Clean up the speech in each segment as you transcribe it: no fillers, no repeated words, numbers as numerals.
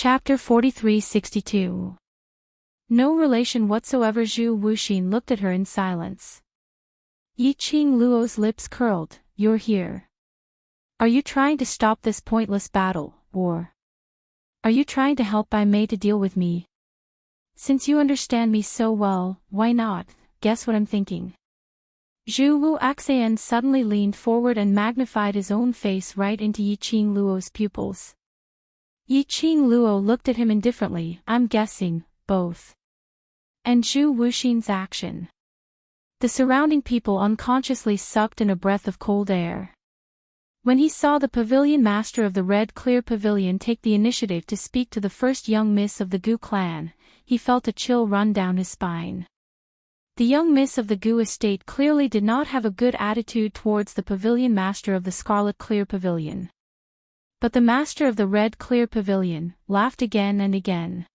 Chapter 4362. No relation whatsoever. Zhu Wuxin looked at her in silence. Yiqing Luo's lips curled. You're here. Are you trying to stop this pointless battle, or are you trying to help Bai Mei to deal with me? Since you understand me so well, why not? Guess what I'm thinking. Zhu Wuxian suddenly leaned forward and magnified his own face right into Yiqing Luo's pupils. Yiqing Luo looked at him indifferently. I'm guessing, both. And Zhu Wuxin's action. The surrounding people unconsciously sucked in a breath of cold air. When he saw the pavilion master of the Red Clear Pavilion take the initiative to speak to the first young miss of the Gu clan, he felt a chill run down his spine. The young miss of the Gu estate clearly did not have a good attitude towards the pavilion master of the Scarlet Clear Pavilion. But the master of the Red Clear Pavilion laughed again and again.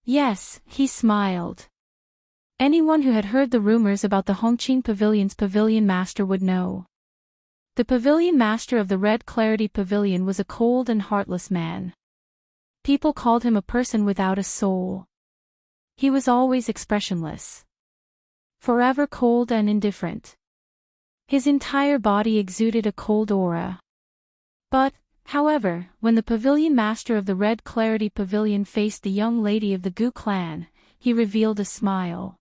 Yes, he smiled. Anyone who had heard the rumors about the Hongqing Pavilion's pavilion master would know. The pavilion master of the Red Clarity Pavilion was a cold and heartless man. People called him a person without a soul. He was always expressionless. Forever cold and indifferent. His entire body exuded a cold aura. But, however, when the pavilion master of the Red Clarity Pavilion faced the young lady of the Gu clan, he revealed a smile.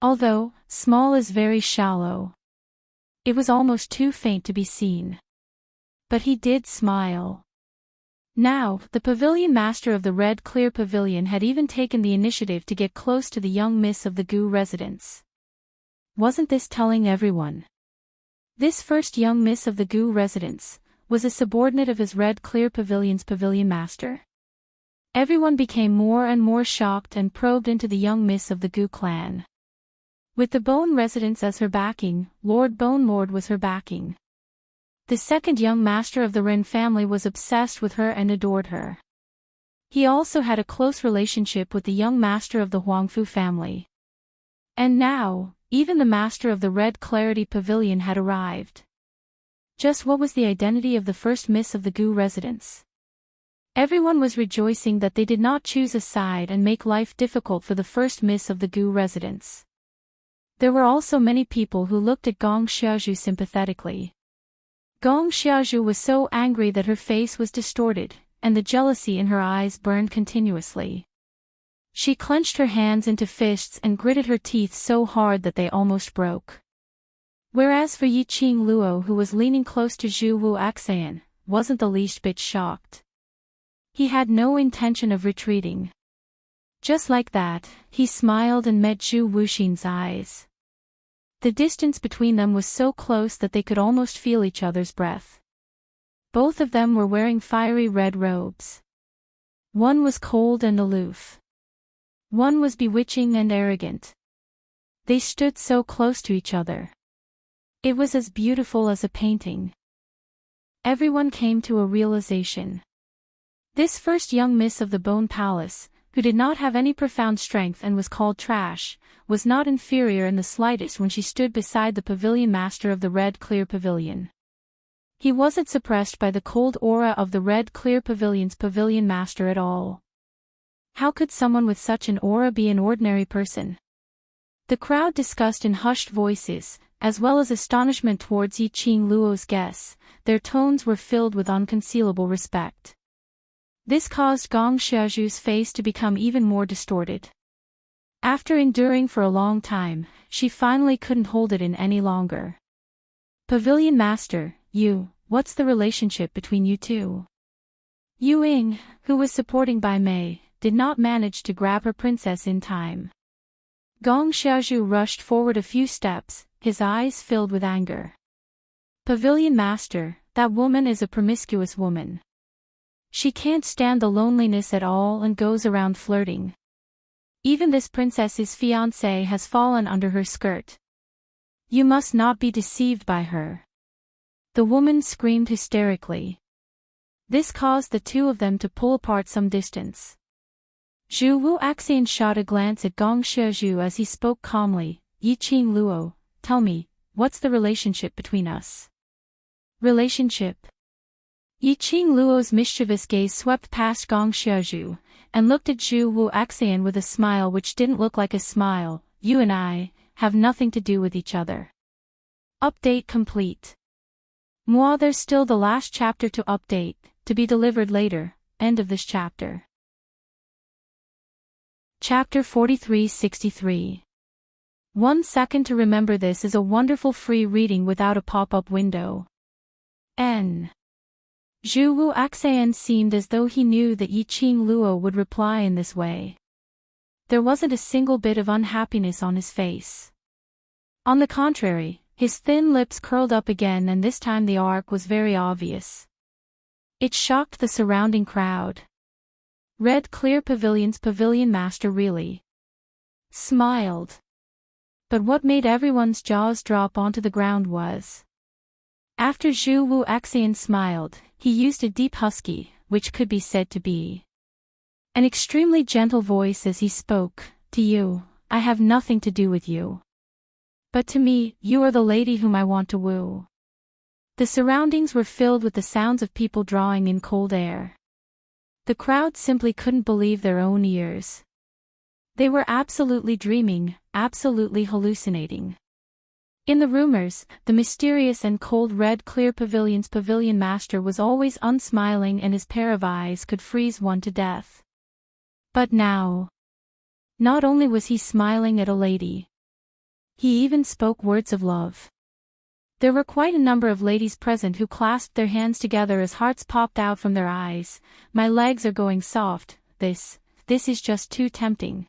Although, small is very shallow. It was almost too faint to be seen. But he did smile. Now, the pavilion master of the Red Clear Pavilion had even taken the initiative to get close to the young miss of the Gu residence. Wasn't this telling everyone? This first young miss of the Gu residence was a subordinate of his Red Clear Pavilion's pavilion master? Everyone became more and more shocked and probed into the young miss of the Gu clan. With the Bone residence as her backing, Lord Bone Lord was her backing. The second young master of the Ren family was obsessed with her and adored her. He also had a close relationship with the young master of the Huangfu family. And now, even the master of the Red Clarity Pavilion had arrived. Just what was the identity of the first miss of the Gu residence? Everyone was rejoicing that they did not choose a side and make life difficult for the first miss of the Gu residence. There were also many people who looked at Gong Xiaozhu sympathetically. Gong Xiaozhu was so angry that her face was distorted, and the jealousy in her eyes burned continuously. She clenched her hands into fists and gritted her teeth so hard that they almost broke. Whereas for Yiqing Luo, who was leaning close to Zhu Wuxian, wasn't the least bit shocked. He had no intention of retreating. Just like that, he smiled and met Zhu Wuxin's eyes. The distance between them was so close that they could almost feel each other's breath. Both of them were wearing fiery red robes. One was cold and aloof. One was bewitching and arrogant. They stood so close to each other. It was as beautiful as a painting. Everyone came to a realization. This first young miss of the Bone Palace, who did not have any profound strength and was called trash, was not inferior in the slightest when she stood beside the pavilion master of the Red Clear Pavilion. He wasn't suppressed by the cold aura of the Red Clear Pavilion's pavilion master at all. How could someone with such an aura be an ordinary person? The crowd discussed in hushed voices, as well as astonishment towards Yiqing Luo's guess. Their tones were filled with unconcealable respect. This caused Gong Xiaozhu's face to become even more distorted. After enduring for a long time, she finally couldn't hold it in any longer. Pavilion Master, what's the relationship between you two? Yu Ying, who was supporting Bai Mei, did not manage to grab her princess in time. Gong Xiaozhu rushed forward a few steps, his eyes filled with anger. Pavilion Master, that woman is a promiscuous woman. She can't stand the loneliness at all and goes around flirting. Even this princess's fiancé has fallen under her skirt. You must not be deceived by her. The woman screamed hysterically. This caused the two of them to pull apart some distance. Zhu Wuxian shot a glance at Gong Xiaozhu as he spoke calmly. Yiqing Luo, tell me, what's the relationship between us? Relationship? Yiqing Luo's mischievous gaze swept past Gong Xiaozhu, and looked at Zhu Wu Axian with a smile which didn't look like a smile. You and I have nothing to do with each other. Update complete. Moi, there's still the last chapter to update, to be delivered later. End of this chapter. Chapter 4363. 1 second to remember. This is a wonderful free reading without a pop-up window. N. Zhu Wu Axian seemed as though he knew that Yiqing Luo would reply in this way. There wasn't a single bit of unhappiness on his face. On the contrary, his thin lips curled up again, and this time the arc was very obvious. It shocked the surrounding crowd. Red Clear Pavilion's pavilion master really smiled. But what made everyone's jaws drop onto the ground was, after Zhu Wu Axian smiled, he used a deep husky, which could be said to be an extremely gentle voice as he spoke. To you, I have nothing to do with you. But to me, you are the lady whom I want to woo. The surroundings were filled with the sounds of people drawing in cold air. The crowd simply couldn't believe their own ears. They were absolutely dreaming, absolutely hallucinating. In the rumors, the mysterious and cold Red Clear Pavilion's pavilion master was always unsmiling, and his pair of eyes could freeze one to death. But now, not only was he smiling at a lady, he even spoke words of love. There were quite a number of ladies present who clasped their hands together as hearts popped out from their eyes. My legs are going soft. This is just too tempting.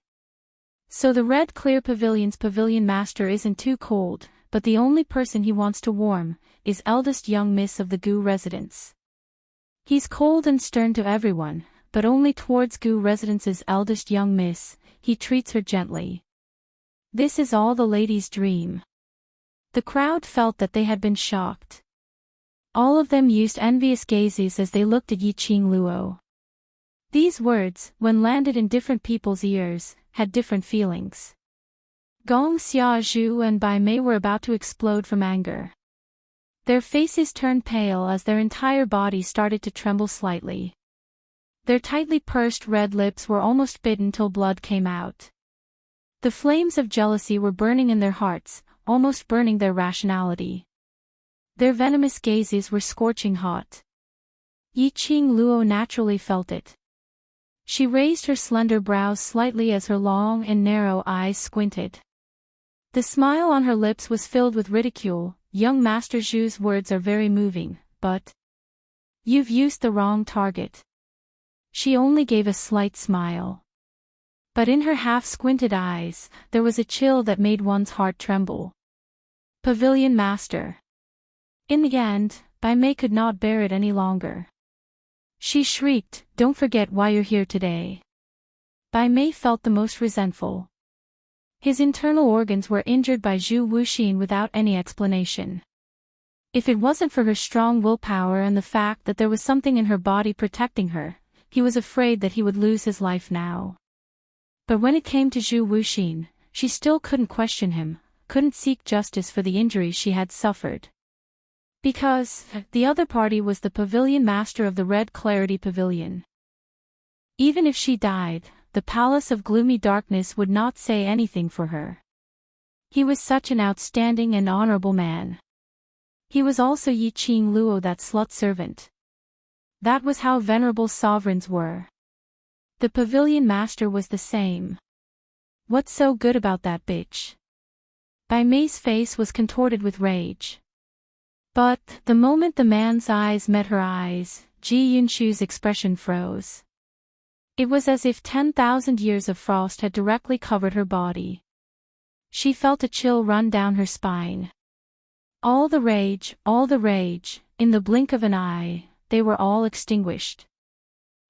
So the Red Clear Pavilion's pavilion master isn't too cold, but the only person he wants to warm is eldest young miss of the Gu residence. He's cold and stern to everyone, but only towards Gu residence's eldest young miss. He treats her gently. This is all the ladies' dream. The crowd felt that they had been shocked. All of them used envious gazes as they looked at Yiqing Luo. These words, when landed in different people's ears, had different feelings. Gong Xiaozhu and Bai Mei were about to explode from anger. Their faces turned pale as their entire body started to tremble slightly. Their tightly pursed red lips were almost bitten till blood came out. The flames of jealousy were burning in their hearts, almost burning their rationality. Their venomous gazes were scorching hot. Yiqing Luo naturally felt it. She raised her slender brows slightly as her long and narrow eyes squinted. The smile on her lips was filled with ridicule. Young Master Zhu's words are very moving, but you've used the wrong target. She only gave a slight smile. But in her half-squinted eyes, there was a chill that made one's heart tremble. Pavilion Master. In the end, Bai Mei could not bear it any longer. She shrieked, "Don't forget why you're here today." Bai Mei felt the most resentful. His internal organs were injured by Zhu Wuxin without any explanation. If it wasn't for her strong willpower and the fact that there was something in her body protecting her, he was afraid that he would lose his life now. But when it came to Zhu Wuxin, she still couldn't question him, couldn't seek justice for the injuries she had suffered. Because the other party was the pavilion master of the Red Clarity Pavilion. Even if she died, the Palace of Gloomy Darkness would not say anything for her. He was such an outstanding and honorable man. He was also Yiqing Luo, that slut servant. That was how venerable sovereigns were. The pavilion master was the same. What's so good about that bitch? Bai Mei's face was contorted with rage. But, the moment the man's eyes met her eyes, Ji Yunshu's expression froze. It was as if 10,000 years of frost had directly covered her body. She felt a chill run down her spine. All the rage, in the blink of an eye, they were all extinguished.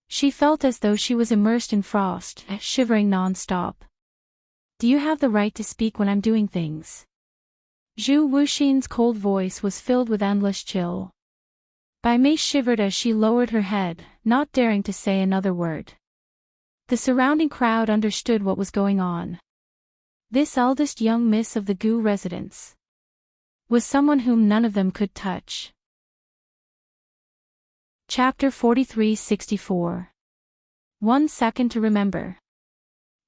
She felt as though she was immersed in frost, shivering non-stop. Do you have the right to speak when I'm doing things? Zhu Wuxin's cold voice was filled with endless chill. Bai Mei shivered as she lowered her head, not daring to say another word. The surrounding crowd understood what was going on. This eldest young miss of the Gu residence was someone whom none of them could touch. Chapter 43-64. 1 second to remember.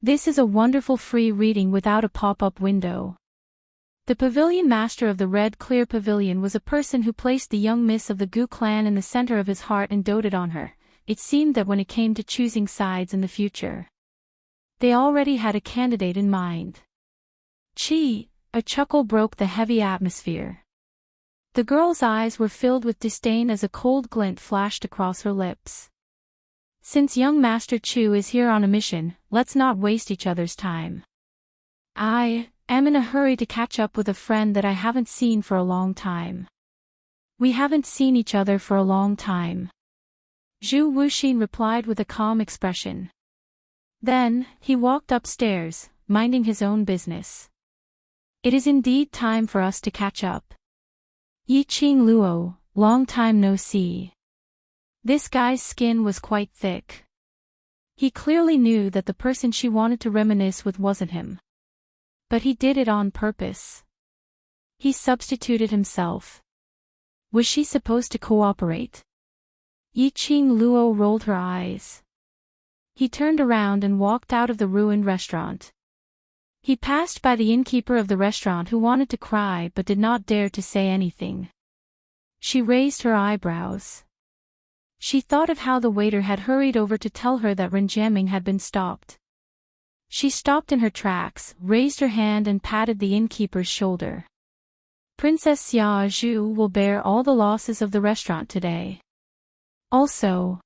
This is a wonderful free reading without a pop-up window. The pavilion master of the Red Clear Pavilion was a person who placed the young miss of the Gu clan in the center of his heart and doted on her. It seemed that when it came to choosing sides in the future, they already had a candidate in mind. Chi, a chuckle broke the heavy atmosphere. The girl's eyes were filled with disdain as a cold glint flashed across her lips. Since young Master Chu is here on a mission, let's not waste each other's time. I am in a hurry to catch up with a friend that I haven't seen for a long time. We haven't seen each other for a long time. Zhu Wuxin replied with a calm expression. Then, he walked upstairs, minding his own business. It is indeed time for us to catch up. Yiqing Luo, long time no see. This guy's skin was quite thick. He clearly knew that the person she wanted to reminisce with wasn't him. But he did it on purpose. He substituted himself. Was she supposed to cooperate? Yiqing Luo rolled her eyes. He turned around and walked out of the ruined restaurant. He passed by the innkeeper of the restaurant who wanted to cry but did not dare to say anything. She raised her eyebrows. She thought of how the waiter had hurried over to tell her that Renjiaming had been stopped. She stopped in her tracks, raised her hand and patted the innkeeper's shoulder. Princess Xia Zhu will bear all the losses of the restaurant today. Also,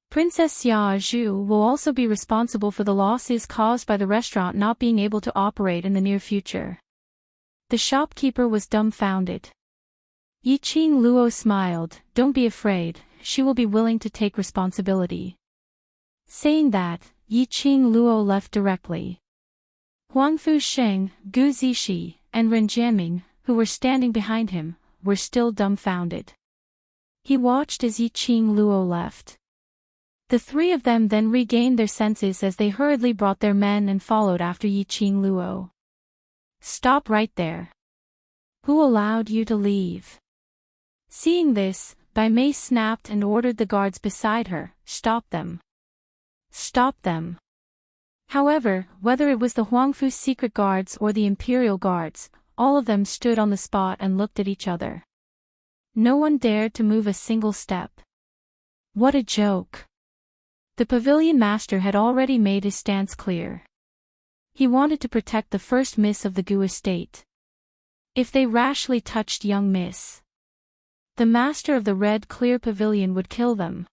Princess Xia Zhu will also be responsible for the losses caused by the restaurant not being able to operate in the near future. The shopkeeper was dumbfounded. Yiqing Luo smiled. Don't be afraid, she will be willing to take responsibility. Saying that, Yiqing Luo left directly. Huangfu Sheng, Gu Zixi, and Ren Jianming, who were standing behind him, were still dumbfounded. He watched as Yiqing Luo left. The three of them then regained their senses as they hurriedly brought their men and followed after Yiqing Luo. Stop right there. Who allowed you to leave? Seeing this, Bai Mei snapped and ordered the guards beside her, stop them. Stop them. However, whether it was the Huangfu secret guards or the imperial guards, all of them stood on the spot and looked at each other. No one dared to move a single step. What a joke. The pavilion master had already made his stance clear. He wanted to protect the first miss of the Gu estate. If they rashly touched young miss, the master of the Red Clear Pavilion would kill them.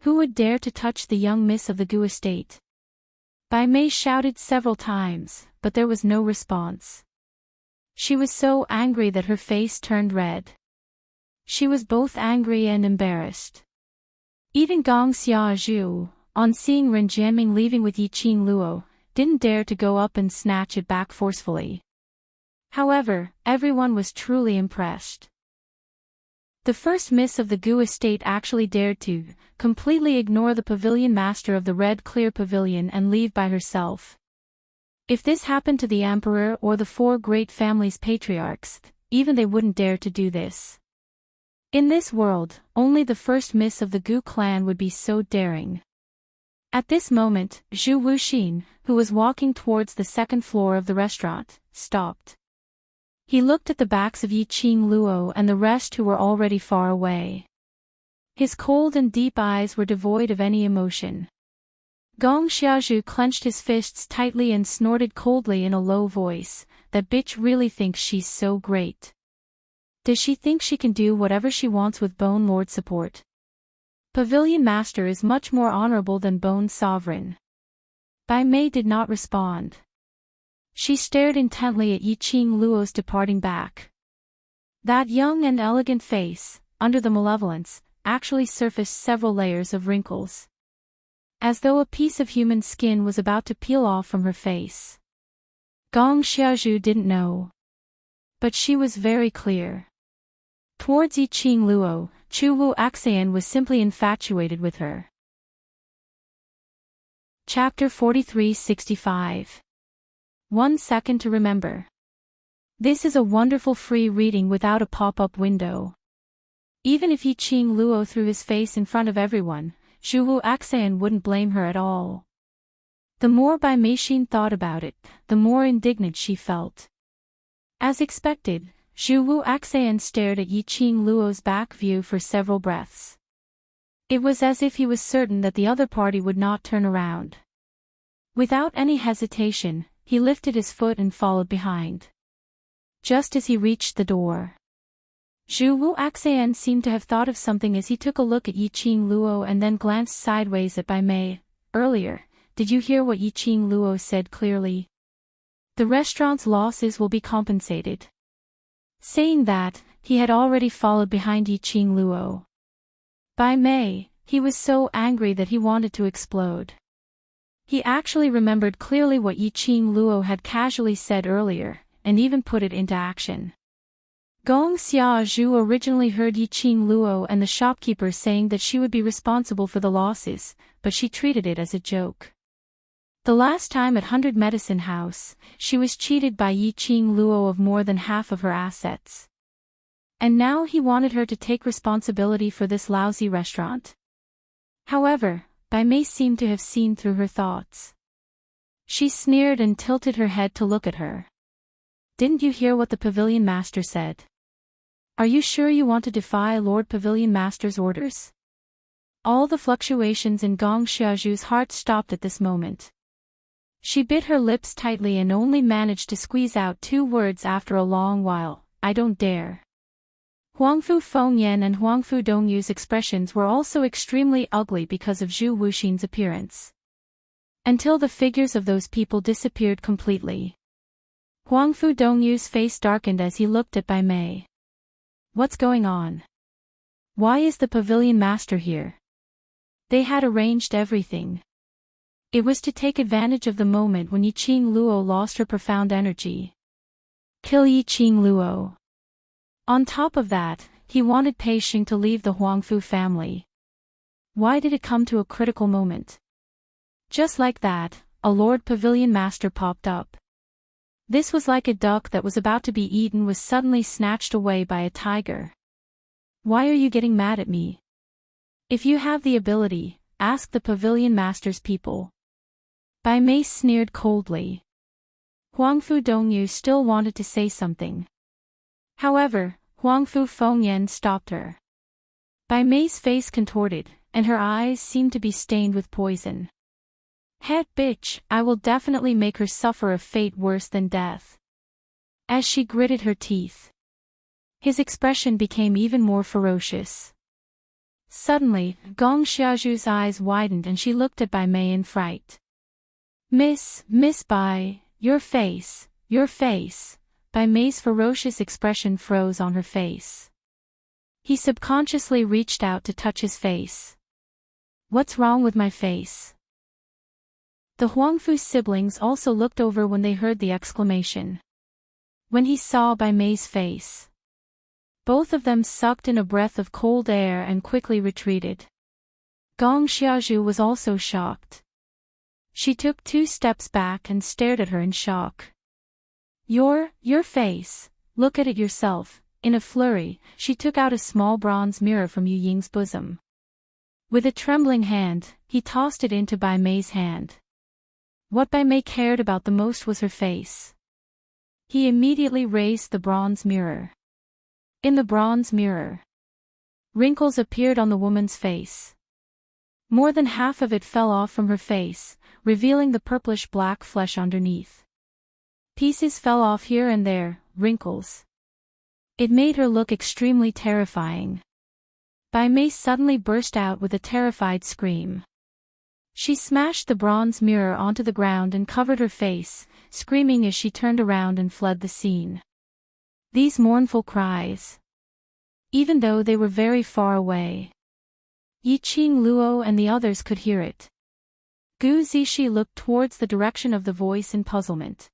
Who would dare to touch the young miss of the Gu estate? Bai Mei shouted several times, but there was no response. She was so angry that her face turned red. She was both angry and embarrassed. Even Gong Xiaozhu, on seeing Ren Jianming leaving with Yiqing Luo, didn't dare to go up and snatch it back forcefully. However, everyone was truly impressed. The first miss of the Gu estate actually dared to completely ignore the pavilion master of the Red Clear Pavilion and leave by herself. If this happened to the emperor or the four great families' patriarchs, even they wouldn't dare to do this. In this world, only the first miss of the Gu clan would be so daring. At this moment, Zhu Wuxin, who was walking towards the second floor of the restaurant, stopped. He looked at the backs of Yiqing Luo and the rest who were already far away. His cold and deep eyes were devoid of any emotion. Gong Xiaozhu clenched his fists tightly and snorted coldly in a low voice, "That bitch really thinks she's so great. Does she think she can do whatever she wants with Bone Lord support? Pavilion Master is much more honorable than Bone Sovereign." Bai Mei did not respond. She stared intently at Yiqing Luo's departing back. That young and elegant face, under the malevolence, actually surfaced several layers of wrinkles. As though a piece of human skin was about to peel off from her face. Gong Xiaozhu didn't know. But she was very clear. Towards Yiqing Luo, Chu Wu Axian was simply infatuated with her. Chapter 43-65. 1 second to remember. This is a wonderful free reading without a pop-up window. Even if Yiqing Luo threw his face in front of everyone, Zhu Wu Axan wouldn't blame her at all. The more Bai Meixin thought about it, the more indignant she felt. As expected, Zhu Wu Axan stared at Yiqing Luo's back view for several breaths. It was as if he was certain that the other party would not turn around. Without any hesitation, he lifted his foot and followed behind. Just as he reached the door, Zhu Wu Axan seemed to have thought of something as he took a look at Yiqing Luo and then glanced sideways at Bai Mei. Earlier, did you hear what Yiqing Luo said clearly? The restaurant's losses will be compensated. Saying that, he had already followed behind Yiqing Luo. Bai Mei, he was so angry that he wanted to explode. He actually remembered clearly what Yiqing Luo had casually said earlier, and even put it into action. Gong Xiaozhu originally heard Yiqing Luo and the shopkeeper saying that she would be responsible for the losses, but she treated it as a joke. The last time at 100 Medicine House, she was cheated by Yiqing Luo of more than half of her assets. And now he wanted her to take responsibility for this lousy restaurant. However, Bai Mei seemed to have seen through her thoughts. She sneered and tilted her head to look at her. Didn't you hear what the Pavilion Master said? Are you sure you want to defy Lord Pavilion Master's orders? All the fluctuations in Gong Xiaozhu's heart stopped at this moment. She bit her lips tightly and only managed to squeeze out 2 words after a long while, I don't dare. Huangfu Fengyan and Huangfu Dongyu's expressions were also extremely ugly because of Zhu Wuxin's appearance. Until the figures of those people disappeared completely. Huangfu Dongyu's face darkened as he looked at Bai Mei. What's going on? Why is the Pavilion Master here? They had arranged everything. It was to take advantage of the moment when Yiqing Luo lost her profound energy. Kill Yiqing Luo. On top of that, he wanted Pei Xing to leave the Huangfu family. Why did it come to a critical moment? Just like that, a Lord Pavilion Master popped up. This was like a duck that was about to be eaten was suddenly snatched away by a tiger. Why are you getting mad at me? If you have the ability, ask the Pavilion Master's people. Bai Mei sneered coldly. Huangfu Dongyu still wanted to say something. However, Huangfu Fengyan stopped her. Bai Mei's face contorted, and her eyes seemed to be stained with poison. Head bitch, I will definitely make her suffer a fate worse than death. As she gritted her teeth, his expression became even more ferocious. Suddenly, Gong Xiaozhu's eyes widened and she looked at Bai Mei in fright. Miss Bai, your face. Bai Mei's ferocious expression froze on her face. He subconsciously reached out to touch his face. What's wrong with my face? The Huangfu siblings also looked over when they heard the exclamation. When he saw Bai Mei's face, both of them sucked in a breath of cold air and quickly retreated. Gong Xiaozhu was also shocked. She took 2 steps back and stared at her in shock. Your face, look at it yourself. In a flurry, she took out a small bronze mirror from Yu Ying's bosom. With a trembling hand, he tossed it into Bai Mei's hand. What Bai Mei cared about the most was her face. He immediately raised the bronze mirror. In the bronze mirror, wrinkles appeared on the woman's face. More than half of it fell off from her face, revealing the purplish-black flesh underneath. Pieces fell off here and there, wrinkles. It made her look extremely terrifying. Bai Mei suddenly burst out with a terrified scream. She smashed the bronze mirror onto the ground and covered her face, screaming as she turned around and fled the scene. These mournful cries, even though they were very far away, Yiqing Luo and the others could hear it. Gu Zixi looked towards the direction of the voice in puzzlement.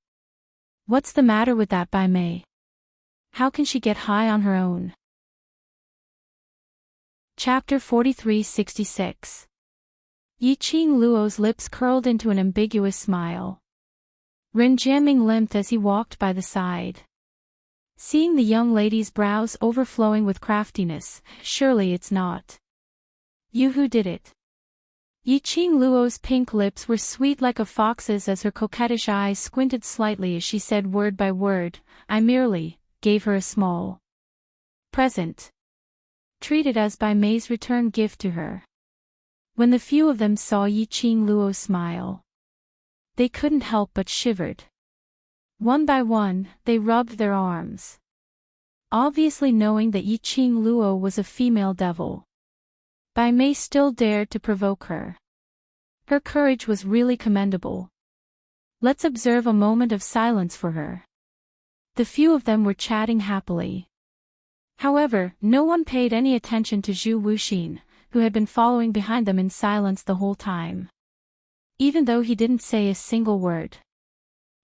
What's the matter with that Bai Mei? How can she get high on her own? Chapter 4366. Yiqing Luo's lips curled into an ambiguous smile. Ren Jiaming limped as he walked by the side. Seeing the young lady's brows overflowing with craftiness, surely it's not you who did it. Yiqing Luo's pink lips were sweet like a fox's as her coquettish eyes squinted slightly as she said word by word, I merely gave her a small present, treated as Bai Mei's return gift to her. When the few of them saw Yiqing Luo smile, they couldn't help but shivered. One by one, they rubbed their arms, obviously knowing that Yiqing Luo was a female devil. Bai Mei still dared to provoke her. Her courage was really commendable. Let's observe a moment of silence for her. The few of them were chatting happily. However, no one paid any attention to Zhu Wuxin, who had been following behind them in silence the whole time. Even though he didn't say a single word.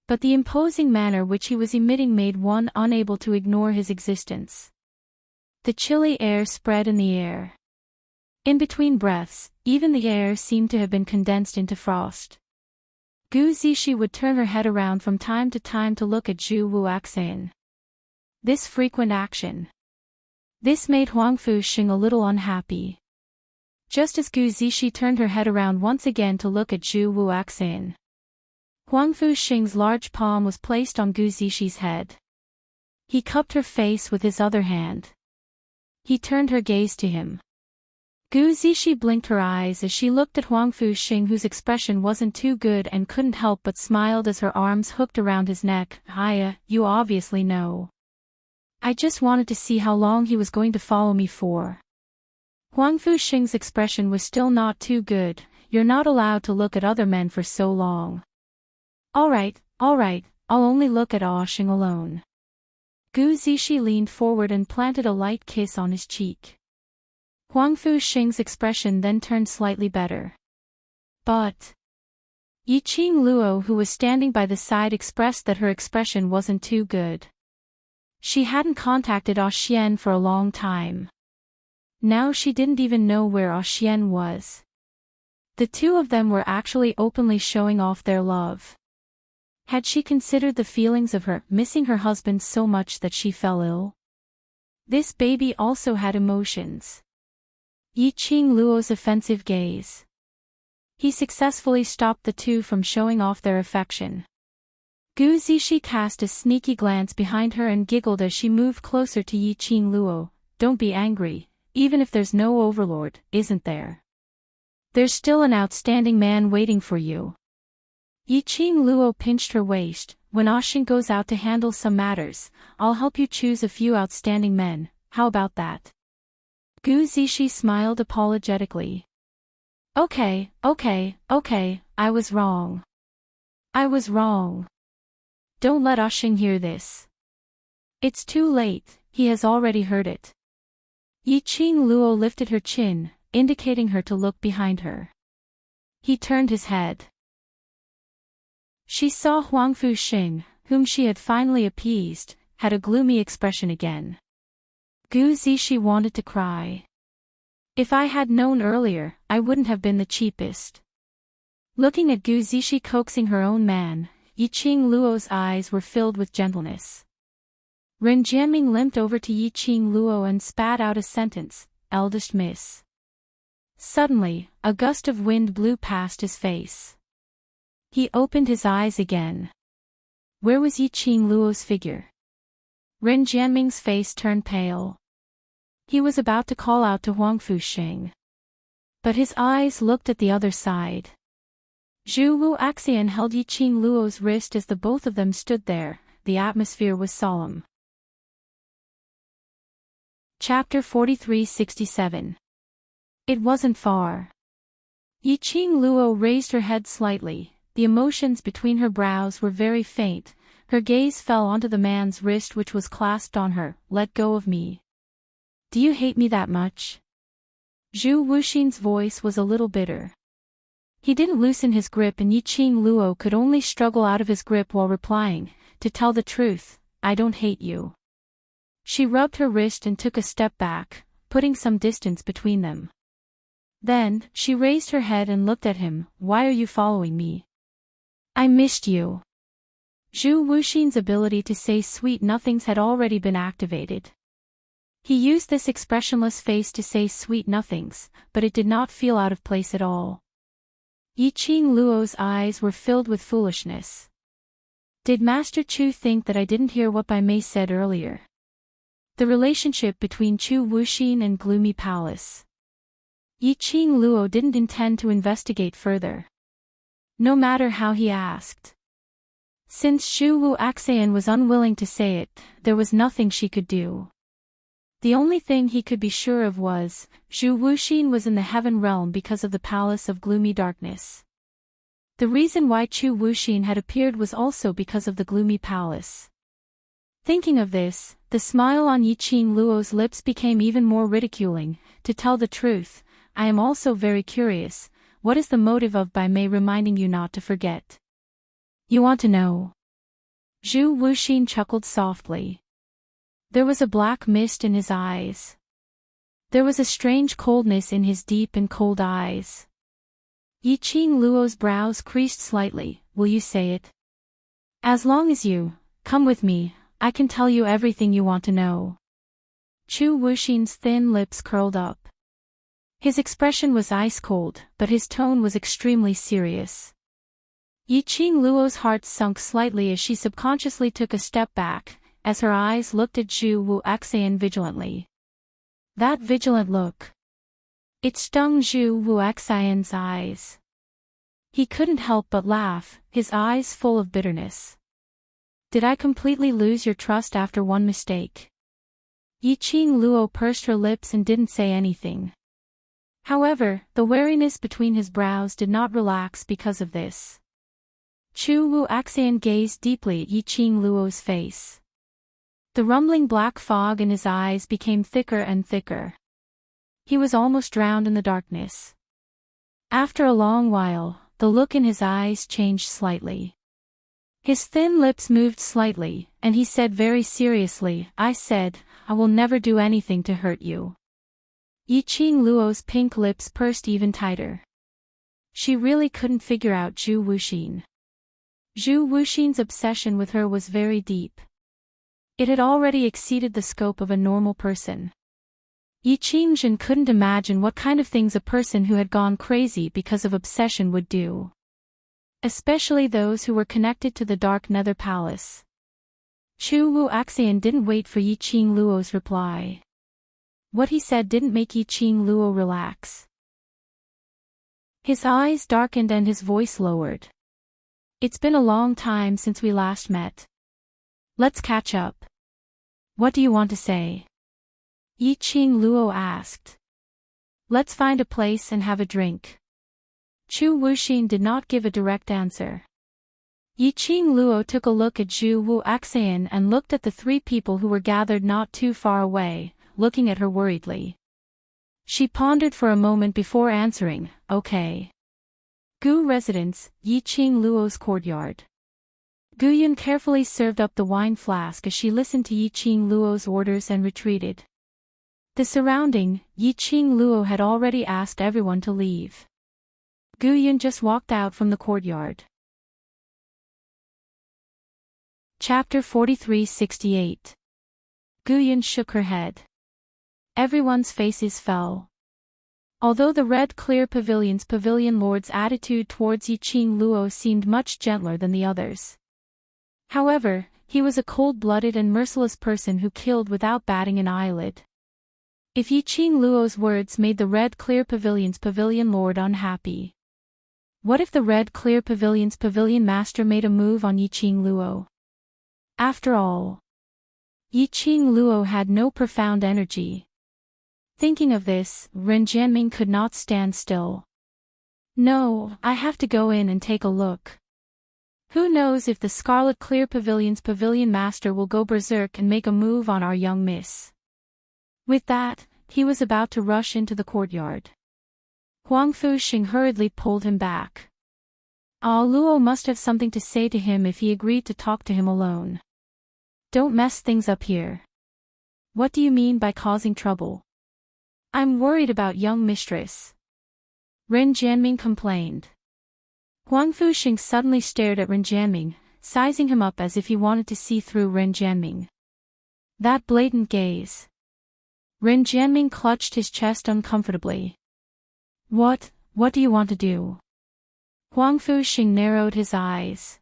But the imposing manner which he was emitting made one unable to ignore his existence. The chilly air spread in the air. In between breaths, even the air seemed to have been condensed into frost. Gu Zixi would turn her head around from time to time to look at Zhu Wuaxian. This frequent action. This made Huang Fuxing a little unhappy. Just as Gu Zixi turned her head around once again to look at Zhu Wuaxian, Huang Fuxing's large palm was placed on Gu Zixi head. He cupped her face with his other hand. He turned her gaze to him. Gu Zixi blinked her eyes as she looked at Huang Fuxing, whose expression wasn't too good and couldn't help but smiled as her arms hooked around his neck. Hiya, you obviously know. I just wanted to see how long he was going to follow me for. Huang Fuxing's expression was still not too good. You're not allowed to look at other men for so long. Alright, I'll only look at Oshing alone. Gu Zixi leaned forward and planted a light kiss on his cheek. Huang Fuxing's expression then turned slightly better. But Yiqing Luo, who was standing by the side, expressed that her expression wasn't too good. She hadn't contacted Oxian for a long time. Now she didn't even know where Oxian was. The two of them were actually openly showing off their love. Had she considered the feelings of her missing her husband so much that she fell ill? This baby also had emotions. Yiqing Luo's offensive gaze. He successfully stopped the two from showing off their affection. Gu Zixi cast a sneaky glance behind her and giggled as she moved closer to Yiqing Luo. Don't be angry, even if there's no overlord, isn't there? There's still an outstanding man waiting for you. Yiqing Luo pinched her waist. When Oxing goes out to handle some matters, I'll help you choose a few outstanding men. How about that? Gu Zixi smiled apologetically. Okay, I was wrong. Don't let Oxing hear this. It's too late, he has already heard it. Yiqing Luo lifted her chin, indicating her to look behind her. He turned his head. She saw Huang Fuxing, whom she had finally appeased, had a gloomy expression again. Gu Zixi wanted to cry. If I had known earlier, I wouldn't have been the cheapest. Looking at Gu Zixi coaxing her own man, Yiqing Luo's eyes were filled with gentleness. Ren Jianming limped over to Yiqing Luo and spat out a sentence, eldest miss. Suddenly, a gust of wind blew past his face. He opened his eyes again. Where was Yiqing Luo's figure? Ren Jianming's face turned pale. He was about to call out to Huang Fuxing. But his eyes looked at the other side. Zhu Wuaxian held Yiqing Luo's wrist as the both of them stood there. The atmosphere was solemn. Chapter 4367. It wasn't far. Yiqing Luo raised her head slightly. The emotions between her brows were very faint. Her gaze fell onto the man's wrist which was clasped on her. Let go of me. Do you hate me that much? Zhu Wuxin's voice was a little bitter. He didn't loosen his grip and Yiqing Luo could only struggle out of his grip while replying, to tell the truth, I don't hate you. She rubbed her wrist and took a step back, putting some distance between them. Then, she raised her head and looked at him. Why are you following me? I missed you. Zhu Wuxin's ability to say sweet nothings had already been activated. He used this expressionless face to say sweet nothings, but it did not feel out of place at all. Yiqing Luo's eyes were filled with foolishness. Did Master Chu think that I didn't hear what Bai Mei said earlier? The relationship between Chu Wuxin and Gloomy Palace. Yiqing Luo didn't intend to investigate further. No matter how he asked. Since Zhu Wuxian was unwilling to say it, there was nothing she could do. The only thing he could be sure of was, Zhu Wuxin was in the heaven realm because of the Palace of Gloomy Darkness. The reason why Chu Wuxin had appeared was also because of the Gloomy Palace. Thinking of this, the smile on Yiqing Luo's lips became even more ridiculing. To tell the truth, I am also very curious, what is the motive of Bai Mei reminding you not to forget? You want to know? Zhu Wuxin chuckled softly. There was a black mist in his eyes. There was a strange coldness in his deep and cold eyes. Yiqing Luo's brows creased slightly. Will you say it? As long as you come with me, I can tell you everything you want to know. Chu Wuxin's thin lips curled up. His expression was ice cold, but his tone was extremely serious. Yiqing Luo's heart sunk slightly as she subconsciously took a step back, as her eyes looked at Zhu Wuxian vigilantly. That vigilant look. It stung Zhu Wuxian's eyes. He couldn't help but laugh, his eyes full of bitterness. Did I completely lose your trust after one mistake? Yiqing Luo pursed her lips and didn't say anything. However, the wariness between his brows did not relax because of this. Chu Wuxian gazed deeply at Yiqing Luo's face. The rumbling black fog in his eyes became thicker and thicker. He was almost drowned in the darkness. After a long while, the look in his eyes changed slightly. His thin lips moved slightly, and he said very seriously, I said, I will never do anything to hurt you. Yiqing Luo's pink lips pursed even tighter. She really couldn't figure out Zhu Wuxin. Zhu Wuxin's obsession with her was very deep. It had already exceeded the scope of a normal person. Yiqing Zhen couldn't imagine what kind of things a person who had gone crazy because of obsession would do. Especially those who were connected to the Dark Nether Palace. Chu Wuxian didn't wait for Yiqing Luo's reply. What he said didn't make Yiqing Luo relax. His eyes darkened and his voice lowered. It's been a long time since we last met. Let's catch up. What do you want to say? Yiqing Luo asked. Let's find a place and have a drink. Chu Wuxin did not give a direct answer. Yiqing Luo took a look at Zhu Wuxian and looked at the three people who were gathered not too far away, looking at her worriedly. She pondered for a moment before answering, okay. Gu Residence, Yiqing Luo's courtyard. Guyun carefully served up the wine flask as she listened to Yiqing Luo's orders and retreated. The surrounding, Yiqing Luo had already asked everyone to leave. Guyun just walked out from the courtyard. Chapter 4368. Guyun shook her head. Everyone's faces fell. Although the Red Clear Pavilion's pavilion lord's attitude towards Yiqing Luo seemed much gentler than the others. However, he was a cold-blooded and merciless person who killed without batting an eyelid. If Yiqing Luo's words made the Red Clear Pavilion's pavilion lord unhappy? What if the Red Clear Pavilion's pavilion master made a move on Yiqing Luo? After all, Yiqing Luo had no profound energy. Thinking of this, Ren Jianming could not stand still. No, I have to go in and take a look. Who knows if the Scarlet Clear Pavilion's pavilion master will go berserk and make a move on our young miss. With that, he was about to rush into the courtyard. Huang Fuxing hurriedly pulled him back. Ah Luo must have something to say to him if he agreed to talk to him alone. Don't mess things up here. What do you mean by causing trouble? I'm worried about young mistress. Ren Jianming complained. Huang Fuxing suddenly stared at Ren Jianming, sizing him up as if he wanted to see through Ren Jianming. That blatant gaze. Ren Jianming clutched his chest uncomfortably. What do you want to do? Huang Fuxing narrowed his eyes.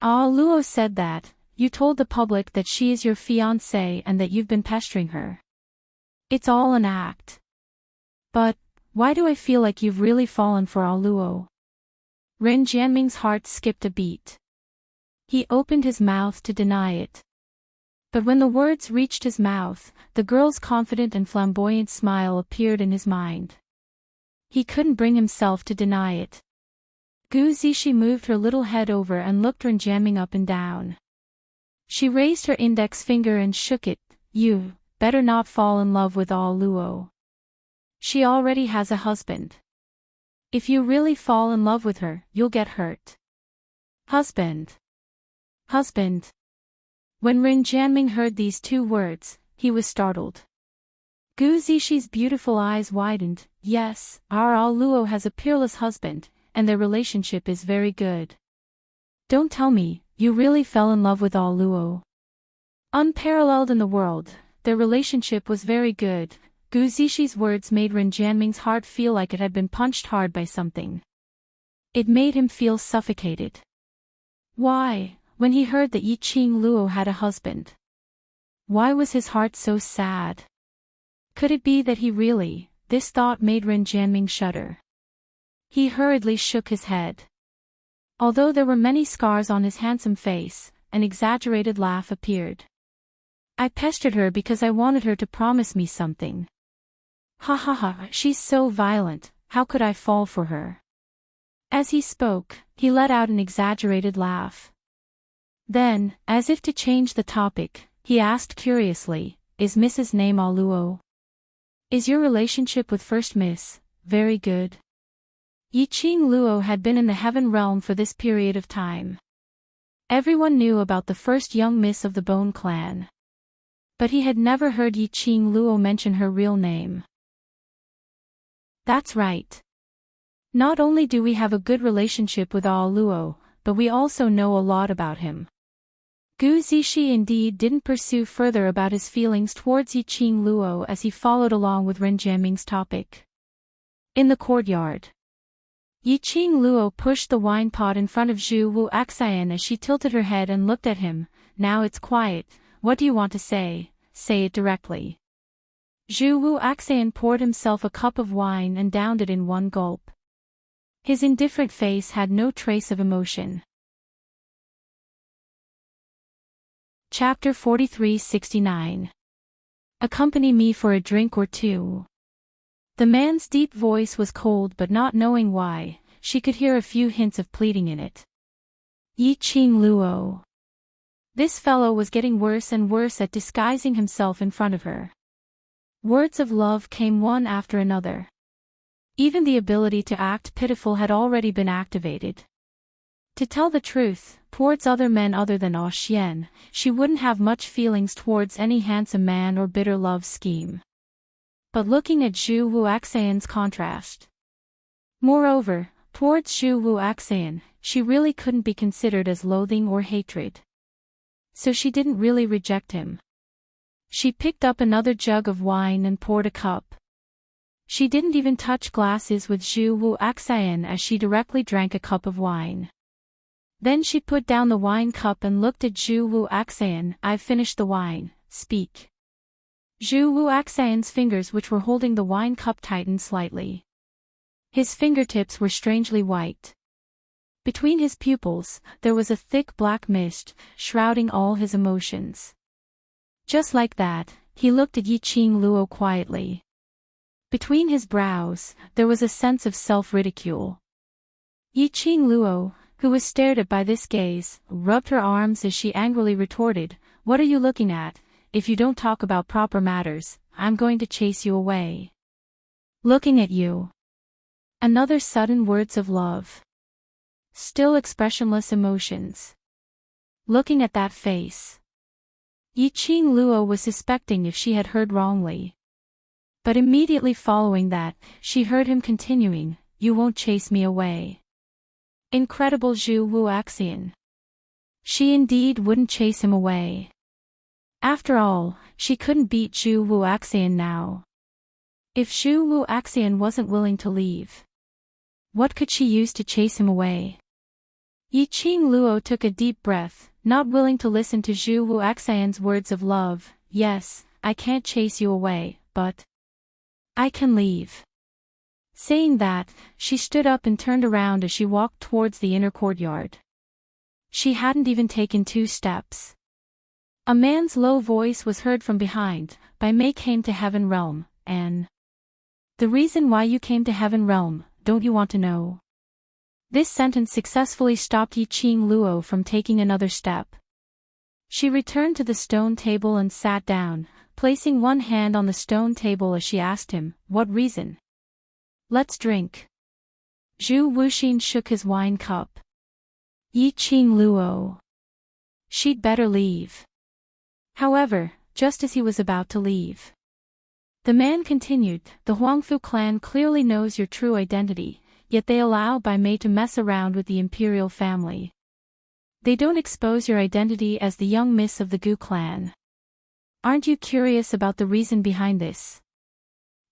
Ah, Luo said that, you told the public that she is your fiancée and that you've been pestering her. It's all an act. But, why do I feel like you've really fallen for Ah Luo? Ren Jianming's heart skipped a beat. He opened his mouth to deny it. But when the words reached his mouth, the girl's confident and flamboyant smile appeared in his mind. He couldn't bring himself to deny it. Gu Zixi moved her little head over and looked Ren Jianming up and down. She raised her index finger and shook it. You better not fall in love with Ah Luo. She already has a husband. If you really fall in love with her, you'll get hurt. Husband. Husband. When Ren Jianming heard these two words, he was startled. Gu Zixi's beautiful eyes widened. Yes, our Ah Luo has a peerless husband, and their relationship is very good. Don't tell me, you really fell in love with Ah Luo. Unparalleled in the world, their relationship was very good. Gu Zixi's words made Ren Jianming's heart feel like it had been punched hard by something. It made him feel suffocated. Why, when he heard that Yiqing Luo had a husband? Why was his heart so sad? Could it be that he really? This thought made Ren Jianming shudder. He hurriedly shook his head. Although there were many scars on his handsome face, an exaggerated laugh appeared. I pestered her because I wanted her to promise me something. Ha ha ha, she's so violent, how could I fall for her? As he spoke, he let out an exaggerated laugh. Then, as if to change the topic, he asked curiously, is Mrs. name Ah Luo? Is your relationship with First Miss very good? Yiqing Luo had been in the heaven realm for this period of time. Everyone knew about the first young miss of the Bone clan. But he had never heard Yiqing Luo mention her real name. That's right. Not only do we have a good relationship with Ah Luo, but we also know a lot about him. Gu Zixi indeed didn't pursue further about his feelings towards Yiqing Luo as he followed along with Ren Jianming's topic. In the courtyard. Yiqing Luo pushed the wine pot in front of Zhu Wu Axian as she tilted her head and looked at him. Now it's quiet, what do you want to say? Say it directly. Zhu Wu Axian poured himself a cup of wine and downed it in one gulp. His indifferent face had no trace of emotion. Chapter 43-69. Accompany me for a drink or two. The man's deep voice was cold, but not knowing why, she could hear a few hints of pleading in it. Yiqing Luo. This fellow was getting worse and worse at disguising himself in front of her. Words of love came one after another. Even the ability to act pitiful had already been activated. To tell the truth, towards other men other than Ah Xian, she wouldn't have much feelings towards any handsome man or bitter love scheme. But looking at Zhu Wu Axian's contrast. Moreover, towards Zhu Wu Axian, she really couldn't be considered as loathing or hatred. So she didn't really reject him. She picked up another jug of wine and poured a cup. She didn't even touch glasses with Zhu Wu Axian as she directly drank a cup of wine. Then she put down the wine cup and looked at Zhu Wu Axian. I've finished the wine, speak. Zhu Wu Axian's fingers which were holding the wine cup tightened slightly. His fingertips were strangely white. Between his pupils, there was a thick black mist, shrouding all his emotions. Just like that, he looked at Yiqing Luo quietly. Between his brows, there was a sense of self-ridicule. Yiqing Luo, who was stared at by this gaze, rubbed her arms as she angrily retorted, "What are you looking at? If you don't talk about proper matters, I'm going to chase you away." Looking at you. Another sudden words of love. Still expressionless emotions. Looking at that face. Yiqing Luo was suspecting if she had heard wrongly. But immediately following that, she heard him continuing, "You won't chase me away." Incredible Zhu Wu Axian. She indeed wouldn't chase him away. After all, she couldn't beat Zhu Wuaxian now. If Zhu Wuaxian wasn't willing to leave, what could she use to chase him away? Yiqing Luo took a deep breath, not willing to listen to Zhu Wuaxian's words of love. Yes, I can't chase you away, but I can leave. Saying that, she stood up and turned around as she walked towards the inner courtyard. She hadn't even taken 2 steps. A man's low voice was heard from behind. Bai Mei came to Heaven Realm, and the reason why you came to Heaven Realm, don't you want to know? This sentence successfully stopped Yiqing Luo from taking another step. She returned to the stone table and sat down, placing one hand on the stone table as she asked him, what reason? Let's drink. Zhu Wuxin shook his wine cup. Yiqing Luo. She'd better leave. However, just as he was about to leave, the man continued, the Huangfu clan clearly knows your true identity, yet they allow Bai Mei to mess around with the imperial family. They don't expose your identity as the young miss of the Gu clan. Aren't you curious about the reason behind this?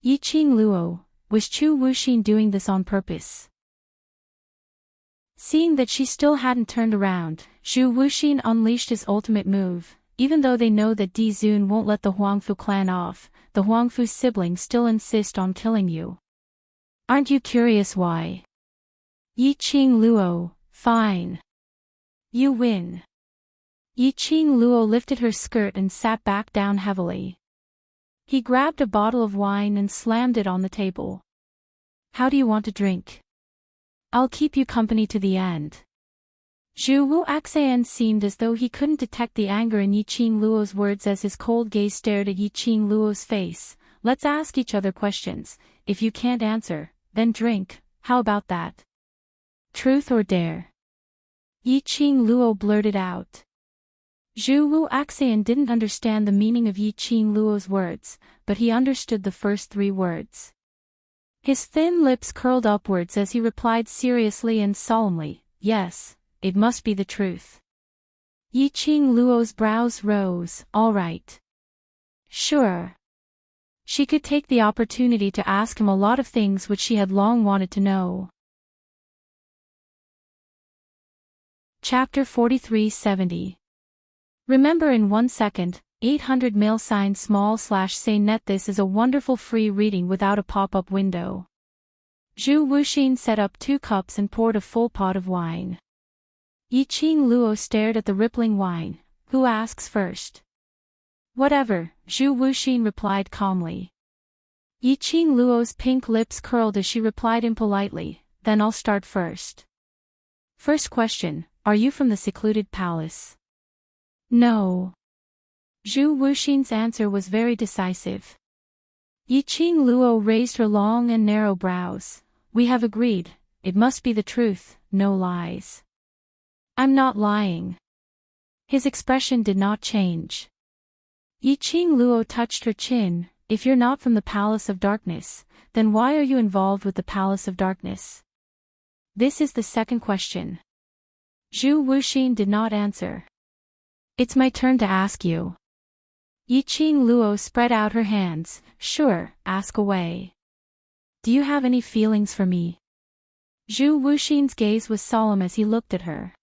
Yiqing Luo, was Chu Wuxin doing this on purpose? Seeing that she still hadn't turned around, Zhu Wuxin unleashed his ultimate move. Even though they know that Di Zun won't let the Huangfu clan off, the Huangfu siblings still insist on killing you. Aren't you curious why? Yiqing Luo, fine. You win. Yiqing Luo lifted her skirt and sat back down heavily. He grabbed a bottle of wine and slammed it on the table. How do you want to drink? I'll keep you company to the end. Zhu Wuaxian seemed as though he couldn't detect the anger in Yiqing Luo's words as his cold gaze stared at Yiqing Luo's face. Let's ask each other questions. If you can't answer, then drink. How about that? Truth or dare? Yiqing Luo blurted out. Zhu Wuaxian didn't understand the meaning of Yiqing Luo's words, but he understood the first 3 words. His thin lips curled upwards as he replied seriously and solemnly, yes. It must be the truth. Yiqing Luo's brows rose, all right. Sure. She could take the opportunity to ask him a lot of things which she had long wanted to know. Chapter 4370. Remember in 1 second, 800 mail sign /say net. This is a wonderful free reading without a pop-up window. Zhu Wuxin set up 2 cups and poured a full pot of wine. Yiqing Luo stared at the rippling wine. Who asks first? Whatever, Zhu Wuxin replied calmly. Yiqing Luo's pink lips curled as she replied impolitely, then I'll start first. First question, are you from the secluded palace? No. Zhu Wuxin's answer was very decisive. Yiqing Luo raised her long and narrow brows. We have agreed, it must be the truth, no lies. I'm not lying. His expression did not change. Yiqing Luo touched her chin. If you're not from the Palace of Darkness, then why are you involved with the Palace of Darkness? This is the second question. Zhu Wuxin did not answer. It's my turn to ask you. Yiqing Luo spread out her hands. Sure, ask away. Do you have any feelings for me? Zhu Wuxin's gaze was solemn as he looked at her.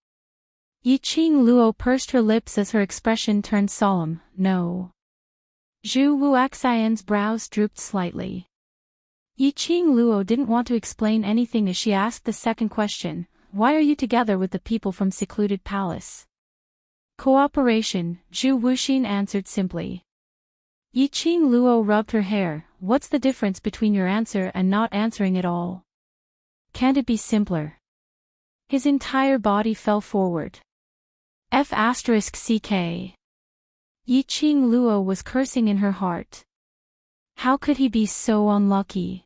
Yiqing Luo pursed her lips as her expression turned solemn. No. Zhu Wuaxian's brows drooped slightly. Yiqing Luo didn't want to explain anything as she asked the second question. Why are you together with the people from Secluded Palace? Cooperation, Zhu Wuxin answered simply. Yiqing Luo rubbed her hair. What's the difference between your answer and not answering at all? Can't it be simpler? His entire body fell forward. F***ck. Yiqing Luo was cursing in her heart. How could he be so unlucky?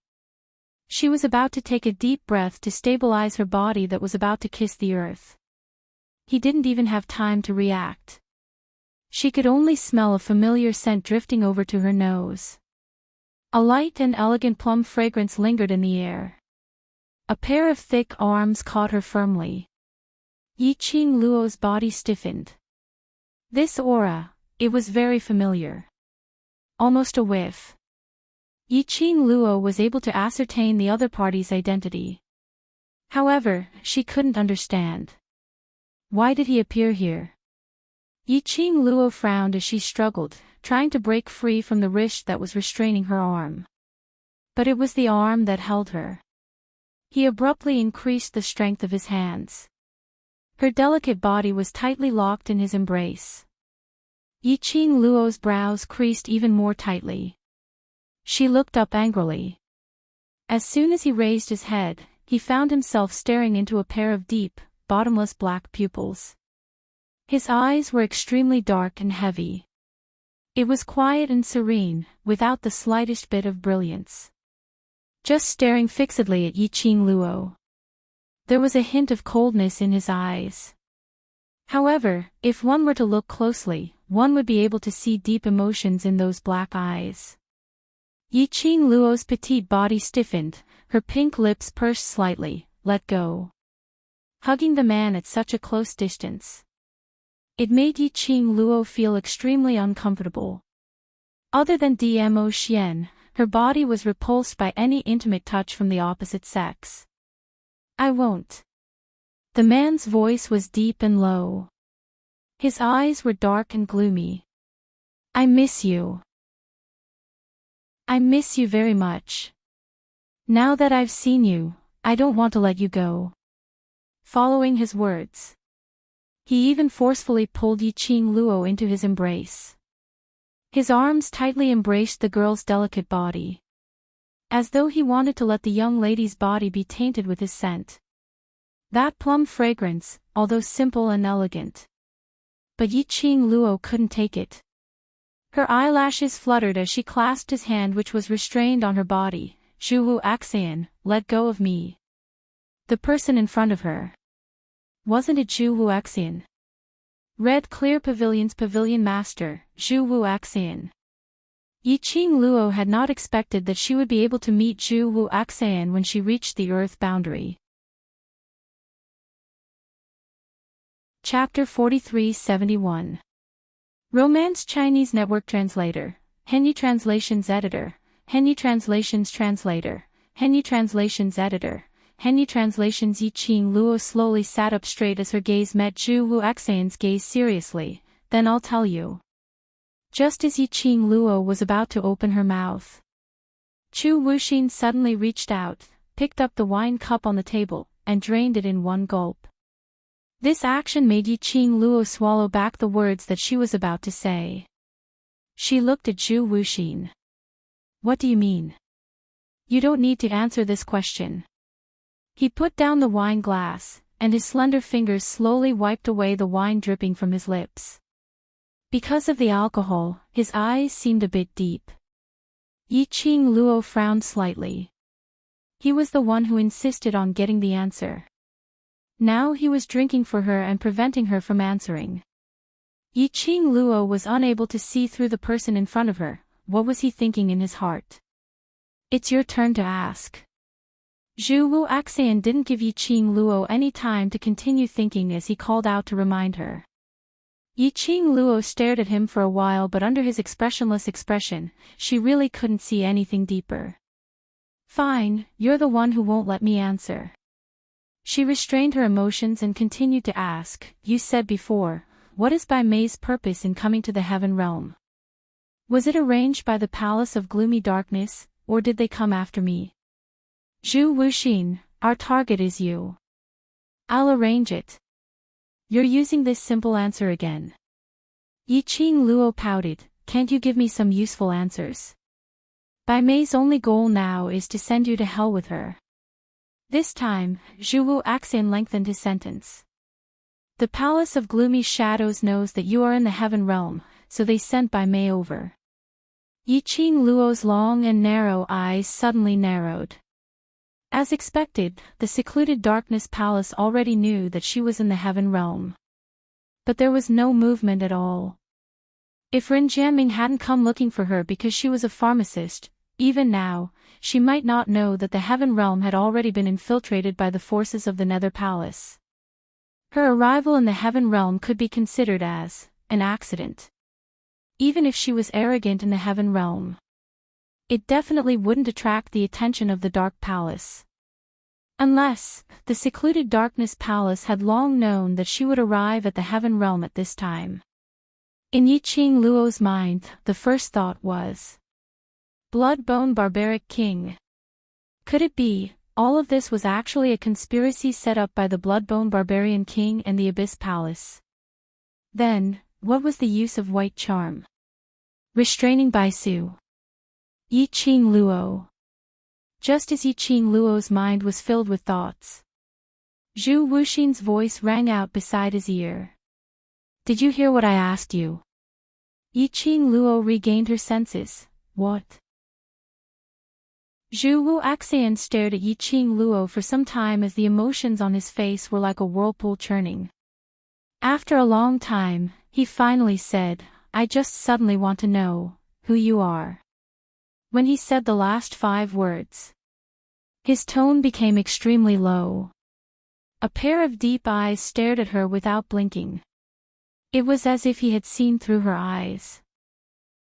She was about to take a deep breath to stabilize her body that was about to kiss the earth. He didn't even have time to react. She could only smell a familiar scent drifting over to her nose. A light and elegant plum fragrance lingered in the air. A pair of thick arms caught her firmly. Yi Qing Luo's body stiffened. This aura, it was very familiar. Almost a whiff. Yi Qing Luo was able to ascertain the other party's identity. However, she couldn't understand. Why did he appear here? Yi Qing Luo frowned as she struggled, trying to break free from the wrist that was restraining her arm. But it was the arm that held her. He abruptly increased the strength of his hands. Her delicate body was tightly locked in his embrace. Yi Qing Luo's brows creased even more tightly. She looked up angrily. As soon as he raised his head, he found himself staring into a pair of deep, bottomless black pupils. His eyes were extremely dark and heavy. It was quiet and serene, without the slightest bit of brilliance. Just staring fixedly at Yi Qing Luo. There was a hint of coldness in his eyes. However, if one were to look closely, one would be able to see deep emotions in those black eyes. Yi Qing Luo's petite body stiffened, her pink lips pursed slightly. Let go. Hugging the man at such a close distance. It made Yi Qing Luo feel extremely uncomfortable. Other than Dmo Xian, her body was repulsed by any intimate touch from the opposite sex. I won't. The man's voice was deep and low. His eyes were dark and gloomy. I miss you. I miss you very much. Now that I've seen you, I don't want to let you go. Following his words, he even forcefully pulled Yi Qing Luo into his embrace. His arms tightly embraced the girl's delicate body. As though he wanted to let the young lady's body be tainted with his scent. That plum fragrance, although simple and elegant. But Yi Qing Luo couldn't take it. Her eyelashes fluttered as she clasped his hand which was restrained on her body. Zhu Wu Axian, let go of me. The person in front of her. Wasn't it Zhu Wu Axian? Red Clear Pavilion's pavilion master, Zhu Wu Axian. Yi Qing Luo had not expected that she would be able to meet Zhu Wu Axian when she reached the earth boundary. Chapter 4371. Romance Chinese Network Translator, Henyi Translations Editor, Henyi Translations Translator, Henyi Translations Editor, Henyi Translations. Yi Qing Luo slowly sat up straight as her gaze met Zhu Wu Axian's gaze seriously. Then I'll tell you. Just as Yi Qing Luo was about to open her mouth, Chu Wuxin suddenly reached out, picked up the wine cup on the table, and drained it in one gulp. This action made Yi Qing Luo swallow back the words that she was about to say. She looked at Zhu Wuxin. What do you mean? You don't need to answer this question. He put down the wine glass, and his slender fingers slowly wiped away the wine dripping from his lips. Because of the alcohol, his eyes seemed a bit deep. Yi Qing Luo frowned slightly. He was the one who insisted on getting the answer. Now he was drinking for her and preventing her from answering. Yi Qing Luo was unable to see through the person in front of her. What was he thinking in his heart? It's your turn to ask. Zhu Wu Axian didn't give Yi Qing Luo any time to continue thinking as he called out to remind her. Yi Qing Luo stared at him for a while, but under his expressionless expression, she really couldn't see anything deeper. Fine, you're the one who won't let me answer. She restrained her emotions and continued to ask, you said before, what is Bai Mei's purpose in coming to the heaven realm? Was it arranged by the palace of gloomy darkness, or did they come after me? Zhu Wuxin, our target is you. I'll arrange it. You're using this simple answer again. Yi Qing Luo pouted, can't you give me some useful answers? Bai Mei's only goal now is to send you to hell with her. This time, Zhu Wu Axian lengthened his sentence. The palace of gloomy shadows knows that you are in the heaven realm, so they sent Bai Mei over. Yi Qing Luo's long and narrow eyes suddenly narrowed. As expected, the secluded darkness palace already knew that she was in the heaven realm. But there was no movement at all. If Ren Jianming hadn't come looking for her because she was a pharmacist, even now, she might not know that the heaven realm had already been infiltrated by the forces of the Nether Palace. Her arrival in the heaven realm could be considered as an accident. Even if she was arrogant in the heaven realm, it definitely wouldn't attract the attention of the Dark Palace. Unless, the secluded Darkness Palace had long known that she would arrive at the heaven realm at this time. In Yiqing Luo's mind, the first thought was, Bloodbone Barbaric King. Could it be, all of this was actually a conspiracy set up by the Bloodbone Barbarian King and the Abyss Palace? Then, what was the use of white charm? Restraining Baisu. Yiqing Luo. Just as Yiqing Luo's mind was filled with thoughts, Zhu Wuxin's voice rang out beside his ear. Did you hear what I asked you? Yiqing Luo regained her senses. What? Zhu Wuxian stared at Yiqing Luo for some time as the emotions on his face were like a whirlpool churning. After a long time, he finally said, I just suddenly want to know who you are. When he said the last 5 words, his tone became extremely low. A pair of deep eyes stared at her without blinking. It was as if he had seen through her eyes.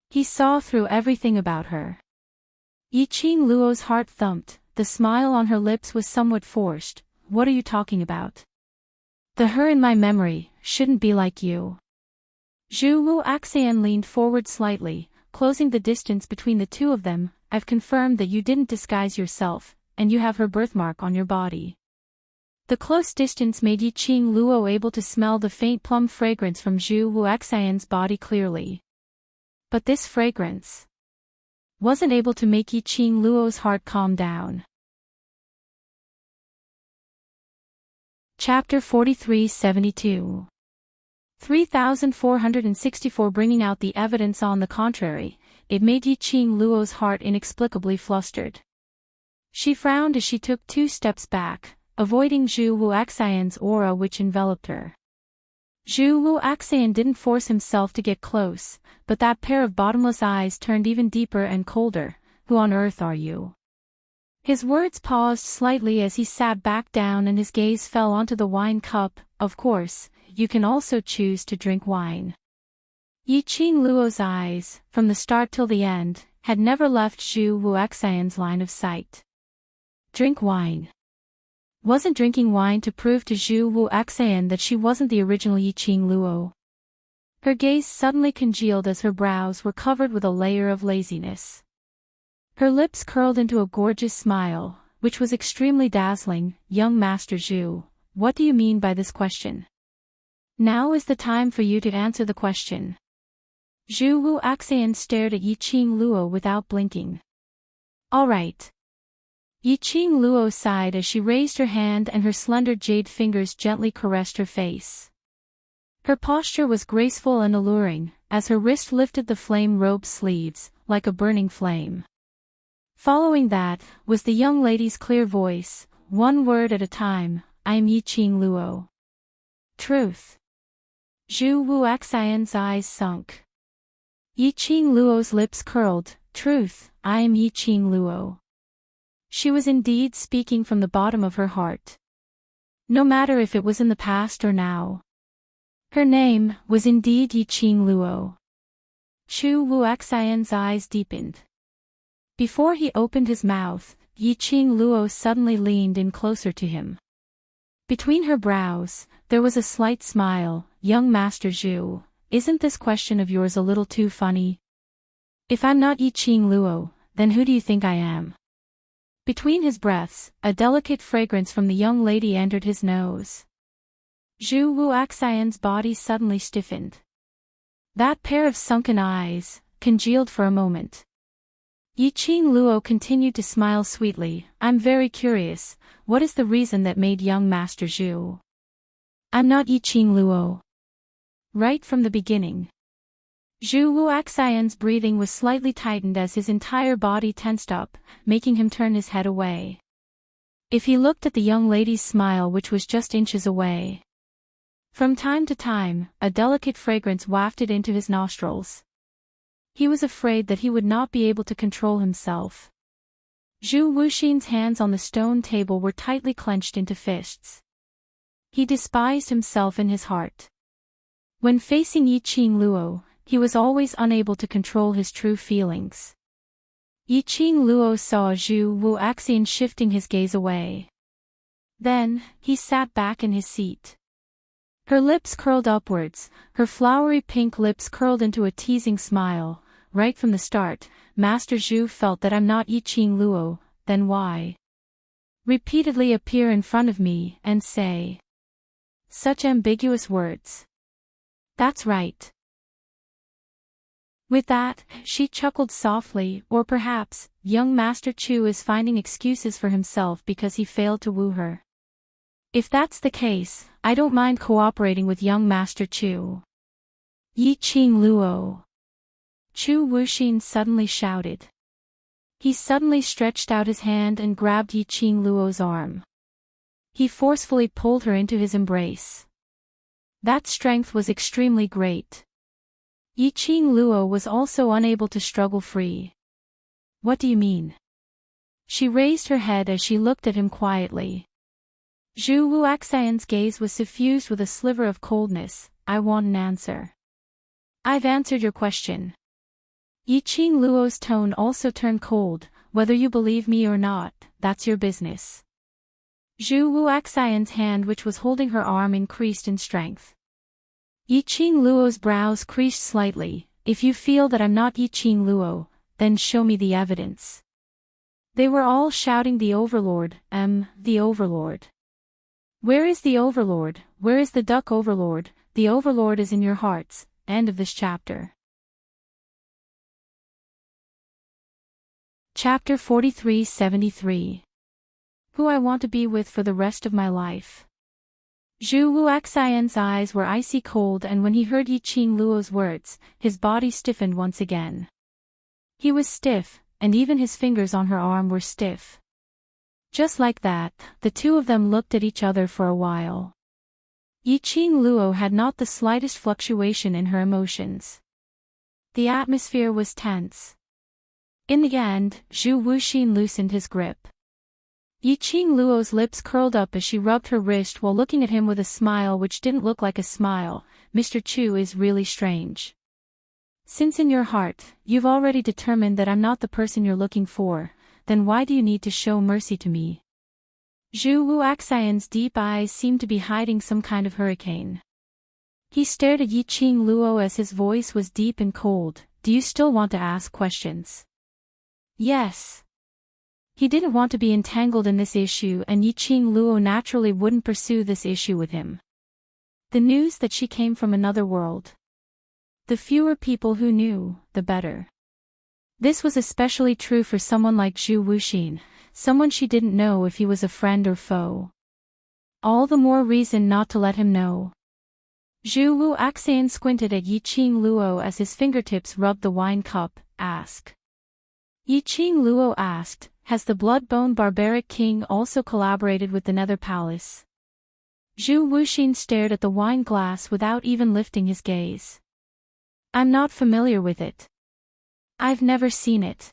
He saw through everything about her. Yiqing Luo's heart thumped, the smile on her lips was somewhat forced. What are you talking about? The her in my memory shouldn't be like you. Zhu Wuxian leaned forward slightly, closing the distance between the two of them. I've confirmed that you didn't disguise yourself, and you have her birthmark on your body. The close distance made Yiqing Luo able to smell the faint plum fragrance from Zhu Wuxian's body clearly. But this fragrance wasn't able to make Yiqing Luo's heart calm down. Chapter 43-72. 3464. Bringing out the evidence on the contrary, it made Yiqing Luo's heart inexplicably flustered. She frowned as she took 2 steps back, avoiding Zhu Wuxian's aura which enveloped her. Zhu Wuxian didn't force himself to get close, but that pair of bottomless eyes turned even deeper and colder. Who on earth are you? His words paused slightly as he sat back down and his gaze fell onto the wine cup. Of course, you can also choose to drink wine. Yiqing Luo's eyes, from the start till the end, had never left Zhu Wuxian's line of sight. Drink wine. Wasn't drinking wine to prove to Zhu Wuxian that she wasn't the original Yiqing Luo? Her gaze suddenly congealed as her brows were covered with a layer of laziness. Her lips curled into a gorgeous smile, which was extremely dazzling. Young Master Zhu, what do you mean by this question? Now is the time for you to answer the question. Zhu Wuxian stared at Yiqing Luo without blinking. All right. Yiqing Luo sighed as she raised her hand and her slender jade fingers gently caressed her face. Her posture was graceful and alluring, as her wrist lifted the flame-robed sleeves, like a burning flame. Following that, was the young lady's clear voice, one word at a time, I am Yiqing Luo. Truth. Zhu Wuxian's eyes sunk. Yiqing Luo's lips curled, truth, I am Yiqing Luo. She was indeed speaking from the bottom of her heart. No matter if it was in the past or now. Her name was indeed Yiqing Luo. Zhu Wuxian's eyes deepened. Before he opened his mouth, Yiqing Luo suddenly leaned in closer to him. Between her brows, there was a slight smile. Young Master Zhu, isn't this question of yours a little too funny? If I'm not Yiqing Luo, then who do you think I am? Between his breaths, a delicate fragrance from the young lady entered his nose. Zhu Wuxian's body suddenly stiffened. That pair of sunken eyes congealed for a moment. Yiqing Luo continued to smile sweetly. I'm very curious, what is the reason that made young Master Zhu? I'm not Yiqing Luo. Right from the beginning. Zhu Wuxian's breathing was slightly tightened as his entire body tensed up, making him turn his head away. If he looked at the young lady's smile which was just inches away. From time to time, a delicate fragrance wafted into his nostrils. He was afraid that he would not be able to control himself. Zhu Wuxin's hands on the stone table were tightly clenched into fists. He despised himself in his heart. When facing Yiqing Luo, he was always unable to control his true feelings. Yiqing Luo saw Zhu Wuxian shifting his gaze away. Then, he sat back in his seat. Her lips curled upwards, her flowery pink lips curled into a teasing smile. Right from the start, Master Zhu felt that I'm not Yiqing Luo, then why? Repeatedly appear in front of me and say such ambiguous words. That's right. With that, she chuckled softly, or perhaps, young Master Chu is finding excuses for himself because he failed to woo her. If that's the case, I don't mind cooperating with young Master Chu. Yiqing Luo. Chu Wuxin suddenly shouted. He suddenly stretched out his hand and grabbed Yiqing Luo's arm. He forcefully pulled her into his embrace. That strength was extremely great. Yiqing Luo was also unable to struggle free. What do you mean? She raised her head as she looked at him quietly. Zhu Wuxian's gaze was suffused with a sliver of coldness. I want an answer. I've answered your question. Yiqing Luo's tone also turned cold. Whether you believe me or not, that's your business. Zhu Wuxian's hand which was holding her arm increased in strength. Yiqing Luo's brows creased slightly. If you feel that I'm not Yiqing Luo, then show me the evidence. They were all shouting the Overlord, the Overlord. Where is the Overlord? Where is the Duck Overlord? The Overlord is in your hearts. End of this chapter. Chapter 43-73. Who I want to be with for the rest of my life. Zhu Wuxian's eyes were icy cold, and when he heard Yiqing Luo's words, his body stiffened once again. He was stiff, and even his fingers on her arm were stiff. Just like that, the two of them looked at each other for a while. Yiqing Luo had not the slightest fluctuation in her emotions. The atmosphere was tense. In the end, Zhu Wuxin loosened his grip. Yiqing Luo's lips curled up as she rubbed her wrist while looking at him with a smile which didn't look like a smile. Mr. Chu is really strange. Since in your heart, you've already determined that I'm not the person you're looking for, then why do you need to show mercy to me? Zhu Wuxian's deep eyes seemed to be hiding some kind of hurricane. He stared at Yiqing Luo as his voice was deep and cold. Do you still want to ask questions? Yes. He didn't want to be entangled in this issue, and Yiqing Luo naturally wouldn't pursue this issue with him. The news that she came from another world. The fewer people who knew, the better. This was especially true for someone like Zhu Wuxin, someone she didn't know if he was a friend or foe. All the more reason not to let him know. Zhu Wuxian squinted at Yiqing Luo as his fingertips rubbed the wine cup. Ask. Yiqing Luo asked, has the Bloodbone Barbaric King also collaborated with the Nether Palace? Zhu Wuxin stared at the wine glass without even lifting his gaze. I'm not familiar with it. I've never seen it.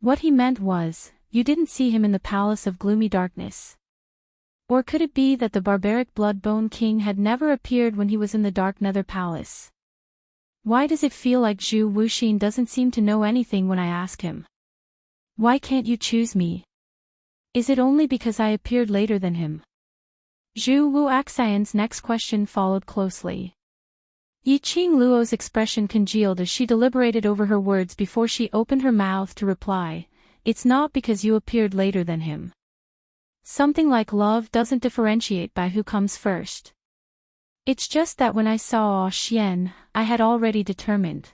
What he meant was, you didn't see him in the Palace of Gloomy Darkness. Or could it be that the barbaric Bloodbone King had never appeared when he was in the Dark Nether Palace? Why does it feel like Zhu Wuxin doesn't seem to know anything when I ask him? Why can't you choose me? Is it only because I appeared later than him? Zhu Wuxian's next question followed closely. Yiqing Luo's expression congealed as she deliberated over her words before she opened her mouth to reply. It's not because you appeared later than him. Something like love doesn't differentiate by who comes first. It's just that when I saw Xian, I had already determined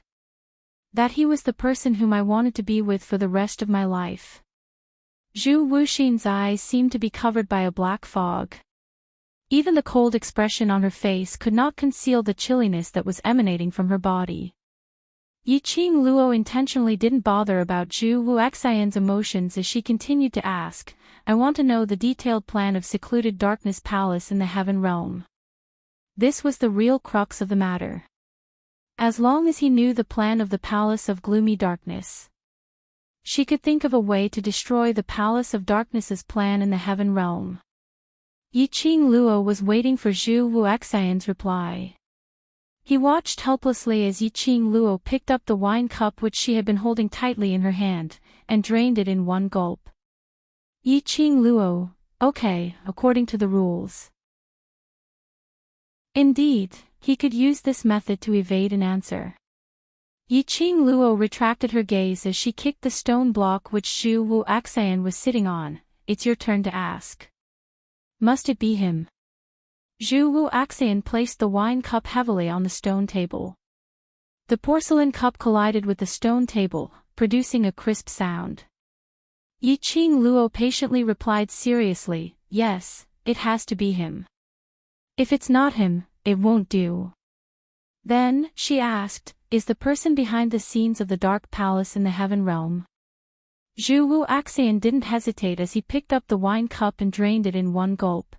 that he was the person whom I wanted to be with for the rest of my life. Zhu Wuxin's eyes seemed to be covered by a black fog. Even the cold expression on her face could not conceal the chilliness that was emanating from her body. Yiqing Luo intentionally didn't bother about Zhu Wuxian's emotions as she continued to ask, I want to know the detailed plan of secluded Darkness Palace in the Heaven Realm. This was the real crux of the matter. As long as he knew the plan of the Palace of Gloomy Darkness, she could think of a way to destroy the Palace of Darkness's plan in the Heaven Realm. Yiqing Luo was waiting for Zhu Wuxian's reply. He watched helplessly as Yiqing Luo picked up the wine cup which she had been holding tightly in her hand, and drained it in one gulp. Yiqing Luo, okay, according to the rules. Indeed, he could use this method to evade an answer. Yiqing Luo retracted her gaze as she kicked the stone block which Zhu Wuxian was sitting on. It's your turn to ask. Must it be him? Zhu Wuxian placed the wine cup heavily on the stone table. The porcelain cup collided with the stone table, producing a crisp sound. Yiqing Luo patiently replied seriously, yes, it has to be him. If it's not him, it won't do. Then, she asked, is the person behind the scenes of the Dark Palace in the Heaven Realm? Zhu Wuxian didn't hesitate as he picked up the wine cup and drained it in one gulp.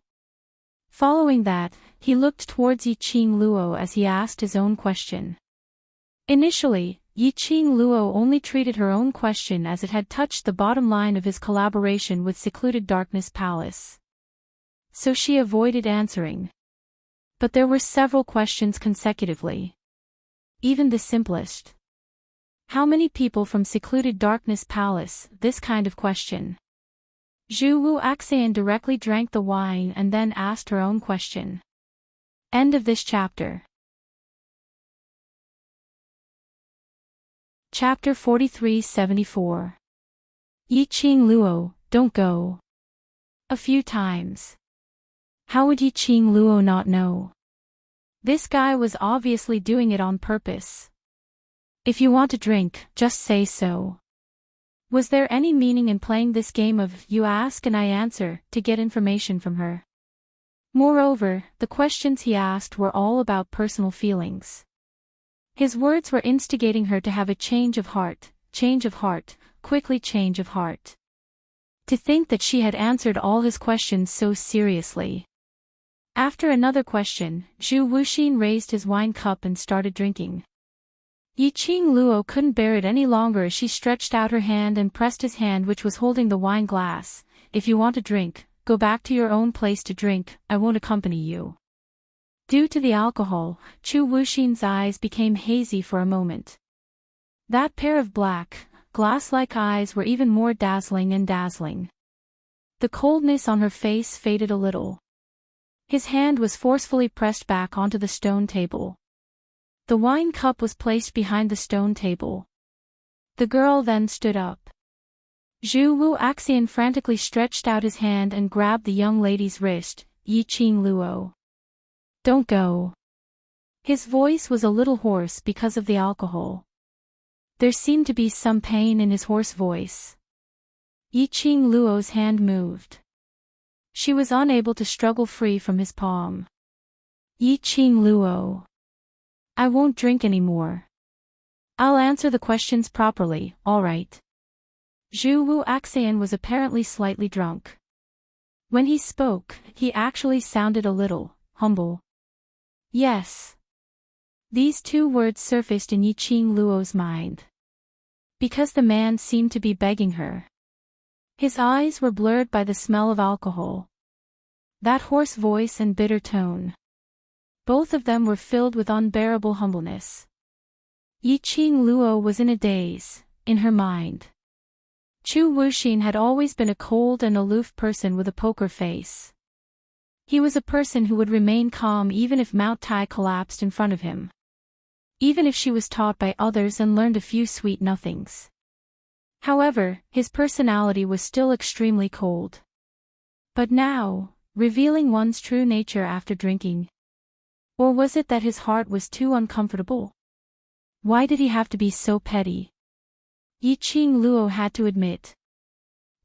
Following that, he looked towards Yiqing Luo as he asked his own question. Initially, Yiqing Luo only treated her own question as it had touched the bottom line of his collaboration with Secluded Darkness Palace. So she avoided answering. But there were several questions consecutively. Even the simplest. How many people from Secluded Darkness Palace? This kind of question. Zhu Wuxian directly drank the wine and then asked her own question. End of this chapter. Chapter 43-74. Yiqing Luo, don't go. A few times. How would Yiqing Luo not know? This guy was obviously doing it on purpose. If you want to drink, just say so. Was there any meaning in playing this game of you ask and I answer to get information from her? Moreover, the questions he asked were all about personal feelings. His words were instigating her to have a change of heart, quickly change of heart. To think that she had answered all his questions so seriously. After another question, Zhu Wuxian raised his wine cup and started drinking. Yiqing Luo couldn't bear it any longer as she stretched out her hand and pressed his hand which was holding the wine glass. If you want to drink, go back to your own place to drink, I won't accompany you. Due to the alcohol, Zhu Wuxian's eyes became hazy for a moment. That pair of black, glass-like eyes were even more dazzling and dazzling. The coldness on her face faded a little. His hand was forcefully pressed back onto the stone table. The wine cup was placed behind the stone table. The girl then stood up. Zhu Wuxian frantically stretched out his hand and grabbed the young lady's wrist. Yiqing Luo. Don't go. His voice was a little hoarse because of the alcohol. There seemed to be some pain in his hoarse voice. Yiqing Luo's hand moved. She was unable to struggle free from his palm. Yiqing Luo. I won't drink anymore. I'll answer the questions properly, alright. Zhu Wuxian was apparently slightly drunk. When he spoke, he actually sounded a little humble. Yes. These two words surfaced in Yiqing Luo's mind. Because the man seemed to be begging her. His eyes were blurred by the smell of alcohol. That hoarse voice and bitter tone. Both of them were filled with unbearable humbleness. Yiqing Luo was in a daze, in her mind. Zhu Wuxian had always been a cold and aloof person with a poker face. He was a person who would remain calm even if Mount Tai collapsed in front of him. Even if she was taught by others and learned a few sweet nothings. However, his personality was still extremely cold. But now, revealing one's true nature after drinking. Or was it that his heart was too uncomfortable? Why did he have to be so petty? Yiqing Luo had to admit.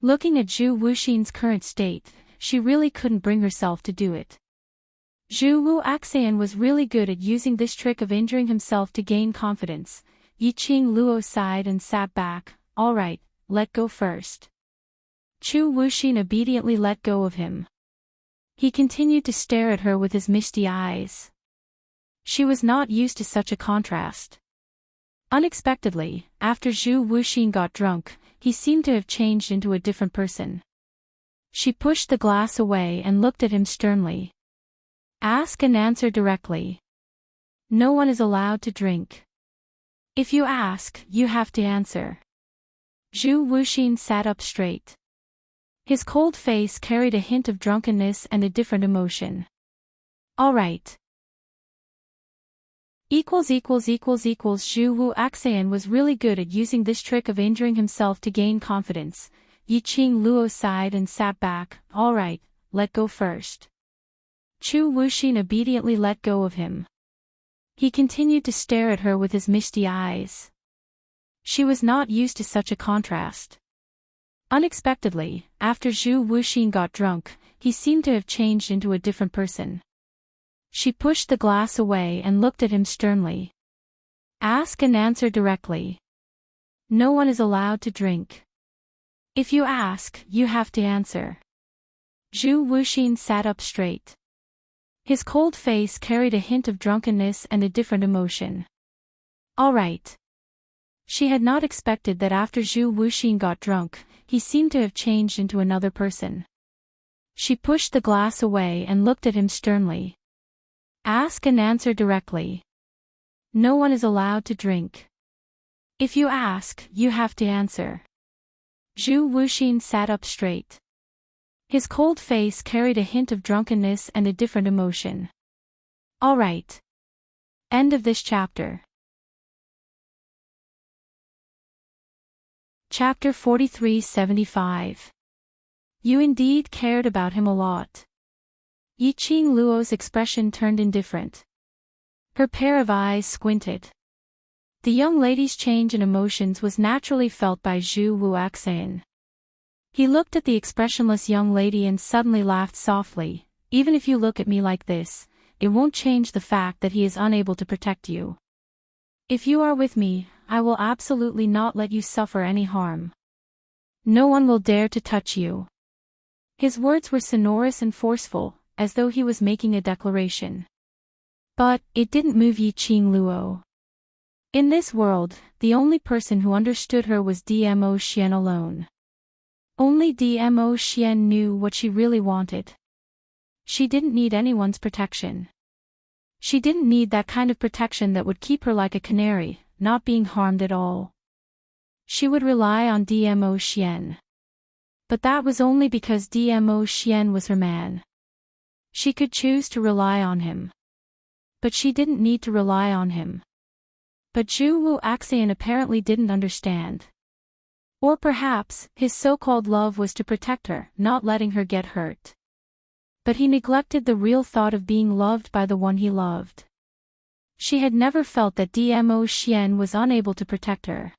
Looking at Zhu Wuxian's current state, she really couldn't bring herself to do it. Zhu Wuxian was really good at using this trick of injuring himself to gain confidence. Yiqing Luo sighed and sat back. Alright, let go first. Zhu Wuxian obediently let go of him. He continued to stare at her with his misty eyes. She was not used to such a contrast. Unexpectedly, after Zhu Wuxian got drunk, he seemed to have changed into a different person. She pushed the glass away and looked at him sternly. Ask and answer directly. No one is allowed to drink. If you ask, you have to answer. Zhu Wuxin sat up straight. His cold face carried a hint of drunkenness and a different emotion. All right. Zhu Wu Axan was really good at using this trick of injuring himself to gain confidence. Yiqing Luo sighed and sat back. All right, let go first. Zhu Wuxin obediently let go of him. He continued to stare at her with his misty eyes. She was not used to such a contrast. Unexpectedly, after Zhu Wuxin got drunk, he seemed to have changed into a different person. She pushed the glass away and looked at him sternly. Ask and answer directly. No one is allowed to drink. If you ask, you have to answer. Zhu Wuxin sat up straight. His cold face carried a hint of drunkenness and a different emotion. All right. She had not expected that after Zhu Wuxin got drunk, he seemed to have changed into another person. She pushed the glass away and looked at him sternly. Ask and answer directly. No one is allowed to drink. If you ask, you have to answer. Zhu Wuxin sat up straight. His cold face carried a hint of drunkenness and a different emotion. All right. End of this chapter. Chapter 4375. You indeed cared about him a lot. Yiqing Luo's expression turned indifferent. Her pair of eyes squinted. The young lady's change in emotions was naturally felt by Zhu Wuaxian. He looked at the expressionless young lady and suddenly laughed softly. Even if you look at me like this, it won't change the fact that he is unable to protect you. If you are with me, I will absolutely not let you suffer any harm. No one will dare to touch you. His words were sonorous and forceful, as though he was making a declaration. But it didn't move Yiqing Luo. In this world, the only person who understood her was Dmo Xian alone. Only Dmo Xian knew what she really wanted. She didn't need anyone's protection. She didn't need that kind of protection that would keep her like a canary, not being harmed at all. She would rely on Dmo Xian. But that was only because Dmo Xian was her man. She could choose to rely on him. But she didn't need to rely on him. But Zhu Wuaxian apparently didn't understand. Or perhaps, his so-called love was to protect her, not letting her get hurt. But he neglected the real thought of being loved by the one he loved. She had never felt that Dmo Xian was unable to protect her.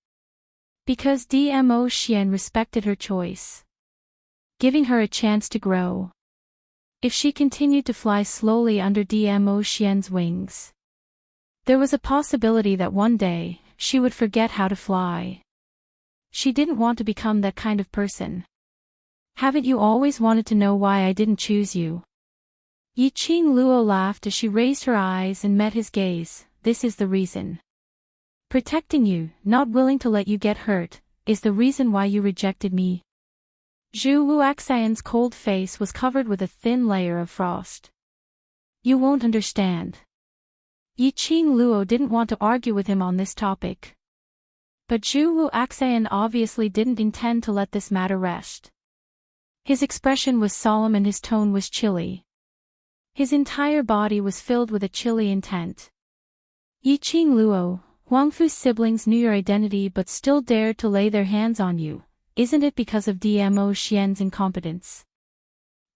Because Dmo Xian respected her choice, giving her a chance to grow. If she continued to fly slowly under Dmo Xian's wings, there was a possibility that one day, she would forget how to fly. She didn't want to become that kind of person. Haven't you always wanted to know why I didn't choose you? Yiqing Luo laughed as she raised her eyes and met his gaze. This is the reason. Protecting you, not willing to let you get hurt, is the reason why you rejected me. Zhu Wuaxian's cold face was covered with a thin layer of frost. You won't understand. Yiqing Luo didn't want to argue with him on this topic. But Zhu Wuaxian obviously didn't intend to let this matter rest. His expression was solemn and his tone was chilly. His entire body was filled with a chilly intent. Yiqing Luo, Huangfu's siblings knew your identity but still dared to lay their hands on you. Isn't it because of Dmo Xian's incompetence?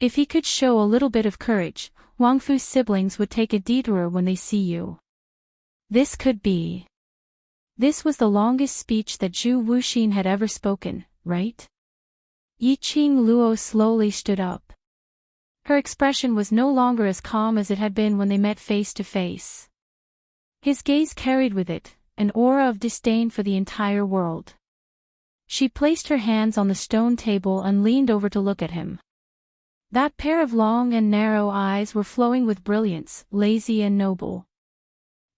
If he could show a little bit of courage, Huangfu's siblings would take a detour when they see you. This could be. This was the longest speech that Zhu Wuxin had ever spoken, right? Yiqing Luo slowly stood up. Her expression was no longer as calm as it had been when they met face to face. His gaze carried with it an aura of disdain for the entire world. She placed her hands on the stone table and leaned over to look at him. That pair of long and narrow eyes were flowing with brilliance, lazy and noble.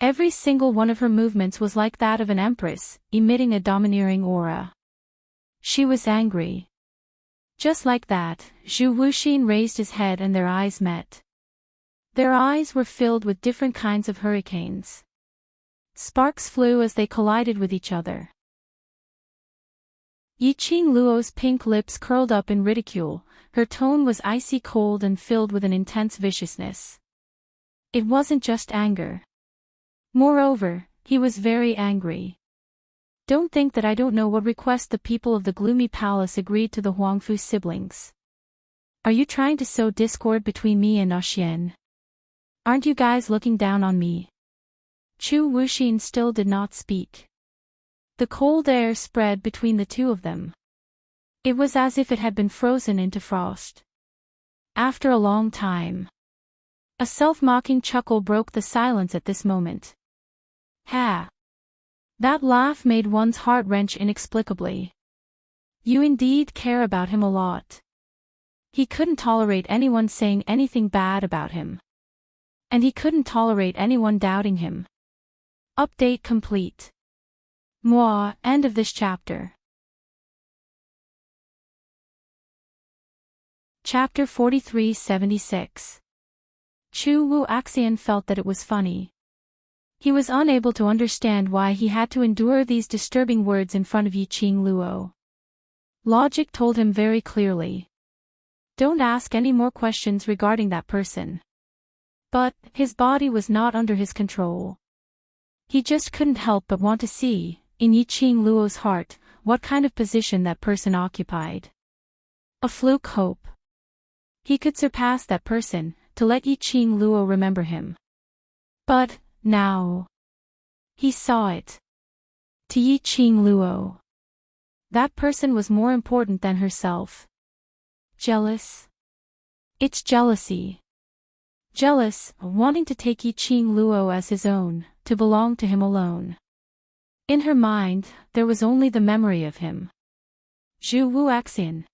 Every single one of her movements was like that of an empress, emitting a domineering aura. She was angry. Just like that, Zhu Wuxin raised his head and their eyes met. Their eyes were filled with different kinds of hurricanes. Sparks flew as they collided with each other. Yiqing Luo's pink lips curled up in ridicule, her tone was icy cold and filled with an intense viciousness. It wasn't just anger. Moreover, he was very angry. Don't think that I don't know what request the people of the gloomy palace agreed to the Huangfu siblings. Are you trying to sow discord between me and Oxian? Aren't you guys looking down on me? Zhu Wuxin still did not speak. The cold air spread between the two of them. It was as if it had been frozen into frost. After a long time, a self-mocking chuckle broke the silence at this moment. Ha! That laugh made one's heart wrench inexplicably. You indeed care about him a lot. He couldn't tolerate anyone saying anything bad about him. And he couldn't tolerate anyone doubting him. Update complete. Moi, end of this chapter. Chapter 4376. Zhu Wuxian felt that it was funny. He was unable to understand why he had to endure these disturbing words in front of Yiqing Luo. Logic told him very clearly. Don't ask any more questions regarding that person. But, his body was not under his control. He just couldn't help but want to see, in Yiqing Luo's heart, what kind of position that person occupied. A fluke hope. He could surpass that person, to let Yiqing Luo remember him. But, now, he saw it. To Yiqing Luo, that person was more important than herself. Jealous? It's jealousy. Jealous, wanting to take Yiqing Luo as his own, to belong to him alone. In her mind, there was only the memory of him. Zhu Wuxian.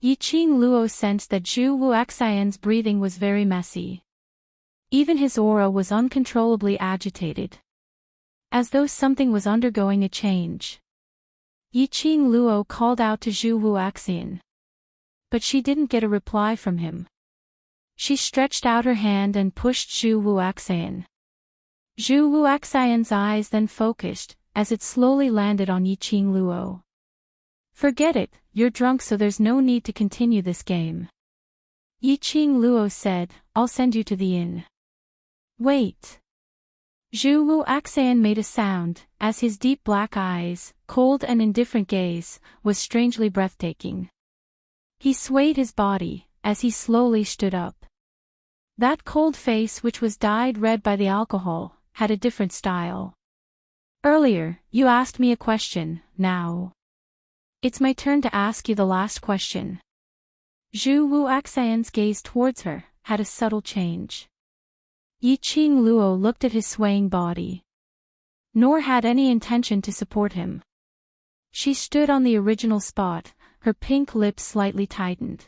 Yiqing Luo sensed that Zhu Wuxian's breathing was very messy. Even his aura was uncontrollably agitated. As though something was undergoing a change. Yiqing Luo called out to Zhu Wuxian. But she didn't get a reply from him. She stretched out her hand and pushed Zhu Wuxian. Zhu Wuxian's eyes then focused, as it slowly landed on Yiqing Luo. Forget it, you're drunk so there's no need to continue this game. Yiqing Luo said, I'll send you to the inn. Wait. Zhu Wuxian made a sound, as his deep black eyes, cold and indifferent gaze, was strangely breathtaking. He swayed his body, as he slowly stood up. That cold face which was dyed red by the alcohol, had a different style. Earlier, you asked me a question, now. It's my turn to ask you the last question. Zhu Wuxian's gaze towards her, had a subtle change. Yiqing Luo looked at his swaying body. Nor had any intention to support him. She stood on the original spot, her pink lips slightly tightened.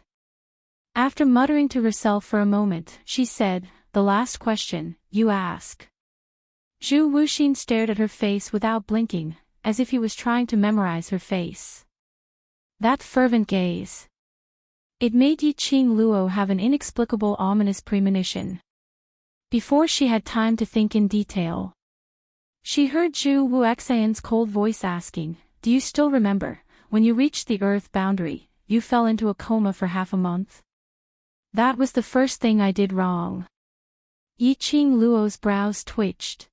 After muttering to herself for a moment, she said, the last question, you ask. Zhu Wuxin stared at her face without blinking, as if he was trying to memorize her face. That fervent gaze. It made Yiqing Luo have an inexplicable ominous premonition. Before she had time to think in detail, she heard Zhu Wuxian's cold voice asking, do you still remember, when you reached the earth boundary, you fell into a coma for half a month? That was the first thing I did wrong. Yiqing Luo's brows twitched.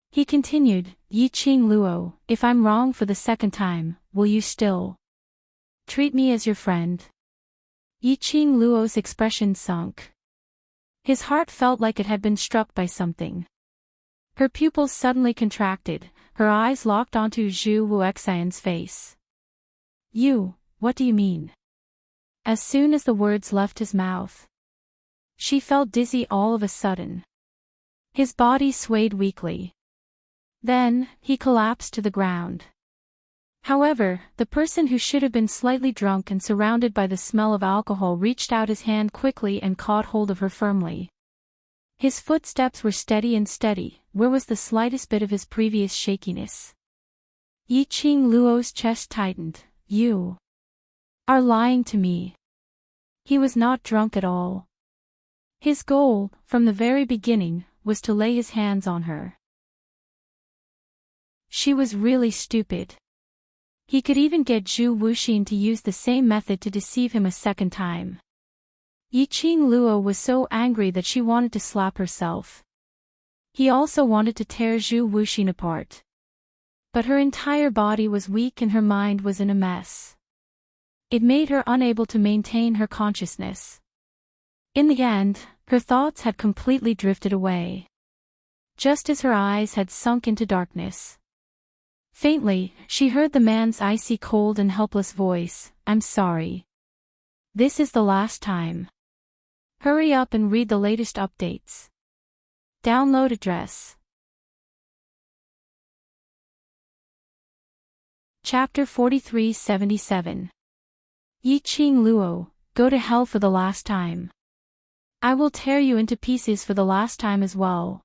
He continued, Yiqing Luo, if I'm wrong for the second time, will you still treat me as your friend? Yiqing Luo's expression sunk. His heart felt like it had been struck by something. Her pupils suddenly contracted, her eyes locked onto Zhu Wuxian's face. You, what do you mean? As soon as the words left his mouth, she felt dizzy all of a sudden. His body swayed weakly. Then, he collapsed to the ground. However, the person who should have been slightly drunk and surrounded by the smell of alcohol reached out his hand quickly and caught hold of her firmly. His footsteps were steady and steady, where was the slightest bit of his previous shakiness? Yiqing Luo's chest tightened, you. are lying to me. He was not drunk at all. His goal, from the very beginning, was to lay his hands on her. She was really stupid. He could even get Zhu Wuxin to use the same method to deceive him a second time. Yiqing Luo was so angry that she wanted to slap herself. He also wanted to tear Zhu Wuxin apart. But her entire body was weak and her mind was in a mess. It made her unable to maintain her consciousness. In the end, her thoughts had completely drifted away. Just as her eyes had sunk into darkness. Faintly, she heard the man's icy cold and helpless voice, "I'm sorry. This is the last time. Hurry up and read the latest updates. Download address." Chapter 4377. Yiqing Luo, go to hell for the last time. I will tear you into pieces for the last time as well.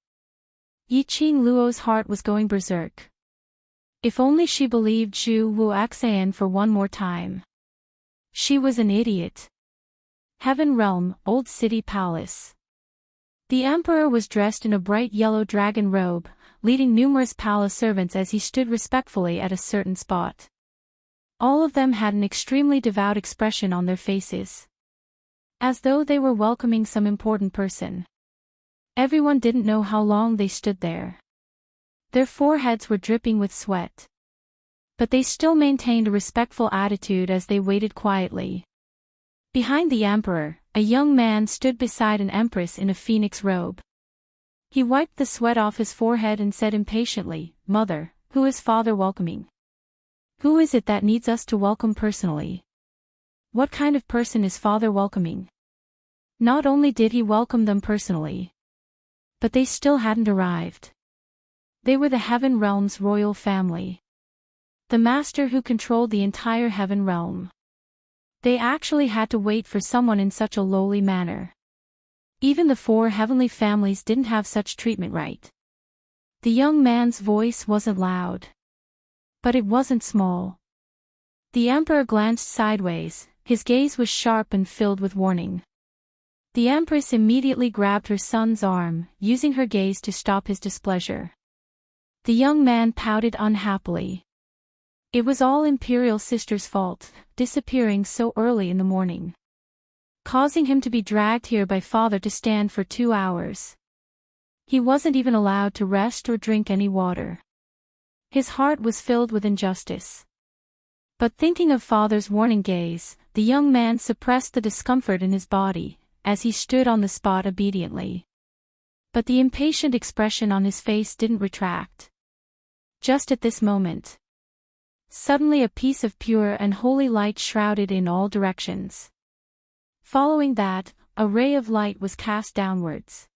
Yiqing Luo's heart was going berserk. If only she believed Zhu Wuxian for one more time. She was an idiot. Heaven Realm, Old City Palace. The emperor was dressed in a bright yellow dragon robe, leading numerous palace servants as he stood respectfully at a certain spot. All of them had an extremely devout expression on their faces. As though they were welcoming some important person. Everyone didn't know how long they stood there. Their foreheads were dripping with sweat. But they still maintained a respectful attitude as they waited quietly. Behind the emperor, a young man stood beside an empress in a phoenix robe. He wiped the sweat off his forehead and said impatiently, "Mother, who is father welcoming? Who is it that needs us to welcome personally? What kind of person is father welcoming?" Not only did he welcome them personally, but they still hadn't arrived. They were the Heaven Realm's royal family. The master who controlled the entire Heaven Realm. They actually had to wait for someone in such a lowly manner. Even the four heavenly families didn't have such treatment right. The young man's voice wasn't loud. But it wasn't small. The emperor glanced sideways, his gaze was sharp and filled with warning. The empress immediately grabbed her son's arm, using her gaze to stop his displeasure. The young man pouted unhappily. It was all Imperial Sister's fault, disappearing so early in the morning. Causing him to be dragged here by father to stand for 2 hours. He wasn't even allowed to rest or drink any water. His heart was filled with injustice. But thinking of father's warning gaze, the young man suppressed the discomfort in his body, as he stood on the spot obediently. But the impatient expression on his face didn't retract. Just at this moment. Suddenly a piece of pure and holy light shrouded in all directions. Following that, a ray of light was cast downwards.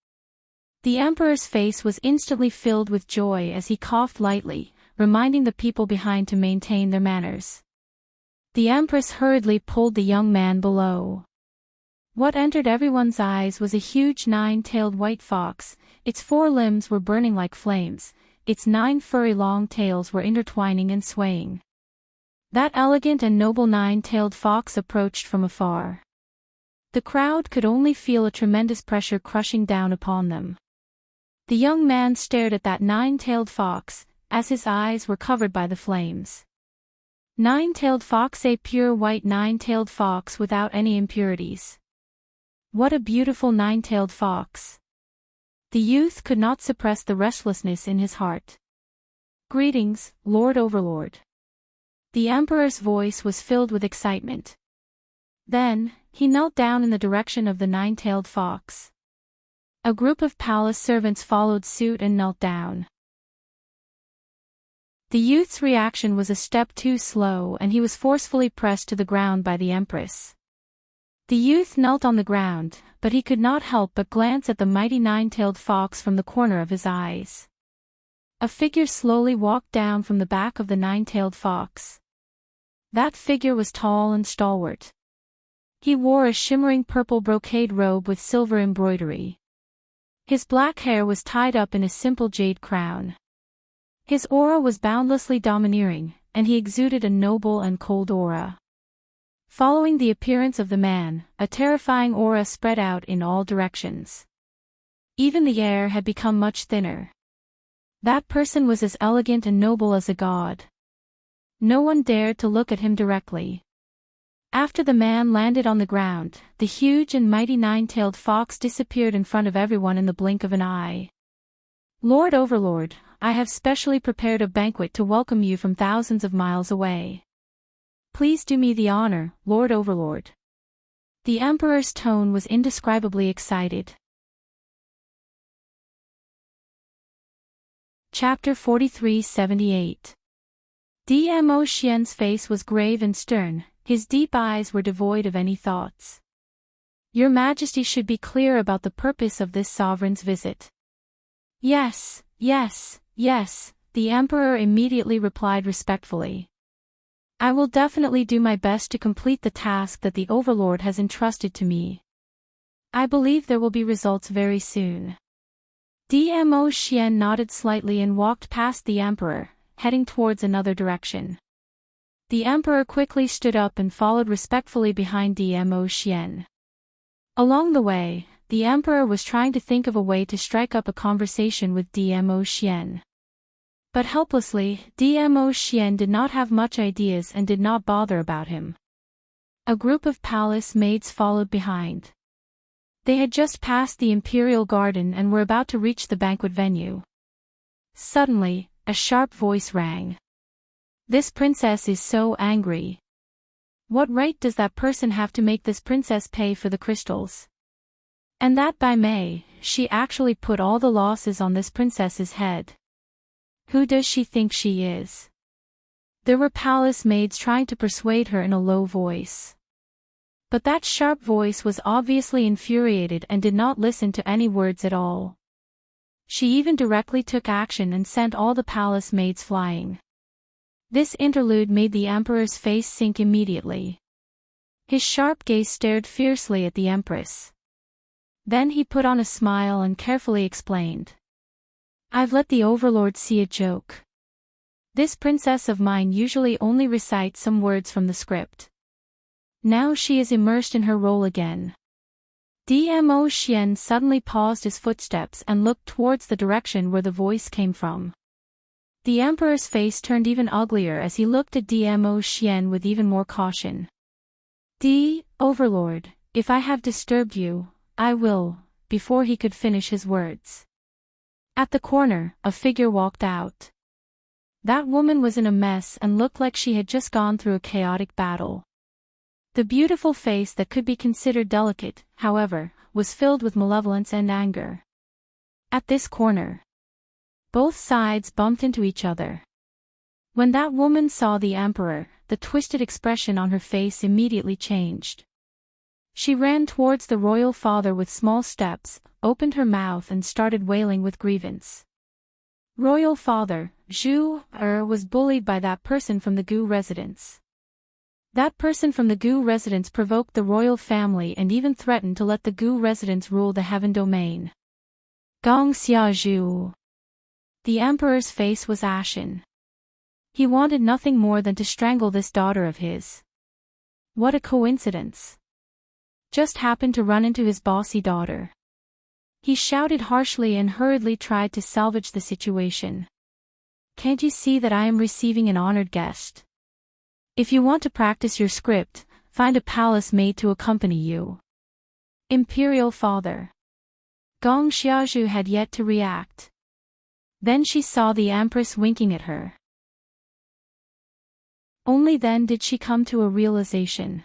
The emperor's face was instantly filled with joy as he coughed lightly, reminding the people behind to maintain their manners. The empress hurriedly pulled the young man below. What entered everyone's eyes was a huge 9-tailed white fox. Its 4 limbs were burning like flames, its 9 furry long tails were intertwining and swaying. That elegant and noble 9-tailed fox approached from afar. The crowd could only feel a tremendous pressure crushing down upon them. The young man stared at that 9-tailed fox, as his eyes were covered by the flames. 9-tailed fox, a pure white 9-tailed fox without any impurities. What a beautiful 9-tailed fox. The youth could not suppress the restlessness in his heart. Greetings, Lord Overlord. The emperor's voice was filled with excitement. Then, he knelt down in the direction of the 9-tailed fox. A group of palace servants followed suit and knelt down. The youth's reaction was a step too slow and he was forcefully pressed to the ground by the empress. The youth knelt on the ground, but he could not help but glance at the mighty 9-tailed fox from the corner of his eyes. A figure slowly walked down from the back of the 9-tailed fox. That figure was tall and stalwart. He wore a shimmering purple brocade robe with silver embroidery. His black hair was tied up in a simple jade crown. His aura was boundlessly domineering, and he exuded a noble and cold aura. Following the appearance of the man, a terrifying aura spread out in all directions. Even the air had become much thinner. That person was as elegant and noble as a god. No one dared to look at him directly. After the man landed on the ground, the huge and mighty nine-tailed fox disappeared in front of everyone in the blink of an eye. Lord Overlord, I have specially prepared a banquet to welcome you from thousands of miles away. Please do me the honor, Lord Overlord. The Emperor's tone was indescribably excited. Chapter 43-78. Dmo Xian's face was grave and stern, his deep eyes were devoid of any thoughts. Your Majesty should be clear about the purpose of this sovereign's visit. Yes, yes, yes, the Emperor immediately replied respectfully. I will definitely do my best to complete the task that the Overlord has entrusted to me. I believe there will be results very soon. Dmo Xian nodded slightly and walked past the Emperor, heading towards another direction. The Emperor quickly stood up and followed respectfully behind Dmo Xian. Along the way, the Emperor was trying to think of a way to strike up a conversation with Dmo Xian. But helplessly, Dmo Xian did not have much ideas and did not bother about him. A group of palace maids followed behind. They had just passed the imperial garden and were about to reach the banquet venue. Suddenly, a sharp voice rang. This princess is so angry. What right does that person have to make this princess pay for the crystals? And that by May, she actually put all the losses on this princess's head. Who does she think she is? There were palace maids trying to persuade her in a low voice. But that sharp voice was obviously infuriated and did not listen to any words at all. She even directly took action and sent all the palace maids flying. This interlude made the Emperor's face sink immediately. His sharp gaze stared fiercely at the Empress. Then he put on a smile and carefully explained. I've let the Overlord see a joke. This princess of mine usually only recites some words from the script. Now she is immersed in her role again. Dmo Xian suddenly paused his footsteps and looked towards the direction where the voice came from. The Emperor's face turned even uglier as he looked at Dmo Xian with even more caution. Overlord, if I have disturbed you, I will, before he could finish his words. At the corner, a figure walked out. That woman was in a mess and looked like she had just gone through a chaotic battle. The beautiful face that could be considered delicate, however, was filled with malevolence and anger. At this corner, both sides bumped into each other. When that woman saw the Emperor, the twisted expression on her face immediately changed. She ran towards the royal father with small steps, opened her mouth and started wailing with grievance. Royal father, Zhu was bullied by that person from the Gu residence. That person from the Gu residence provoked the royal family and even threatened to let the Gu residence rule the heaven domain. Gong Xia Zhu. The Emperor's face was ashen. He wanted nothing more than to strangle this daughter of his. What a coincidence. Just happened to run into his bossy daughter. He shouted harshly and hurriedly tried to salvage the situation. Can't you see that I am receiving an honored guest? If you want to practice your script, find a palace maid to accompany you. Imperial father. Gong Xiazhu had yet to react. Then she saw the Empress winking at her. Only then did she come to a realization.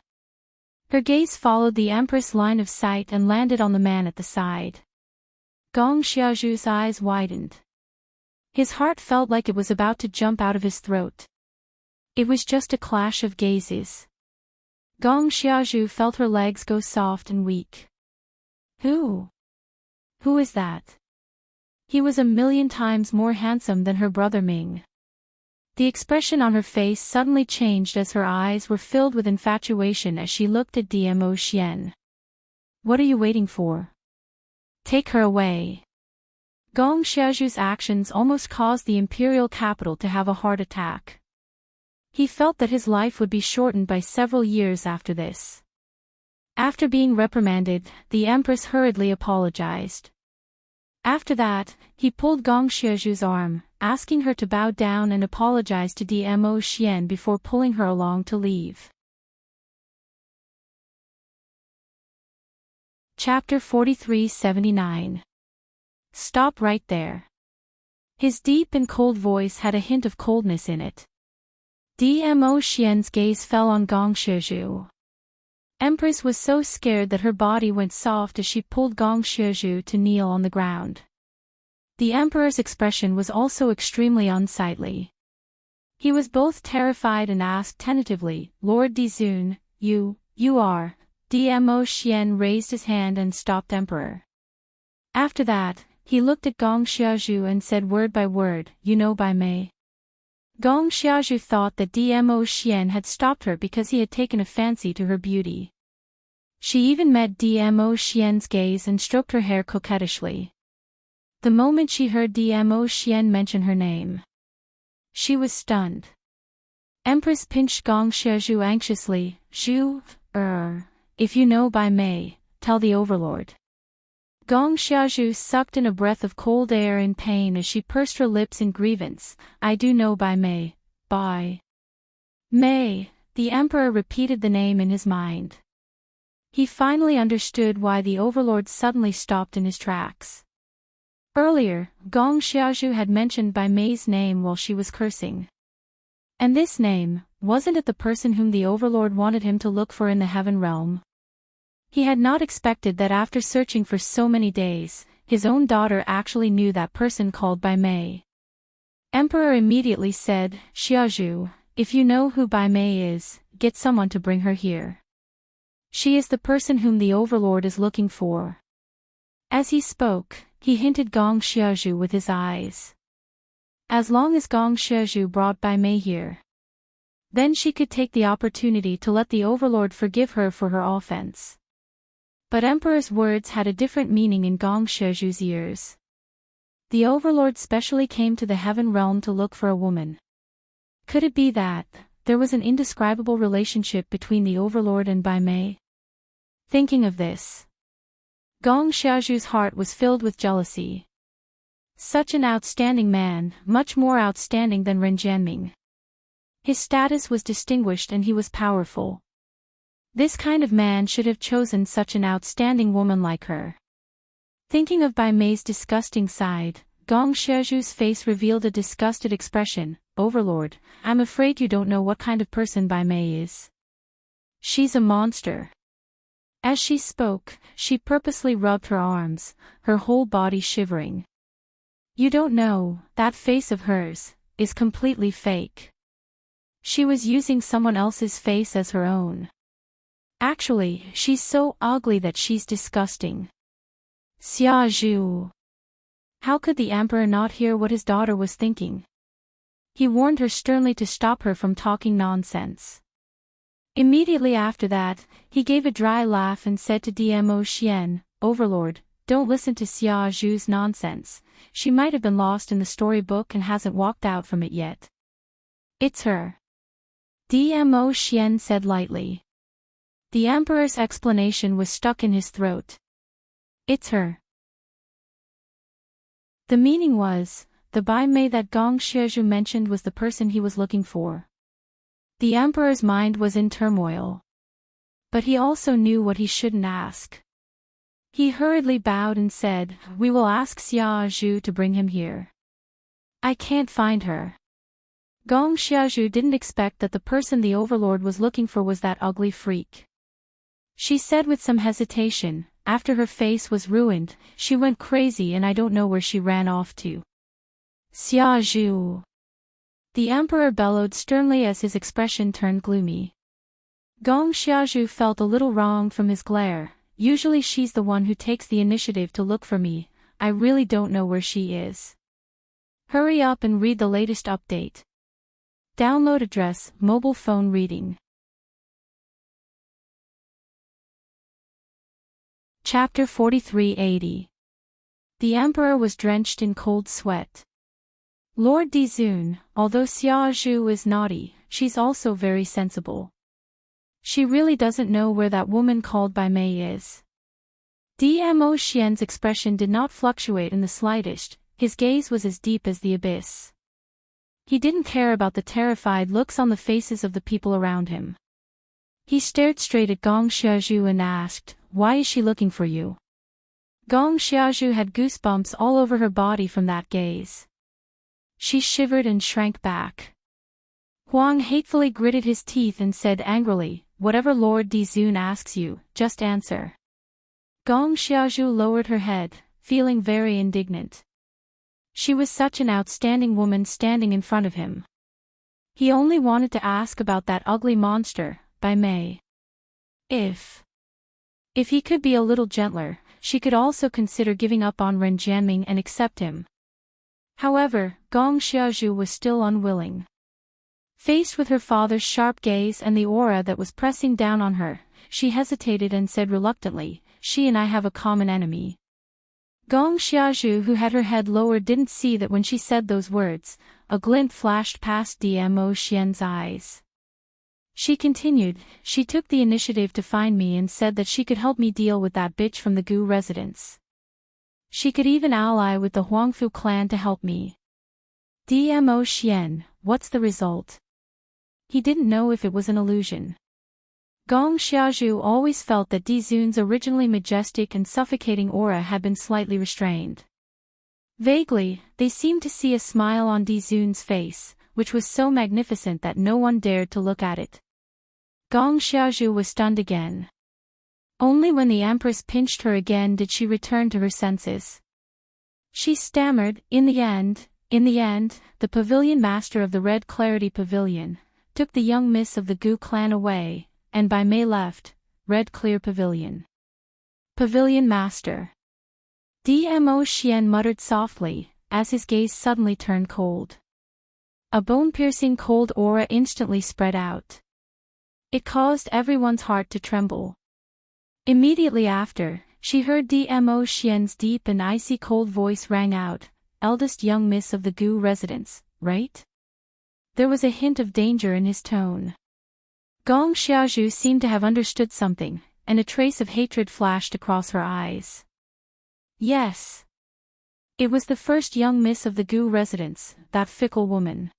Her gaze followed the Empress' line of sight and landed on the man at the side. Gong Xiazhu's eyes widened. His heart felt like it was about to jump out of his throat. It was just a clash of gazes. Gong Xiazhu felt her legs go soft and weak. Who? Who is that? He was 1,000,000 times more handsome than her brother Ming. The expression on her face suddenly changed as her eyes were filled with infatuation as she looked at Dmo Xian. What are you waiting for? Take her away. Gong Xiazhu's actions almost caused the imperial capital to have a heart attack. He felt that his life would be shortened by several years after this. After being reprimanded, the Empress hurriedly apologized. After that, he pulled Gong Xiaoju's arm, asking her to bow down and apologize to Dmo Xian before pulling her along to leave. Chapter 43-79. Stop right there. His deep and cold voice had a hint of coldness in it. Dmo Xian's gaze fell on Gong Xiaoju. Empress was so scared that her body went soft as she pulled Gong Xiaoju to kneel on the ground. The emperor's expression was also extremely unsightly. He was both terrified and asked tentatively, "Lord Dizun, you are..." Dmo Xian raised his hand and stopped Emperor. After that, he looked at Gong Xiaoju and said word by word, "You know Bai Mei." Gong Xiaoju thought that Dmo Xian had stopped her because he had taken a fancy to her beauty. She even met Dmo Xian's gaze and stroked her hair coquettishly. The moment she heard Dmo Xian mention her name, she was stunned. Empress pinched Gong Xiaoju anxiously. If you know Bai Mei, tell the overlord." Gong Xiaoju sucked in a breath of cold air in pain as she pursed her lips in grievance. "I do know Bai Mei." Bai Mei. The emperor repeated the name in his mind. He finally understood why the overlord suddenly stopped in his tracks. Earlier, Gong Xiaoju had mentioned Bai Mei's name while she was cursing. And this name, wasn't it the person whom the overlord wanted him to look for in the heaven realm? He had not expected that after searching for so many days, his own daughter actually knew that person called Bai Mei. Emperor immediately said, "Xiaoju, if you know who Bai Mei is, get someone to bring her here. She is the person whom the overlord is looking for." As he spoke, he hinted Gong Xiaoju with his eyes. As long as Gong Xiaoju brought Bai Mei here, then she could take the opportunity to let the overlord forgive her for her offense. But Emperor's words had a different meaning in Gong Xiaoju's ears. The overlord specially came to the heaven realm to look for a woman. Could it be that there was an indescribable relationship between the overlord and Bai Mei? Thinking of this, Gong Xiaoju's heart was filled with jealousy. Such an outstanding man, much more outstanding than Ren Jianming. His status was distinguished and he was powerful. This kind of man should have chosen such an outstanding woman like her. Thinking of Bai Mei's disgusting side, Gong Xiaoju's face revealed a disgusted expression. "Overlord, I'm afraid you don't know what kind of person Bai Mei is. She's a monster." As she spoke, she purposely rubbed her arms, her whole body shivering. "You don't know, that face of hers is completely fake. She was using someone else's face as her own. Actually, she's so ugly that she's disgusting." Xiaoju. How could the emperor not hear what his daughter was thinking? He warned her sternly to stop her from talking nonsense. Immediately after that, he gave a dry laugh and said to Dmo Xian, "Overlord, don't listen to Xiaoju's nonsense. She might have been lost in the storybook and hasn't walked out from it yet." "It's her," Dmo Xian said lightly. The emperor's explanation was stuck in his throat. "It's her." The meaning was, the Bai Mei that Gong Xiaoju mentioned was the person he was looking for. The emperor's mind was in turmoil. But he also knew what he shouldn't ask. He hurriedly bowed and said, "We will ask Xiaoju to bring him here. I can't find her." Gong Xiaoju didn't expect that the person the overlord was looking for was that ugly freak. She said with some hesitation, "After her face was ruined, she went crazy and I don't know where she ran off to." "Xiaoju!" The emperor bellowed sternly as his expression turned gloomy. Gong Xiaoju felt a little wronged from his glare. "Usually she's the one who takes the initiative to look for me. I really don't know where she is. Hurry up and read the latest update." Download address, mobile phone reading. Chapter 43-80. The emperor was drenched in cold sweat. Lord Dizun, although Xiaoju is naughty, she's also very sensible. She really doesn't know where that woman called by May is. Dmo Xian's expression did not fluctuate in the slightest, his gaze was as deep as the abyss. He didn't care about the terrified looks on the faces of the people around him. He stared straight at Gong Xiaozhu and asked, "Why is she looking for you?" Gong Xiaozhu had goosebumps all over her body from that gaze. She shivered and shrank back. Huang hatefully gritted his teeth and said angrily, "Whatever Lord Dizun asks you, just answer." Gong Xiaozhu lowered her head, feeling very indignant. She was such an outstanding woman standing in front of him. He only wanted to ask about that ugly monster, by May. If he could be a little gentler, she could also consider giving up on Ren Jianming and accept him. However, Gong Xiaozhu was still unwilling. Faced with her father's sharp gaze and the aura that was pressing down on her, she hesitated and said reluctantly, "She and I have a common enemy." Gong Xiaozhu, who had her head lowered, didn't see that when she said those words, a glint flashed past Dmo Xian's eyes. She continued, "She took the initiative to find me and said that she could help me deal with that bitch from the Gu residence. She could even ally with the Huangfu clan to help me." Dmo Xian, what's the result? He didn't know if it was an illusion. Gong Xiaozhu always felt that Dizun's originally majestic and suffocating aura had been slightly restrained. Vaguely, they seemed to see a smile on Dizun's face, which was so magnificent that no one dared to look at it. Gong Xiaozhu was stunned again. Only when the Empress pinched her again did she return to her senses. She stammered, in the end, the pavilion master of the Red Clarity Pavilion took the young miss of the Gu clan away, and by May left, Red Clear Pavilion. Pavilion Master. Dmo Xian muttered softly, as his gaze suddenly turned cold. A bone-piercing cold aura instantly spread out. It caused everyone's heart to tremble. Immediately after, she heard Dmo Xian's deep and icy cold voice rang out, "Eldest young miss of the Gu residence, right?" There was a hint of danger in his tone. Gong Xiaozhu seemed to have understood something, and a trace of hatred flashed across her eyes. Yes. It was the first young miss of the Gu residence, that fickle woman.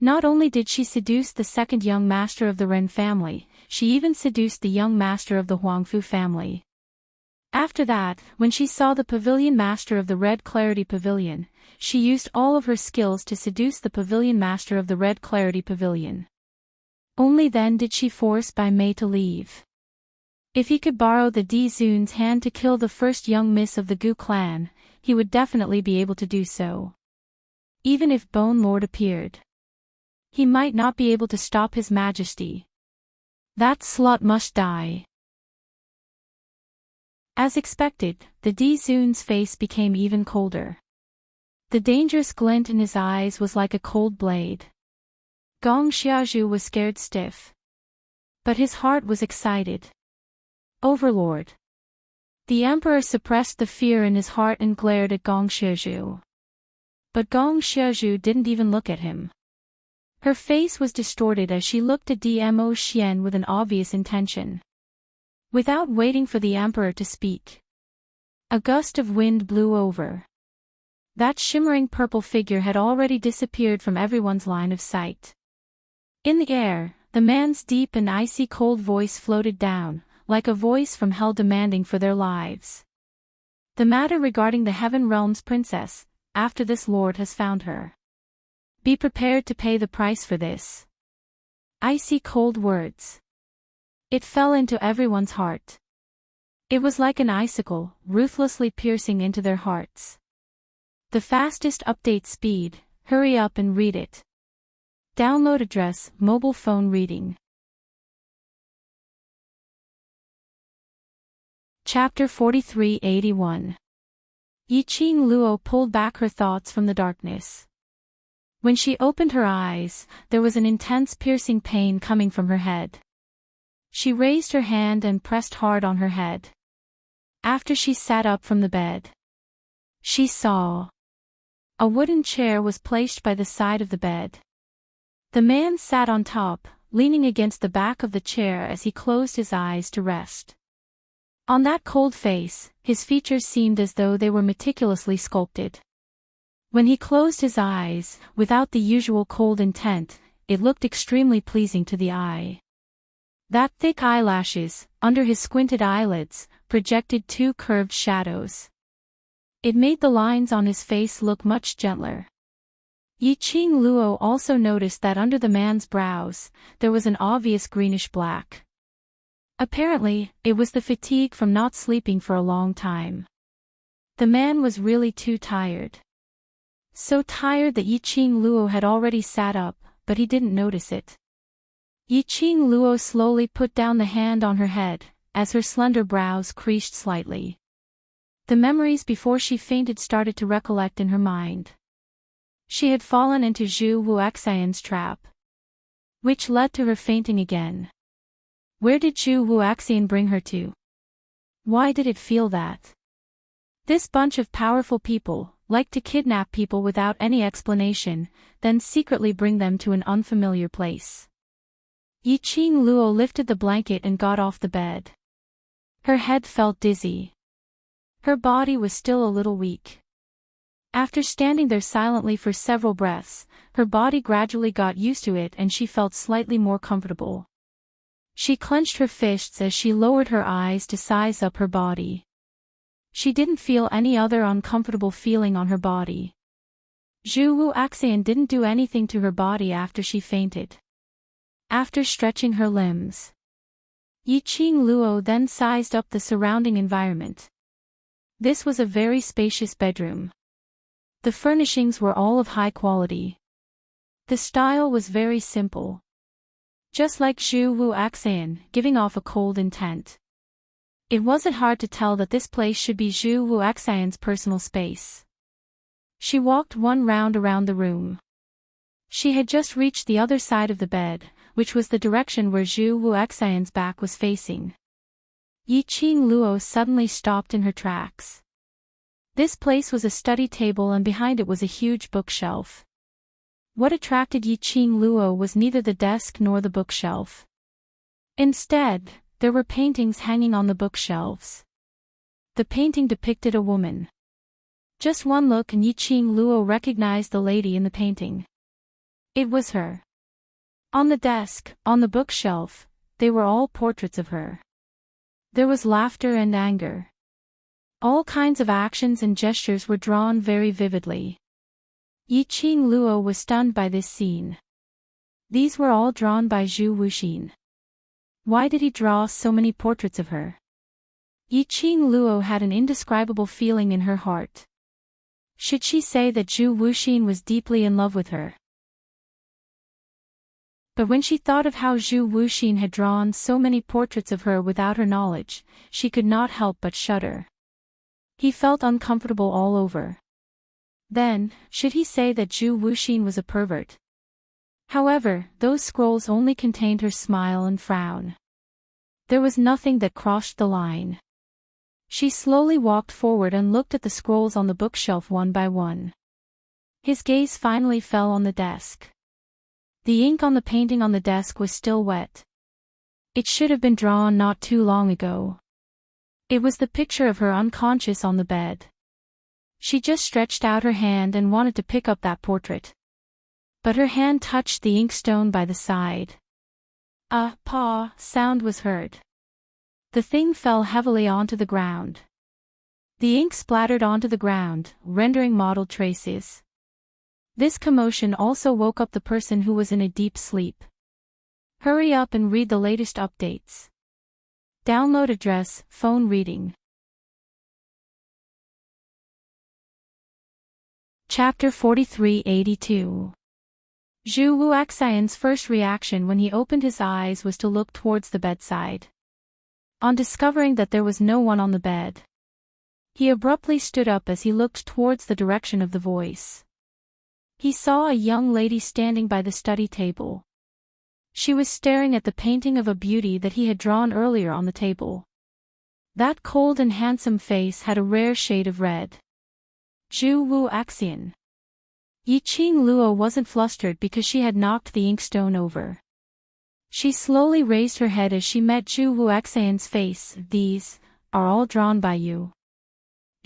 Not only did she seduce the second young master of the Ren family, she even seduced the young master of the Huangfu family. After that, when she saw the pavilion master of the Red Clarity Pavilion, she used all of her skills to seduce the pavilion master of the Red Clarity Pavilion. Only then did she force Bai Mei to leave. If he could borrow the Dizun's hand to kill the first young miss of the Gu clan, he would definitely be able to do so. Even if Bone Lord appeared, he might not be able to stop his majesty. That slut must die. As expected, the Dizun's face became even colder. The dangerous glint in his eyes was like a cold blade. Gong Xiaozhu was scared stiff. But his heart was excited. Overlord. The emperor suppressed the fear in his heart and glared at Gong Xiaozhu. But Gong Xiaozhu didn't even look at him. Her face was distorted as she looked at Dmo Xian with an obvious intention. Without waiting for the emperor to speak, a gust of wind blew over. That shimmering purple figure had already disappeared from everyone's line of sight. In the air, the man's deep and icy cold voice floated down, like a voice from hell demanding for their lives. The matter regarding the Heaven Realm's princess, after this lord has found her. Be prepared to pay the price for this. Icy cold words. It fell into everyone's heart. It was like an icicle, ruthlessly piercing into their hearts. The fastest update speed, hurry up and read it. Download address, mobile phone reading. Chapter 4381. Yiqing Luo pulled back her thoughts from the darkness. When she opened her eyes, there was an intense piercing pain coming from her head. She raised her hand and pressed hard on her head. After she sat up from the bed, she saw a wooden chair was placed by the side of the bed. The man sat on top, leaning against the back of the chair as he closed his eyes to rest. On that cold face, his features seemed as though they were meticulously sculpted. When he closed his eyes, without the usual cold intent, it looked extremely pleasing to the eye. That thick eyelashes, under his squinted eyelids, projected two curved shadows. It made the lines on his face look much gentler. Yiqing Luo also noticed that under the man's brows, there was an obvious greenish-black. Apparently, it was the fatigue from not sleeping for a long time. The man was really too tired. So tired that Yiqing Luo had already sat up, but he didn't notice it. Yiqing Luo slowly put down the hand on her head, as her slender brows creased slightly. The memories before she fainted started to recollect in her mind. She had fallen into Zhu Wuxian's trap, which led to her fainting again. Where did Zhu Wuxian bring her to? Why did it feel that? This bunch of powerful people like to kidnap people without any explanation, then secretly bring them to an unfamiliar place. Yiqing Luo lifted the blanket and got off the bed. Her head felt dizzy. Her body was still a little weak. After standing there silently for several breaths, her body gradually got used to it and she felt slightly more comfortable. She clenched her fists as she lowered her eyes to size up her body. She didn't feel any other uncomfortable feeling on her body. Zhu Wuxian didn't do anything to her body after she fainted. After stretching her limbs, Yiqing Luo then sized up the surrounding environment. This was a very spacious bedroom. The furnishings were all of high quality. The style was very simple. Just like Zhu Wuxian, giving off a cold intent. It wasn't hard to tell that this place should be Zhu Wuxian's personal space. She walked one round around the room. She had just reached the other side of the bed, which was the direction where Zhu Wuxian's back was facing. Yiqing Luo suddenly stopped in her tracks. This place was a study table and behind it was a huge bookshelf. What attracted Yiqing Luo was neither the desk nor the bookshelf. Instead, there were paintings hanging on the bookshelves. The painting depicted a woman. Just one look and Yiqing Luo recognized the lady in the painting. It was her. On the desk, on the bookshelf, they were all portraits of her. There was laughter and anger. All kinds of actions and gestures were drawn very vividly. Yiqing Luo was stunned by this scene. These were all drawn by Zhu Wuxian. Why did he draw so many portraits of her? Yiqing Luo had an indescribable feeling in her heart. Should she say that Zhu Wuxian was deeply in love with her? But when she thought of how Zhu Wuxian had drawn so many portraits of her without her knowledge, she could not help but shudder. He felt uncomfortable all over. Then, should he say that Zhu Wuxian was a pervert? However, those scrolls only contained her smile and frown. There was nothing that crossed the line. She slowly walked forward and looked at the scrolls on the bookshelf one by one. His gaze finally fell on the desk. The ink on the painting on the desk was still wet. It should have been drawn not too long ago. It was the picture of her unconscious on the bed. She just stretched out her hand and wanted to pick up that portrait. But her hand touched the inkstone by the side. A paw sound was heard. The thing fell heavily onto the ground. The ink splattered onto the ground, rendering mottled traces. This commotion also woke up the person who was in a deep sleep. Hurry up and read the latest updates. Download address, phone reading. Chapter 4382. Zhu Wuxian's first reaction when he opened his eyes was to look towards the bedside. On discovering that there was no one on the bed, he abruptly stood up as he looked towards the direction of the voice. He saw a young lady standing by the study table. She was staring at the painting of a beauty that he had drawn earlier on the table. That cold and handsome face had a rare shade of red. Zhu Wuxian. Yiqing Luo wasn't flustered because she had knocked the inkstone over. She slowly raised her head as she met Zhu Wuxian's face. These are all drawn by you.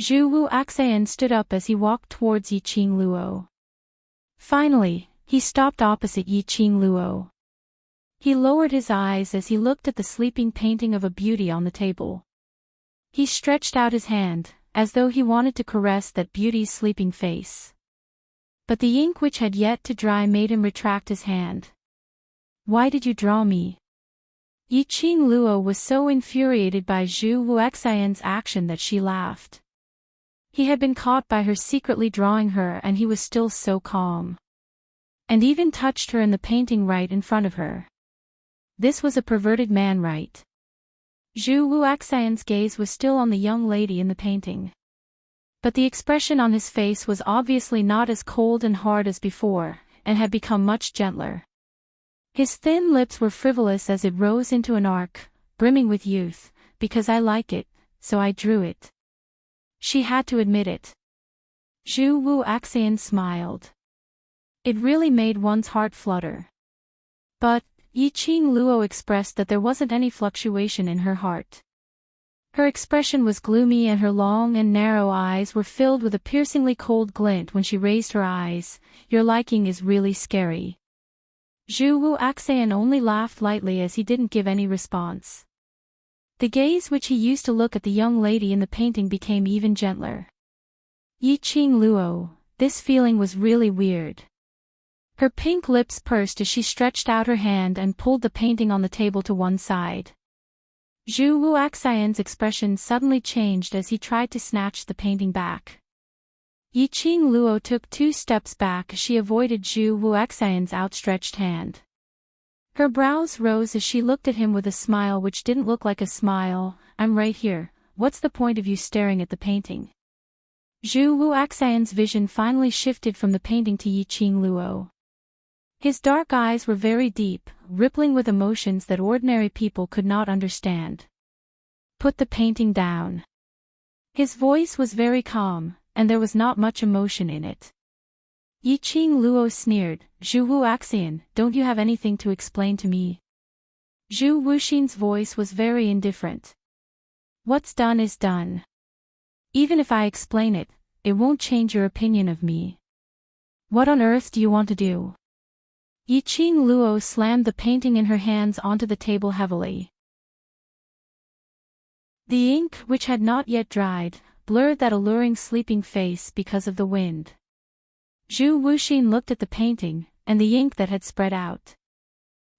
Zhu Wuxian stood up as he walked towards Yiqing Luo. Finally, he stopped opposite Yiqing Luo. He lowered his eyes as he looked at the sleeping painting of a beauty on the table. He stretched out his hand, as though he wanted to caress that beauty's sleeping face. But the ink which had yet to dry made him retract his hand. Why did you draw me? Yiqing Luo was so infuriated by Zhu Wuxian's action that she laughed. He had been caught by her secretly drawing her and he was still so calm. And even touched her in the painting right in front of her. This was a perverted man, right? Zhu Wuxian's gaze was still on the young lady in the painting. But the expression on his face was obviously not as cold and hard as before, and had become much gentler. His thin lips were frivolous as it rose into an arc, brimming with youth, because I like it, so I drew it. She had to admit it. Zhu Wuxian smiled. It really made one's heart flutter. But Yiqing Luo expressed that there wasn't any fluctuation in her heart. Her expression was gloomy and her long and narrow eyes were filled with a piercingly cold glint when she raised her eyes. Your liking is really scary. Zhu Wuxian only laughed lightly as he didn't give any response. The gaze which he used to look at the young lady in the painting became even gentler. Yiqing Luo, this feeling was really weird. Her pink lips pursed as she stretched out her hand and pulled the painting on the table to one side. Zhu Wuxian's expression suddenly changed as he tried to snatch the painting back. Yiqing Luo took 2 steps back as she avoided Zhu Wuxian's outstretched hand. Her brows rose as she looked at him with a smile which didn't look like a smile. I'm right here, what's the point of you staring at the painting? Zhu Wuxian's vision finally shifted from the painting to Yiqing Luo. His dark eyes were very deep, rippling with emotions that ordinary people could not understand. Put the painting down. His voice was very calm, and there was not much emotion in it. Yiqing Luo sneered, Zhu Wuxian, don't you have anything to explain to me? Zhu Wuxian's voice was very indifferent. What's done is done. Even if I explain it, it won't change your opinion of me. What on earth do you want to do? Yiqing Luo slammed the painting in her hands onto the table heavily. The ink, which had not yet dried, blurred that alluring sleeping face because of the wind. Zhu Wuxian looked at the painting, and the ink that had spread out.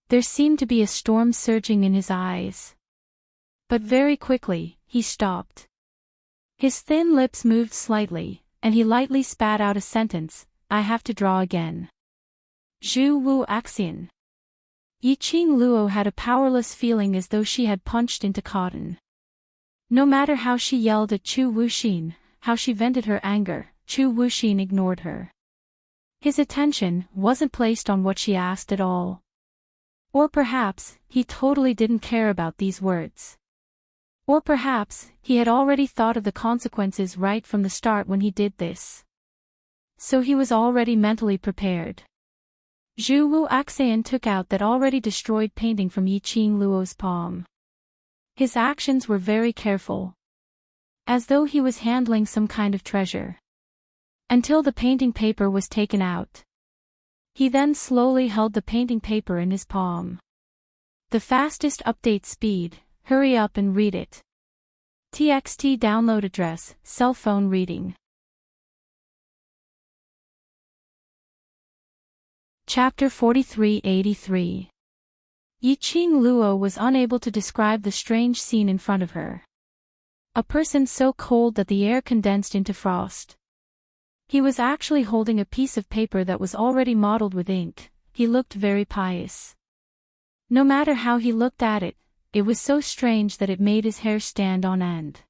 There seemed to be a storm surging in his eyes. But very quickly, he stopped. His thin lips moved slightly, and he lightly spat out a sentence, I have to draw again. Zhu Wuxian. Yiqing Luo had a powerless feeling as though she had punched into cotton. No matter how she yelled at Zhu Wuxian, how she vented her anger, Zhu Wuxian ignored her. His attention wasn't placed on what she asked at all. Or perhaps, he totally didn't care about these words. Or perhaps, he had already thought of the consequences right from the start when he did this. So he was already mentally prepared. Zhu Wuxian took out that already destroyed painting from Yiqing Luo's palm. His actions were very careful. As though he was handling some kind of treasure. Until the painting paper was taken out. He then slowly held the painting paper in his palm. The fastest update speed, hurry up and read it. TXT download address, cell phone reading. Chapter 4383. Yiqing Luo was unable to describe the strange scene in front of her. A person so cold that the air condensed into frost. He was actually holding a piece of paper that was already mottled with ink. He looked very pious. No matter how he looked at it, it was so strange that it made his hair stand on end.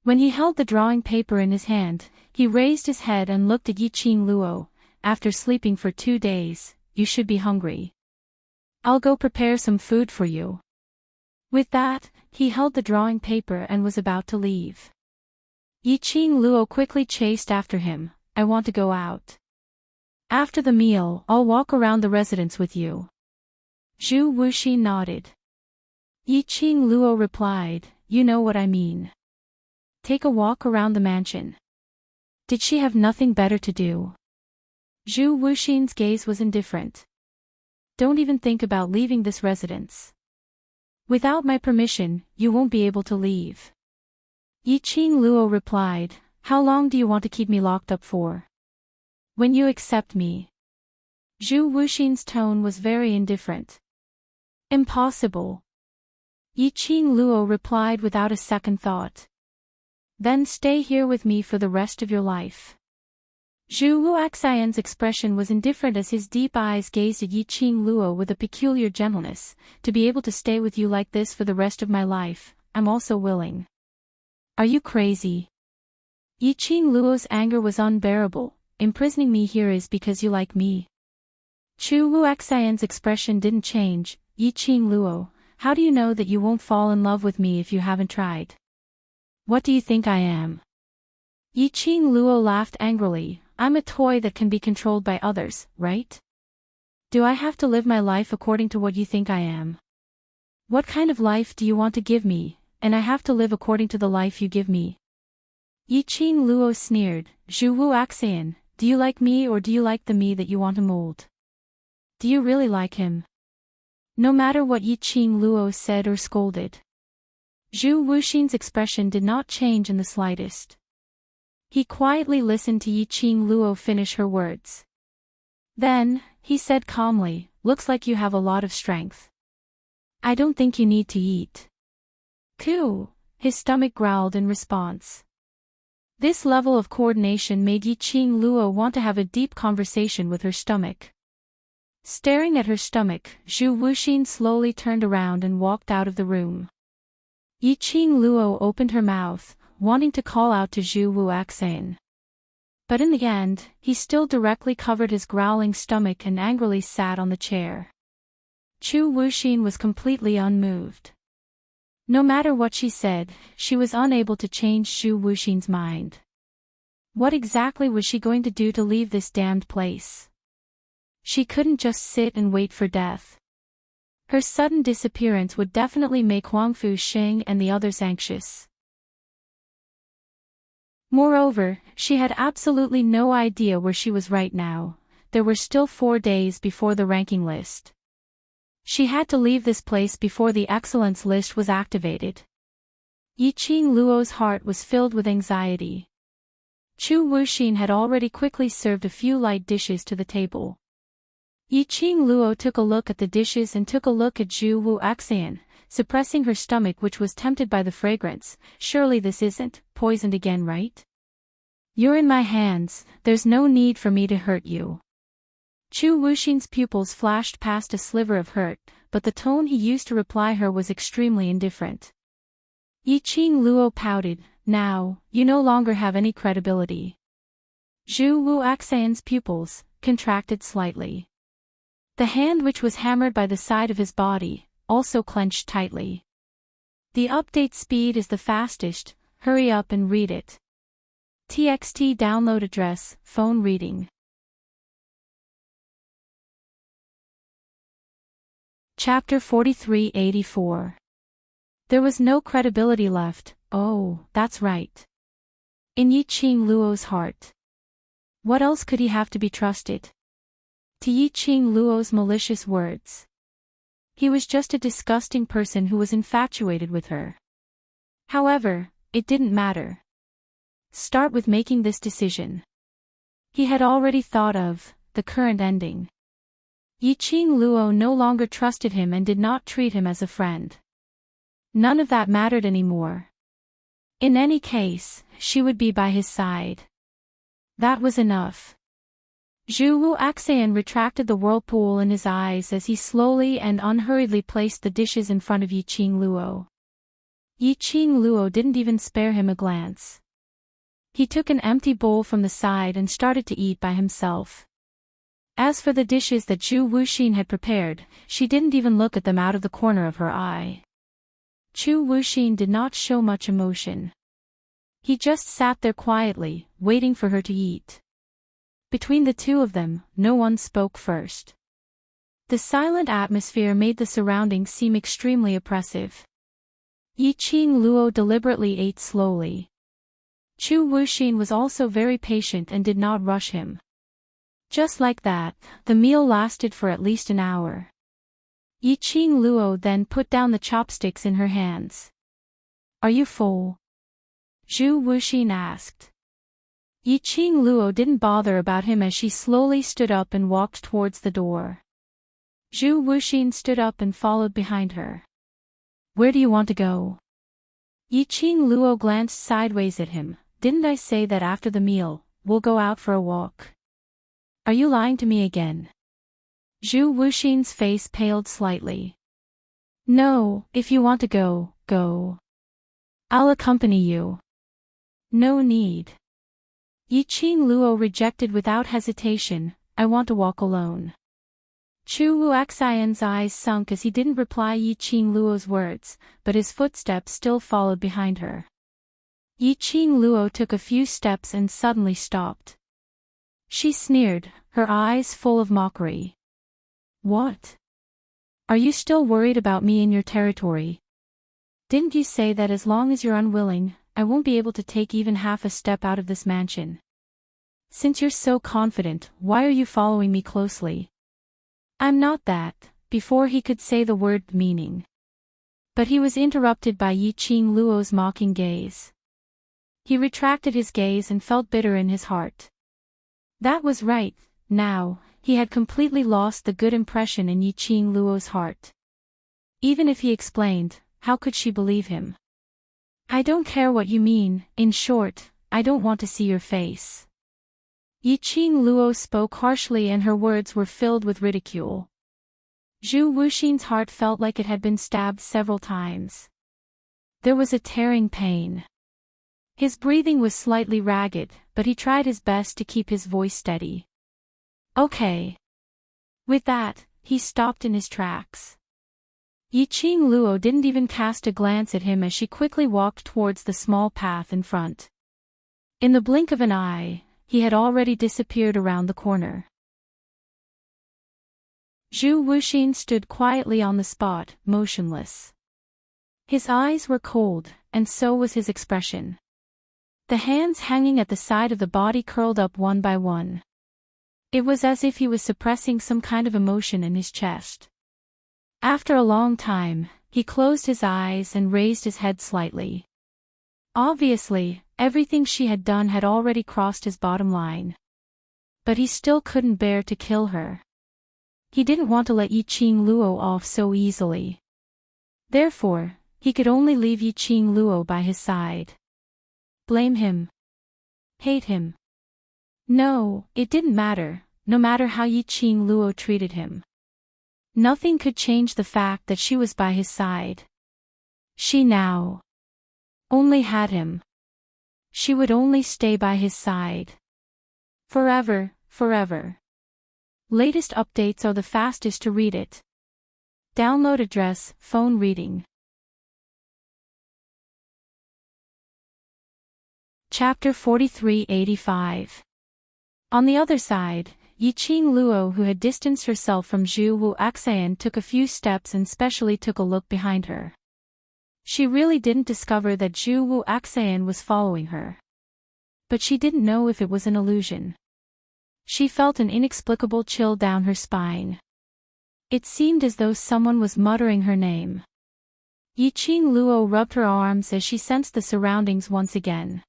When he held the drawing paper in his hand, he raised his head and looked at Yiqing Luo. After sleeping for 2 days, you should be hungry. I'll go prepare some food for you. With that, he held the drawing paper and was about to leave. Yiqing Luo quickly chased after him, I want to go out. After the meal, I'll walk around the residence with you. Zhu Wuxi nodded. Yiqing Luo replied, you know what I mean. Take a walk around the mansion. Did she have nothing better to do? Zhu Wuxin's gaze was indifferent. Don't even think about leaving this residence. Without my permission, you won't be able to leave. Yiqing Luo replied, how long do you want to keep me locked up for? When you accept me. Zhu Wuxin's tone was very indifferent. Impossible. Yiqing Luo replied without a second thought. Then stay here with me for the rest of your life. Zhu Wuxian's expression was indifferent as his deep eyes gazed at Yiqing Luo with a peculiar gentleness. To be able to stay with you like this for the rest of my life, I'm also willing. Are you crazy? Yiqing Luo's anger was unbearable. Imprisoning me here is because you like me. Zhu Wuxian's expression didn't change. Yiqing Luo, how do you know that you won't fall in love with me if you haven't tried? What do you think I am? Yiqing Luo laughed angrily. I'm a toy that can be controlled by others, right? Do I have to live my life according to what you think I am? What kind of life do you want to give me, and I have to live according to the life you give me? Yiqing Luo sneered. Zhu Wuxian, do you like me or do you like the me that you want to mold? Do you really like him? No matter what Yiqing Luo said or scolded, Zhu Wuxin's expression did not change in the slightest. He quietly listened to Yiqing Luo finish her words. Then, he said calmly, looks like you have a lot of strength. I don't think you need to eat. Coo! His stomach growled in response. This level of coordination made Yiqing Luo want to have a deep conversation with her stomach. Staring at her stomach, Zhu Wuxin slowly turned around and walked out of the room. Yiqing Luo opened her mouth, wanting to call out to Zhu Wuxian. But in the end, he still directly covered his growling stomach and angrily sat on the chair. Zhu Wuxin was completely unmoved. No matter what she said, she was unable to change Zhu Wuxin's mind. What exactly was she going to do to leave this damned place? She couldn't just sit and wait for death. Her sudden disappearance would definitely make Huangfu Xing and the others anxious. Moreover, she had absolutely no idea where she was right now. There were still 4 days before the ranking list. She had to leave this place before the excellence list was activated. Yiqing Luo's heart was filled with anxiety. Zhu Wuxin had already quickly served a few light dishes to the table. Yiqing Luo took a look at the dishes and took a look at Zhu Wuxian, suppressing her stomach which was tempted by the fragrance. Surely this isn't poisoned again, right? You're in my hands, there's no need for me to hurt you. Zhu Wuxin's pupils flashed past a sliver of hurt, but the tone he used to reply her was extremely indifferent. Yiqing Luo pouted, now, you no longer have any credibility. Zhu Wuxian's pupils contracted slightly. The hand which was hammered by the side of his body also clenched tightly. The update speed is the fastest, hurry up and read it. TXT download address, phone reading. Chapter 4384. There was no credibility left. Oh, that's right. In Yiqing Luo's heart. What else could he have to be trusted? To Yiqing Luo's malicious words. He was just a disgusting person who was infatuated with her. However, it didn't matter. Start with making this decision. He had already thought of the current ending. Yiqing Luo no longer trusted him and did not treat him as a friend. None of that mattered anymore. In any case, she would be by his side. That was enough. Zhu Wuxian retracted the whirlpool in his eyes as he slowly and unhurriedly placed the dishes in front of Yiqing Luo. Yiqing Luo didn't even spare him a glance. He took an empty bowl from the side and started to eat by himself. As for the dishes that Zhu Wuxin had prepared, she didn't even look at them out of the corner of her eye. Zhu Wuxin did not show much emotion. He just sat there quietly, waiting for her to eat. Between the two of them, no one spoke first. The silent atmosphere made the surroundings seem extremely oppressive. Yiqing Luo deliberately ate slowly. Chu Wuxin was also very patient and did not rush him. Just like that, the meal lasted for at least an hour. Yiqing Luo then put down the chopsticks in her hands. "Are you full?" Zhu Wuxin asked. Yiqing Luo didn't bother about him as she slowly stood up and walked towards the door. Zhu Wuxin stood up and followed behind her. "Where do you want to go?" Yiqing Luo glanced sideways at him. "Didn't I say that after the meal, we'll go out for a walk? Are you lying to me again?" Zhu Wuxin's face paled slightly. "No, if you want to go, go. I'll accompany you." "No need." Yiqing Luo rejected without hesitation. "I want to walk alone." Chu Wuxian's eyes sunk as he didn't reply Yiqing Luo's words, but his footsteps still followed behind her. Yiqing Luo took a few steps and suddenly stopped. She sneered, her eyes full of mockery. "What? Are you still worried about me in your territory? Didn't you say that as long as you're unwilling, I won't be able to take even half a step out of this mansion? Since you're so confident, why are you following me closely?" "I'm not that," before he could say the word meaning. But he was interrupted by Yiqing Luo's mocking gaze. He retracted his gaze and felt bitter in his heart. That was right, now, he had completely lost the good impression in Yiqing Luo's heart. Even if he explained, how could she believe him? "I don't care what you mean, in short, I don't want to see your face." Yiqing Luo spoke harshly and her words were filled with ridicule. Zhu Wuxin's heart felt like it had been stabbed several times. There was a tearing pain. His breathing was slightly ragged, but he tried his best to keep his voice steady. "Okay." With that, he stopped in his tracks. Yiqing Luo didn't even cast a glance at him as she quickly walked towards the small path in front. In the blink of an eye, he had already disappeared around the corner. Zhu Wuxin stood quietly on the spot, motionless. His eyes were cold, and so was his expression. The hands hanging at the side of the body curled up one by one. It was as if he was suppressing some kind of emotion in his chest. After a long time, he closed his eyes and raised his head slightly. Obviously, everything she had done had already crossed his bottom line. But he still couldn't bear to kill her. He didn't want to let Yiqing Luo off so easily. Therefore, he could only leave Yiqing Luo by his side. Blame him. Hate him. No, it didn't matter, no matter how Yiqing Luo treated him. Nothing could change the fact that she was by his side. She now only had him. She would only stay by his side. Forever, forever. Latest updates are the fastest to read it. Download address, phone reading. Chapter 4385. On the other side, Yiqing Luo, who had distanced herself from Zhu Wuxian, took a few steps and specially took a look behind her. She really didn't discover that Zhu Wuxian was following her. But she didn't know if it was an illusion. She felt an inexplicable chill down her spine. It seemed as though someone was muttering her name. Yiqing Luo rubbed her arms as she sensed the surroundings once again.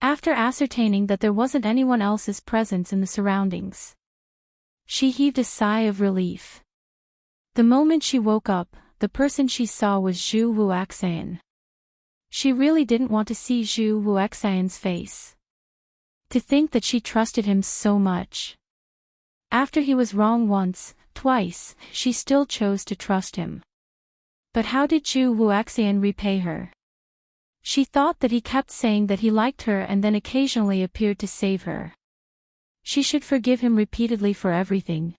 After ascertaining that there wasn't anyone else's presence in the surroundings, she heaved a sigh of relief. The moment she woke up, the person she saw was Zhu Wuxian. She really didn't want to see Zhu Wuxian's face. To think that she trusted him so much. After he was wrong once, twice, she still chose to trust him. But how did Zhu Wuxian repay her? She thought that he kept saying that he liked her and then occasionally appeared to save her. She should forgive him repeatedly for everything.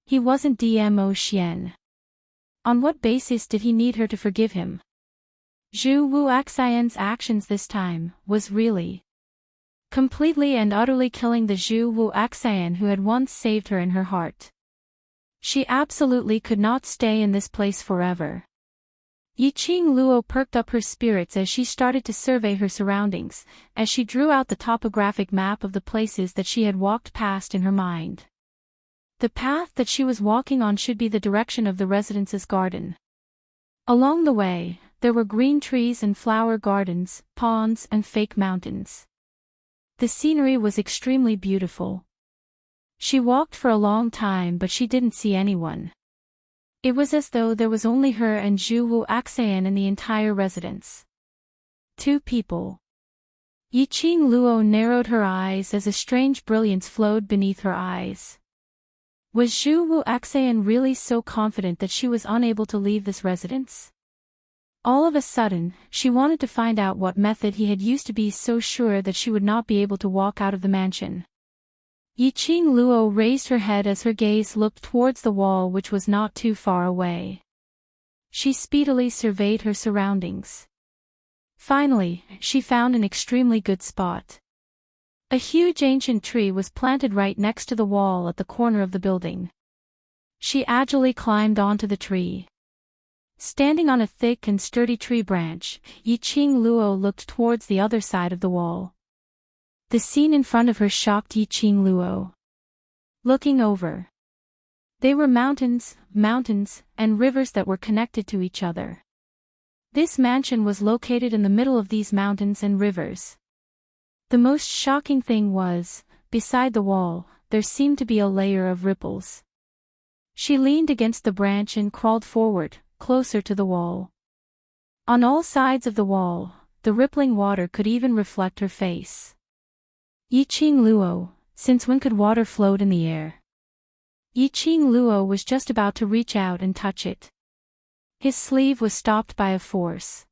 He wasn't Dmo Xian. On what basis did he need her to forgive him? Zhu Wuxian's actions this time was really completely and utterly killing the Zhu Wu Axian who had once saved her in her heart. She absolutely could not stay in this place forever. Yiqing Luo perked up her spirits as she started to survey her surroundings, as she drew out the topographic map of the places that she had walked past in her mind. The path that she was walking on should be the direction of the residence's garden. Along the way, there were green trees and flower gardens, ponds and fake mountains. The scenery was extremely beautiful. She walked for a long time but she didn't see anyone. It was as though there was only her and Zhu Wu Axian in the entire residence. 2 people. Yiqing Luo narrowed her eyes as a strange brilliance flowed beneath her eyes. Was Zhu Wu Axian really so confident that she was unable to leave this residence? All of a sudden, she wanted to find out what method he had used to be so sure that she would not be able to walk out of the mansion. Yiqing Luo raised her head as her gaze looked towards the wall which was not too far away. She speedily surveyed her surroundings. Finally, she found an extremely good spot. A huge ancient tree was planted right next to the wall at the corner of the building. She agilely climbed onto the tree. Standing on a thick and sturdy tree branch, Yiqing Luo looked towards the other side of the wall. The scene in front of her shocked Yiqing Luo. Looking over, they were mountains, and rivers that were connected to each other. This mansion was located in the middle of these mountains and rivers. The most shocking thing was, beside the wall, there seemed to be a layer of ripples. She leaned against the branch and crawled forward, closer to the wall. On all sides of the wall, the rippling water could even reflect her face. Yiqing Luo, since when could water float in the air? Yiqing Luo was just about to reach out and touch it. His sleeve was stopped by a force.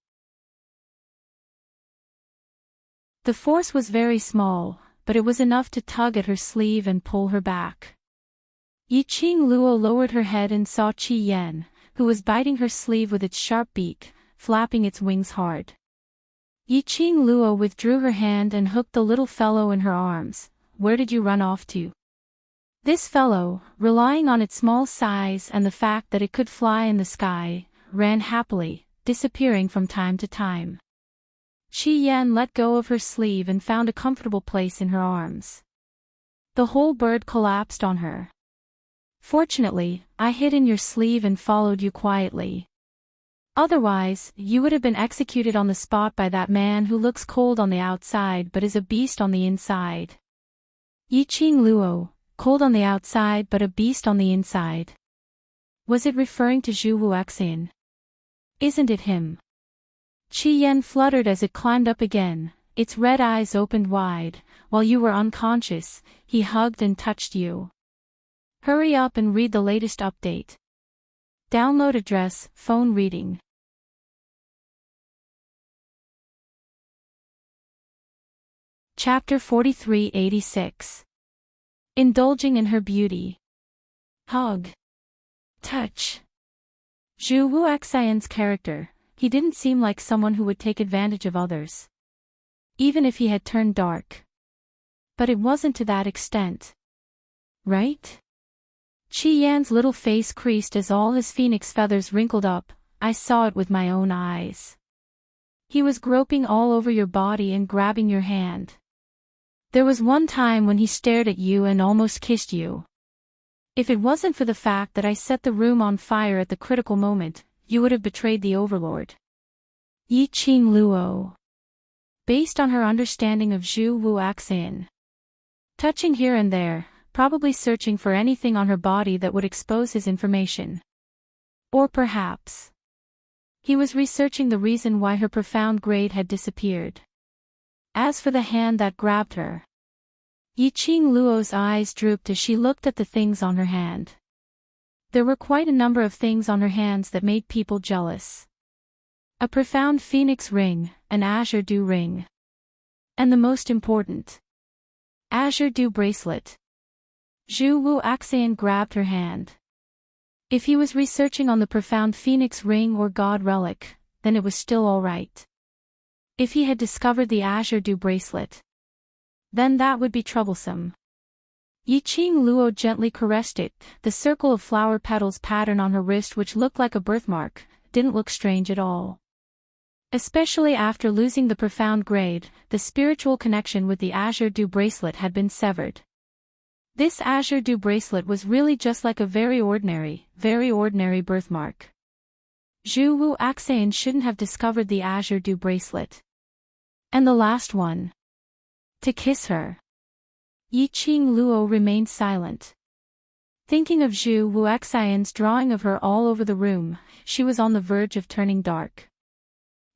The force was very small, but it was enough to tug at her sleeve and pull her back. Yiqing Luo lowered her head and saw Qi Yan, who was biting her sleeve with its sharp beak, flapping its wings hard. Yiqing Luo withdrew her hand and hooked the little fellow in her arms. Where did you run off to? This fellow, relying on its small size and the fact that it could fly in the sky, ran happily, disappearing from time to time. Qi Yan let go of her sleeve and found a comfortable place in her arms. The whole bird collapsed on her. Fortunately, I hid in your sleeve and followed you quietly. Otherwise, you would have been executed on the spot by that man who looks cold on the outside but is a beast on the inside. Yiqing Luo, cold on the outside but a beast on the inside. Was it referring to Zhu Wu Axian? Isn't it him? Qi Yan fluttered as it climbed up again, its red eyes opened wide. While you were unconscious, he hugged and touched you. Hurry up and read the latest update. Download address, phone reading. Chapter 4386. Indulging in her beauty. Hug. Touch. Zhu Wu Axian's character, he didn't seem like someone who would take advantage of others. Even if he had turned dark. But it wasn't to that extent. Right? Qi Yan's little face creased as all his phoenix feathers wrinkled up. I saw it with my own eyes. He was groping all over your body and grabbing your hand. There was one time when he stared at you and almost kissed you. If it wasn't for the fact that I set the room on fire at the critical moment, you would have betrayed the Overlord. Yiqing Luo. Based on her understanding of Zhu Wu Axian. Touching here and there, probably searching for anything on her body that would expose his information. Or perhaps he was researching the reason why her profound grade had disappeared. As for the hand that grabbed her, Yiqing Luo's eyes drooped as she looked at the things on her hand. There were quite a number of things on her hands that made people jealous. A profound phoenix ring, an azure dew ring. And the most important, azure dew bracelet. Zhu Wu Axian grabbed her hand. If he was researching on the profound phoenix ring or god relic, then it was still all right. If he had discovered the azure dew bracelet, Then that would be troublesome. Yiqing Luo gently caressed it. The circle of flower petals pattern on her wrist, which looked like a birthmark, didn't look strange at all. Especially after losing the profound grade, the spiritual connection with the Azure Dew bracelet had been severed. This Azure Dew bracelet was really just like a very ordinary birthmark. Zhu Wu Axan shouldn't have discovered the Azure Dew bracelet. And the last one. To kiss her. Yiqing Luo remained silent. Thinking of Zhu Wu Axan's drawing of her all over the room, she was on the verge of turning dark.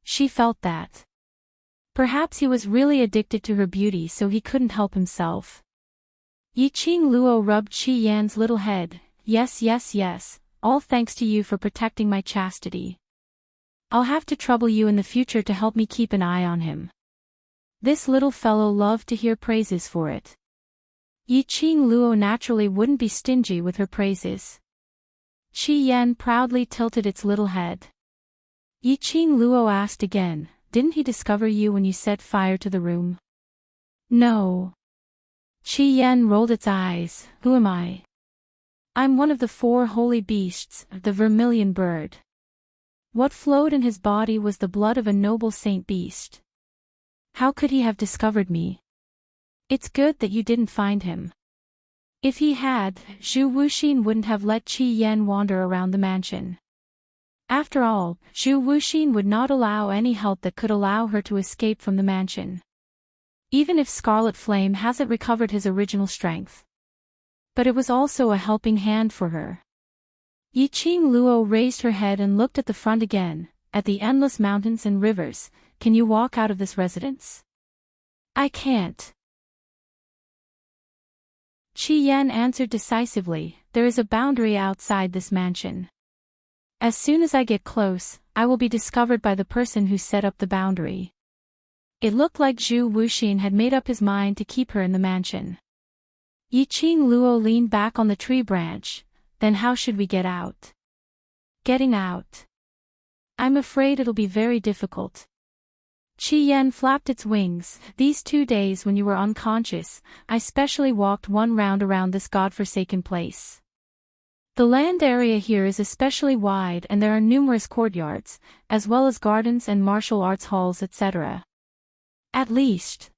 She felt that. Perhaps he was really addicted to her beauty, so he couldn't help himself. Yiqing Luo rubbed Qi Yan's little head. Yes, all thanks to you for protecting my chastity. I'll have to trouble you in the future to help me keep an eye on him. This little fellow loved to hear praises for it. Yiqing Luo naturally wouldn't be stingy with her praises. Qi Yan proudly tilted its little head. Yiqing Luo asked again, didn't he discover you when you set fire to the room? No. Qi Yan rolled its eyes. Who am I? I'm one of the 4 holy beasts, the vermilion bird. What flowed in his body was the blood of a noble saint beast. How could he have discovered me? It's good that you didn't find him. If he had, Zhu Wuxin wouldn't have let Qi Yan wander around the mansion. After all, Zhu Wuxin would not allow any help that could allow her to escape from the mansion. Even if Scarlet Flame hasn't recovered his original strength. But it was also a helping hand for her. Yiqing Luo raised her head and looked at the front again, at the endless mountains and rivers. Can you walk out of this residence? I can't. Qi Yan answered decisively, there is a boundary outside this mansion. As soon as I get close, I will be discovered by the person who set up the boundary. It looked like Zhu Wuxin had made up his mind to keep her in the mansion. Yiqing Luo leaned back on the tree branch. Then how should we get out? Getting out. I'm afraid it'll be very difficult. Qi Yan flapped its wings. These 2 days when you were unconscious, I specially walked 1 round around this godforsaken place. The land area here is especially wide and there are numerous courtyards, as well as gardens and martial arts halls, etc. At least.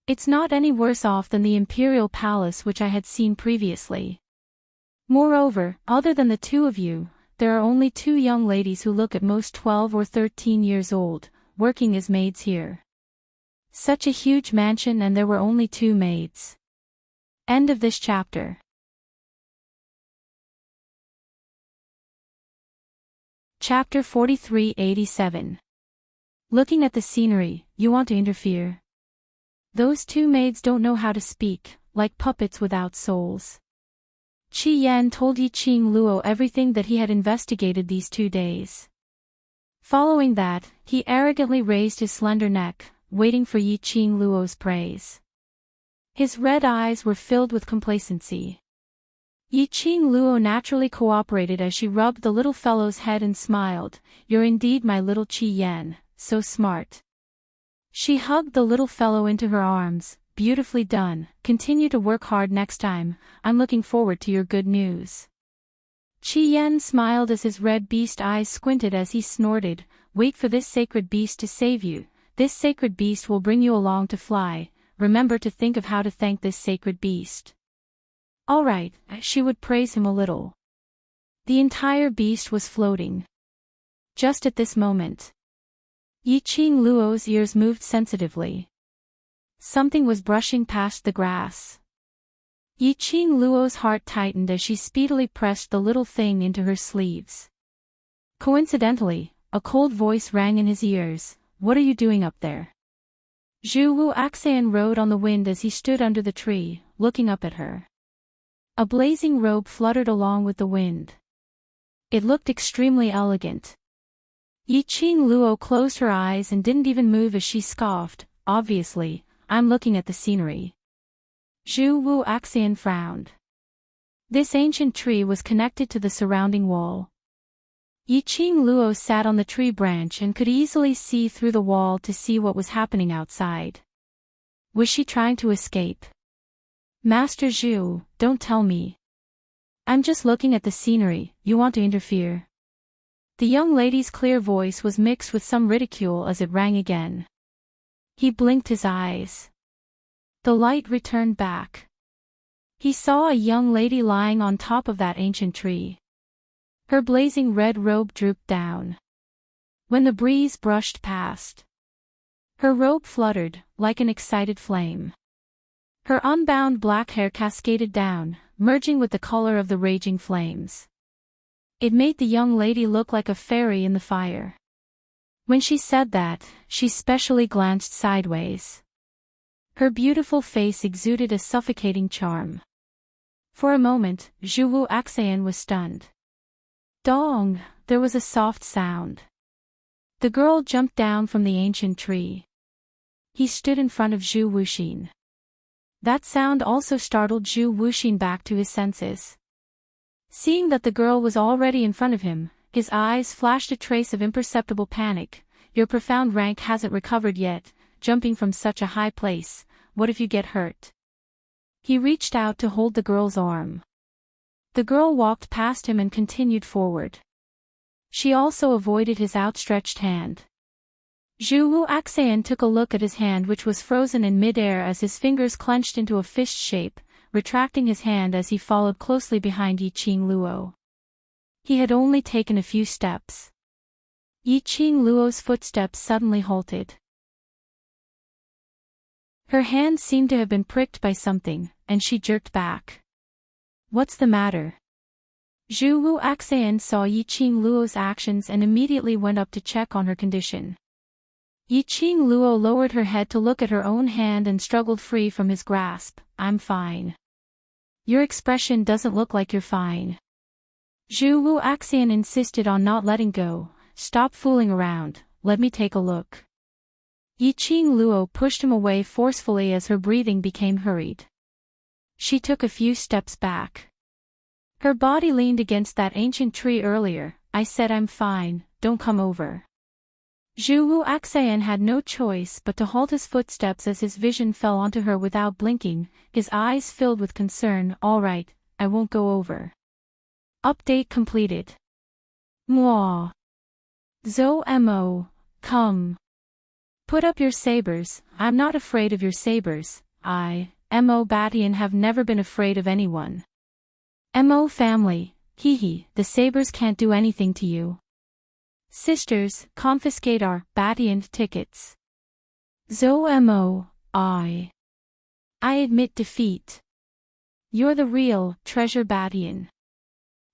It's not any worse off than the Imperial Palace which I had seen previously. Moreover, other than the 2 of you, there are only 2 young ladies who look at most 12 or 13 years old, working as maids here. Such a huge mansion and there were only 2 maids. End of this chapter. Chapter 4387. Looking at the scenery, you want to interfere? Those 2 maids don't know how to speak, like puppets without souls. Qi Yan told Yiqing Luo everything that he had investigated these 2 days. Following that, he arrogantly raised his slender neck, waiting for Yiqing Luo's praise. His red eyes were filled with complacency. Yiqing Luo naturally cooperated as she rubbed the little fellow's head and smiled. You're indeed my little Qi Yan, so smart. She hugged the little fellow into her arms. Beautifully done, continue to work hard next time, I'm looking forward to your good news. Qi Yan smiled as his red beast eyes squinted as he snorted, wait for this sacred beast to save you, this sacred beast will bring you along to fly, remember to think of how to thank this sacred beast. Alright, she would praise him a little. The entire beast was floating. Just at this moment. Yiqing Luo's ears moved sensitively. Something was brushing past the grass. Yiqing Luo's heart tightened as she speedily pressed the little thing into her sleeves. Coincidentally, a cold voice rang in his ears, what are you doing up there? Zhu Wu Axan rode on the wind as he stood under the tree, looking up at her. A blazing robe fluttered along with the wind. It looked extremely elegant. Yiqing Luo closed her eyes and didn't even move as she scoffed, obviously, I'm looking at the scenery. Zhu Wu Axan frowned. This ancient tree was connected to the surrounding wall. Yiqing Luo sat on the tree branch and could easily see through the wall to see what was happening outside. Was she trying to escape? Master Zhu, don't tell me. I'm just looking at the scenery, you want to interfere. The young lady's clear voice was mixed with some ridicule as it rang again. He blinked his eyes. The light returned back. He saw a young lady lying on top of that ancient tree. Her blazing red robe drooped down. When the breeze brushed past, her robe fluttered, like an excited flame. Her unbound black hair cascaded down, merging with the color of the raging flames. It made the young lady look like a fairy in the fire. When she said that, she specially glanced sideways. Her beautiful face exuded a suffocating charm. For a moment, Zhu Wu Axian was stunned. Dong! There was a soft sound. The girl jumped down from the ancient tree. He stood in front of Zhu Wuxin. That sound also startled Zhu Wuxin back to his senses. Seeing that the girl was already in front of him, his eyes flashed a trace of imperceptible panic. Your profound rank hasn't recovered yet, jumping from such a high place, what if you get hurt? He reached out to hold the girl's arm. The girl walked past him and continued forward. She also avoided his outstretched hand. Zhu Wu Axian took a look at his hand, which was frozen in mid-air as his fingers clenched into a fist shape, retracting his hand as he followed closely behind Yiqing Luo. He had only taken a few steps. Yiqing Luo's footsteps suddenly halted. Her hand seemed to have been pricked by something, and she jerked back. What's the matter? Zhu Wu Axian saw Yiqing Luo's actions and immediately went up to check on her condition. Yiqing Luo lowered her head to look at her own hand and struggled free from his grasp. I'm fine. Your expression doesn't look like you're fine. Zhu Wu Axian insisted on not letting go. Stop fooling around, let me take a look. Yiqing Luo pushed him away forcefully as her breathing became hurried. She took a few steps back. Her body leaned against that ancient tree earlier. I said I'm fine, don't come over. Zhu Wu Axian had no choice but to halt his footsteps as his vision fell onto her without blinking, his eyes filled with concern. All right, I won't go over. Update completed. Mwah. Zhou Mo, come. Put up your sabers. I'm not afraid of your sabers. I, Mo Batian, have never been afraid of anyone. Mo family, hee, the sabers can't do anything to you. Sisters, confiscate our Batian tickets. Zhou Mo, I admit defeat. You're the real treasure Batian.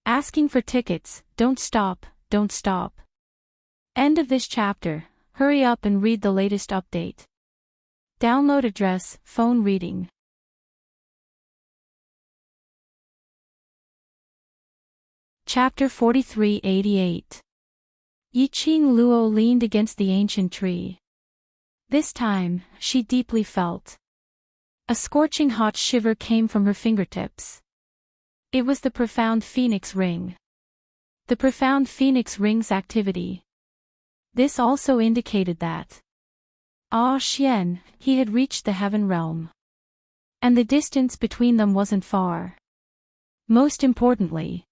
Asking for tickets, don't stop, don't stop. End of this chapter. Hurry up and read the latest update. Download address, phone reading. Chapter 4388. Yiqing Luo leaned against the ancient tree. This time, she deeply felt. A scorching hot shiver came from her fingertips. It was the profound phoenix ring. The profound phoenix ring's activity. This also indicated that Xian, he had reached the heaven realm. And the distance between them wasn't far. Most importantly,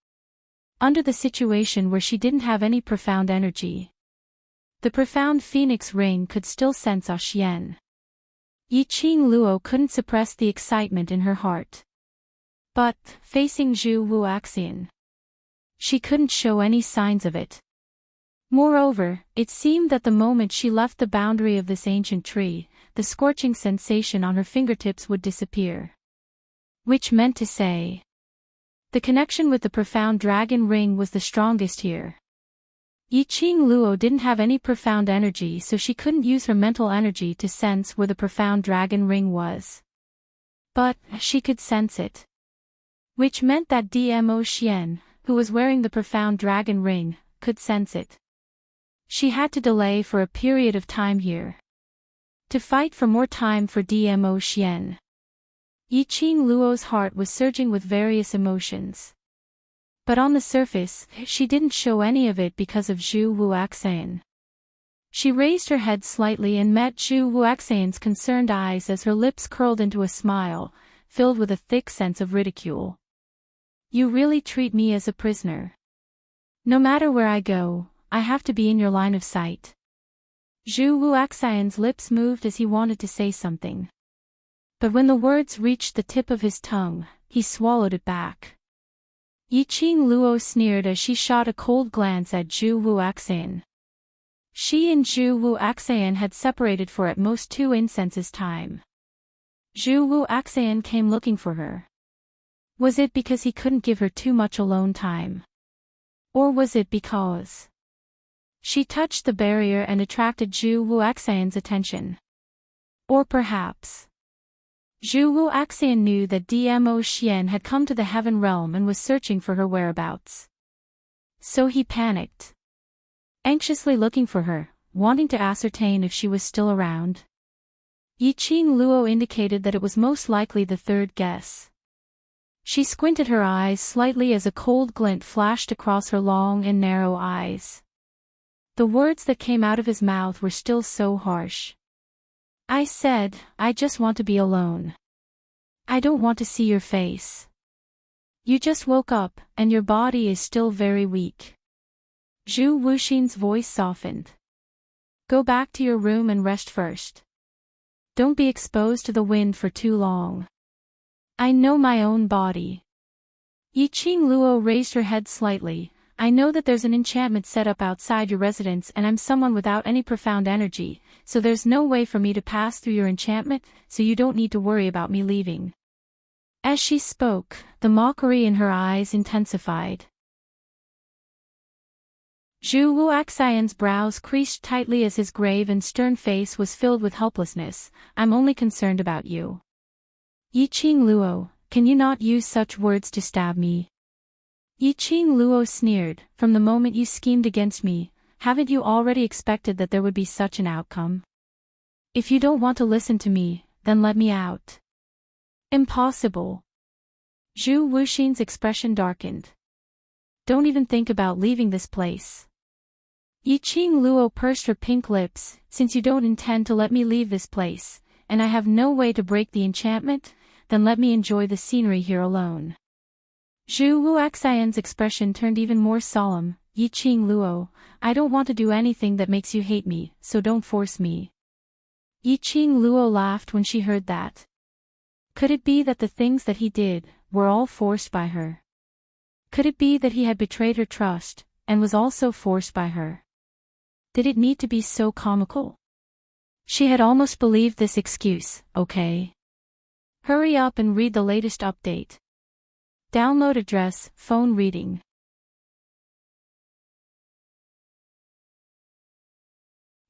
under the situation where she didn't have any profound energy, the profound phoenix ring could still sense Xian. Yiqing Luo couldn't suppress the excitement in her heart. But, facing Zhu Wu Axian, she couldn't show any signs of it. Moreover, it seemed that the moment she left the boundary of this ancient tree, the scorching sensation on her fingertips would disappear. Which meant to say, the connection with the profound dragon ring was the strongest here. Yiqing Luo didn't have any profound energy, so she couldn't use her mental energy to sense where the profound dragon ring was. But, she could sense it. Which meant that Dmo Xian, who was wearing the profound dragon ring, could sense it. She had to delay for a period of time here. To fight for more time for Dmo Xian. Yiqing Luo's heart was surging with various emotions. But on the surface, she didn't show any of it because of Zhu Wu Axian. She raised her head slightly and met Zhu Wuxian's concerned eyes as her lips curled into a smile, filled with a thick sense of ridicule. You really treat me as a prisoner. No matter where I go, I have to be in your line of sight. Zhu Wuxian's lips moved as he wanted to say something. But when the words reached the tip of his tongue, he swallowed it back. Yiqing Luo sneered as she shot a cold glance at Zhu Wuxian. She and Zhu Wuxian had separated for at most 2 incenses time. Zhu Wuxian came looking for her. Was it because he couldn't give her too much alone time? Or was it because she touched the barrier and attracted Zhu Wuxian's attention? Or perhaps Zhu Wuxian knew that Dmo Xian had come to the heaven realm and was searching for her whereabouts. So he panicked, anxiously looking for her, wanting to ascertain if she was still around. Yiqing Luo indicated that it was most likely the third guess. She squinted her eyes slightly as a cold glint flashed across her long and narrow eyes. The words that came out of his mouth were still so harsh. I said, I just want to be alone. I don't want to see your face. You just woke up, and your body is still very weak. Zhu Wuxian's voice softened. Go back to your room and rest first. Don't be exposed to the wind for too long. I know my own body. Yiqing Luo raised her head slightly. I know that there's an enchantment set up outside your residence and I'm someone without any profound energy, so there's no way for me to pass through your enchantment, so you don't need to worry about me leaving. As she spoke, the mockery in her eyes intensified. Zhu Wuxian's brows creased tightly as his grave and stern face was filled with helplessness. I'm only concerned about you. Yiqing Luo, can you not use such words to stab me? Yiqing Luo sneered, from the moment you schemed against me, haven't you already expected that there would be such an outcome? If you don't want to listen to me, then let me out. Impossible. Zhu Wuxian's expression darkened. Don't even think about leaving this place. Yiqing Luo pursed her pink lips, since you don't intend to let me leave this place, and I have no way to break the enchantment, then let me enjoy the scenery here alone. Zhu Wuxian's expression turned even more solemn. Yiqing Luo, I don't want to do anything that makes you hate me, so don't force me. Yiqing Luo laughed when she heard that. Could it be that the things that he did were all forced by her? Could it be that he had betrayed her trust, and was also forced by her? Did it need to be so comical? She had almost believed this excuse. Okay. Hurry up and read the latest update. Download address, phone reading.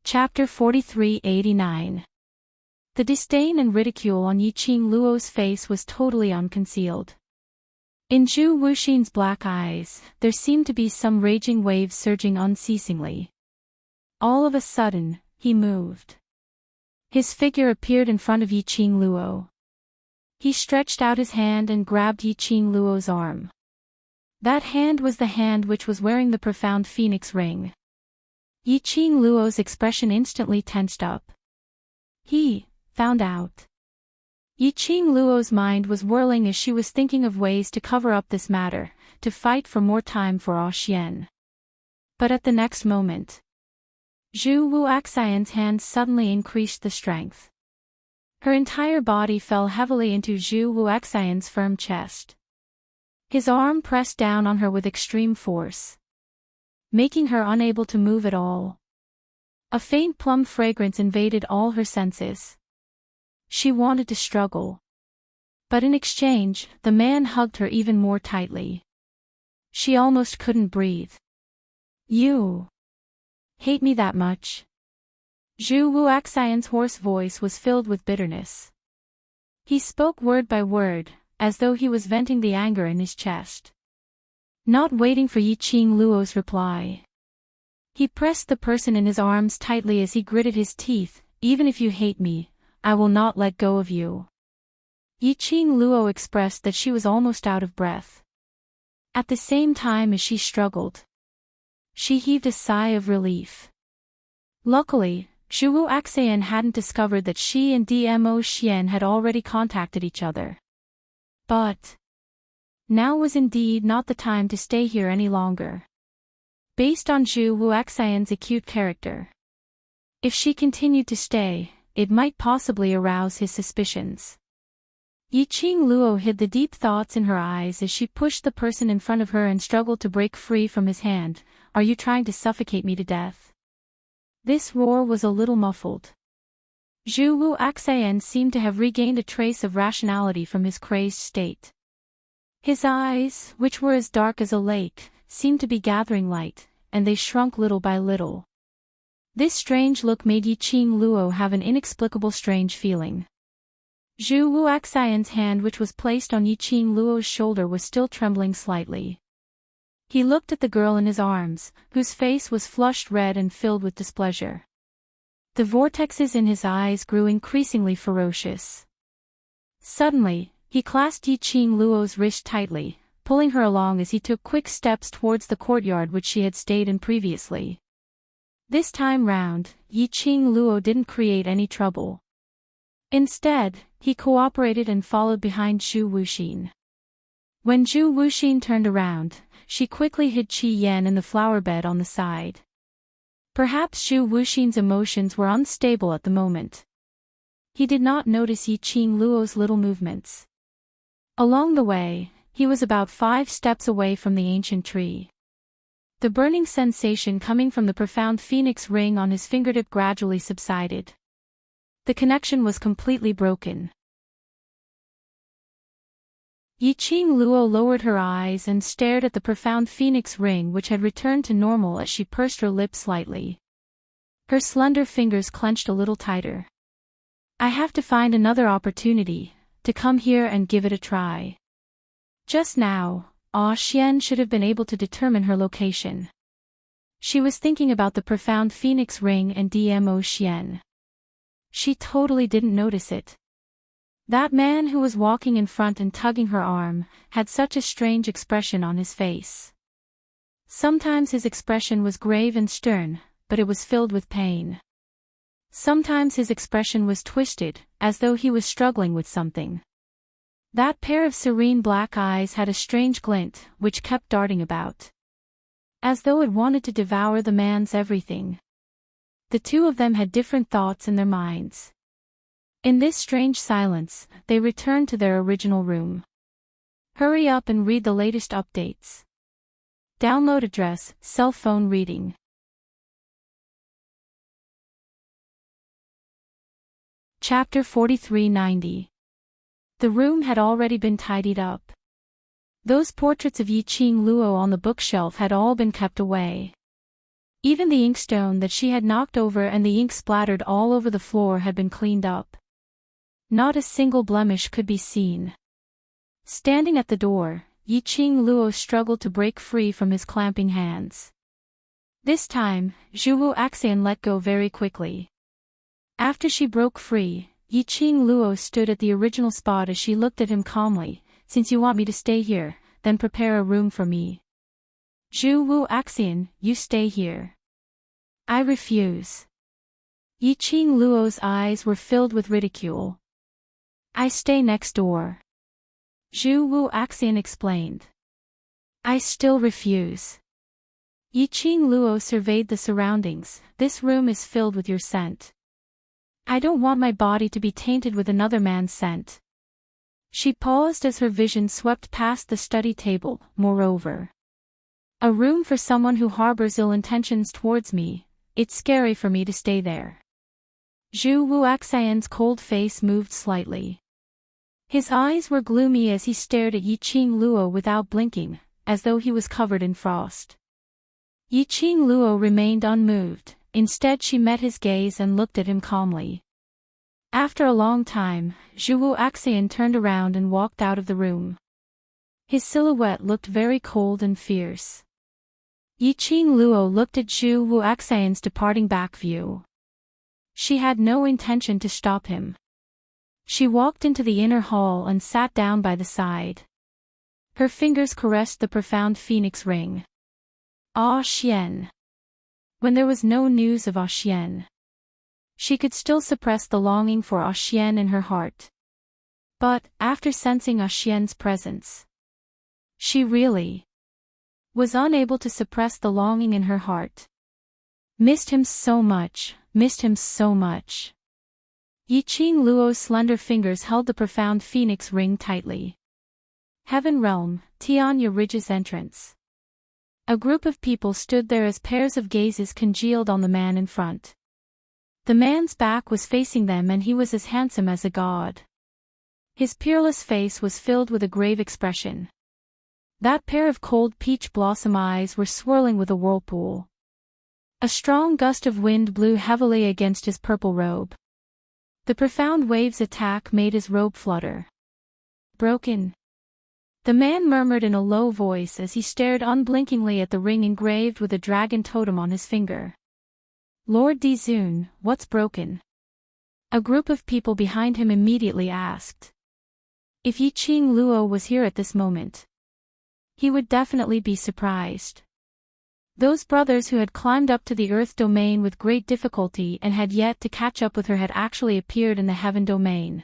Chapter 4389. The disdain and ridicule on Yiqing Luo's face was totally unconcealed. In Zhu Wuxian's black eyes, there seemed to be some raging waves surging unceasingly. All of a sudden, he moved. His figure appeared in front of Yiqing Luo. He stretched out his hand and grabbed Yiqing Luo's arm. That hand was the hand which was wearing the profound phoenix ring. Yiqing Luo's expression instantly tensed up. He found out. Yiqing Luo's mind was whirling as she was thinking of ways to cover up this matter, to fight for more time for Xian. But at the next moment, Zhu Wuxian's hand suddenly increased the strength. Her entire body fell heavily into Zhu Wuxian's firm chest. His arm pressed down on her with extreme force, making her unable to move at all. A faint plum fragrance invaded all her senses. She wanted to struggle. But in exchange, the man hugged her even more tightly. She almost couldn't breathe. You hate me that much? Zhu Wuxian's hoarse voice was filled with bitterness. He spoke word by word, as though he was venting the anger in his chest. Not waiting for Yiqing Luo's reply, he pressed the person in his arms tightly as he gritted his teeth. Even if you hate me, I will not let go of you. Yiqing Luo expressed that she was almost out of breath. At the same time as she struggled, she heaved a sigh of relief. Luckily, Zhuwu Axayan hadn't discovered that she and Dmo Xian had already contacted each other. But now was indeed not the time to stay here any longer. Based on Zhuwu Axayan's acute character, if she continued to stay, it might possibly arouse his suspicions. Yiqing Luo hid the deep thoughts in her eyes as she pushed the person in front of her and struggled to break free from his hand. "Are you trying to suffocate me to death?" This roar was a little muffled. Zhuwu Axayan seemed to have regained a trace of rationality from his crazed state. His eyes, which were as dark as a lake, seemed to be gathering light, and they shrunk little by little. This strange look made Yiqing Luo have an inexplicable strange feeling. Zhuwu Axayan's hand, which was placed on Yiqing Luo's shoulder, was still trembling slightly. He looked at the girl in his arms, whose face was flushed red and filled with displeasure. The vortexes in his eyes grew increasingly ferocious. Suddenly, he clasped Yiqing Luo's wrist tightly, pulling her along as he took quick steps towards the courtyard which she had stayed in previously. This time round, Yiqing Luo didn't create any trouble. Instead, he cooperated and followed behind Zhu Wuxin. When Zhu Wuxin turned around, she quickly hid Qi Yan in the flower bed on the side. Perhaps Zhu Wuxin's emotions were unstable at the moment. He did not notice Yiqing Luo's little movements. Along the way, he was about 5 steps away from the ancient tree. The burning sensation coming from the profound phoenix ring on his fingertip gradually subsided. The connection was completely broken. Yiqing Luo lowered her eyes and stared at the profound phoenix ring, which had returned to normal as she pursed her lips slightly. Her slender fingers clenched a little tighter. "I have to find another opportunity to come here and give it a try." Just now, Xian should have been able to determine her location. She was thinking about the profound phoenix ring and Dmo Xian. She totally didn't notice it. That man who was walking in front and tugging her arm had such a strange expression on his face. Sometimes his expression was grave and stern, but it was filled with pain. Sometimes his expression was twisted, as though he was struggling with something. That pair of serene black eyes had a strange glint, which kept darting about, as though it wanted to devour the man's everything. The two of them had different thoughts in their minds. In this strange silence, they returned to their original room. Hurry up and read the latest updates. Download address, cell phone reading. Chapter 4390. The room had already been tidied up. Those portraits of Yiqing Luo on the bookshelf had all been kept away. Even the inkstone that she had knocked over and the ink splattered all over the floor had been cleaned up. Not a single blemish could be seen. Standing at the door, Yiqing Luo struggled to break free from his clamping hands. This time, Zhuwu Axayan let go very quickly. After she broke free, Yiqing Luo stood at the original spot as she looked at him calmly. "Since you want me to stay here, then prepare a room for me." "Zhuwu Axayan, you stay here." "I refuse." Yiqing Luo's eyes were filled with ridicule. "I stay next door." Zhuwu Axayan explained. "I still refuse." Yiqing Luo surveyed the surroundings. "This room is filled with your scent. I don't want my body to be tainted with another man's scent." She paused as her vision swept past the study table. "Moreover, a room for someone who harbors ill intentions towards me. It's scary for me to stay there." Zhuwu Axayan's cold face moved slightly. His eyes were gloomy as he stared at Yiqing Luo without blinking, as though he was covered in frost. Yiqing Luo remained unmoved. Instead, she met his gaze and looked at him calmly. After a long time, Zhuwu Axayan turned around and walked out of the room. His silhouette looked very cold and fierce. Yiqing Luo looked at Zhuwu Axayan's departing back view. She had no intention to stop him. She walked into the inner hall and sat down by the side. Her fingers caressed the profound phoenix ring. "Ah, Xian." When there was no news of Xian, she could still suppress the longing for Xian in her heart. But, after sensing Xian's presence, she really was unable to suppress the longing in her heart. Missed him so much, missed him so much. Yiqing Luo's slender fingers held the profound phoenix ring tightly. Heaven Realm, Tianya Ridge's entrance. A group of people stood there as pairs of gazes congealed on the man in front. The man's back was facing them and he was as handsome as a god. His peerless face was filled with a grave expression. That pair of cold peach blossom eyes were swirling with a whirlpool. A strong gust of wind blew heavily against his purple robe. The profound wave's attack made his robe flutter. Broken. The man murmured in a low voice as he stared unblinkingly at the ring engraved with a dragon totem on his finger. Lord Dizun, what's broken? A group of people behind him immediately asked. If Yiqing Luo was here at this moment, he would definitely be surprised. Those brothers who had climbed up to the Earth domain with great difficulty and had yet to catch up with her had actually appeared in the Heaven domain.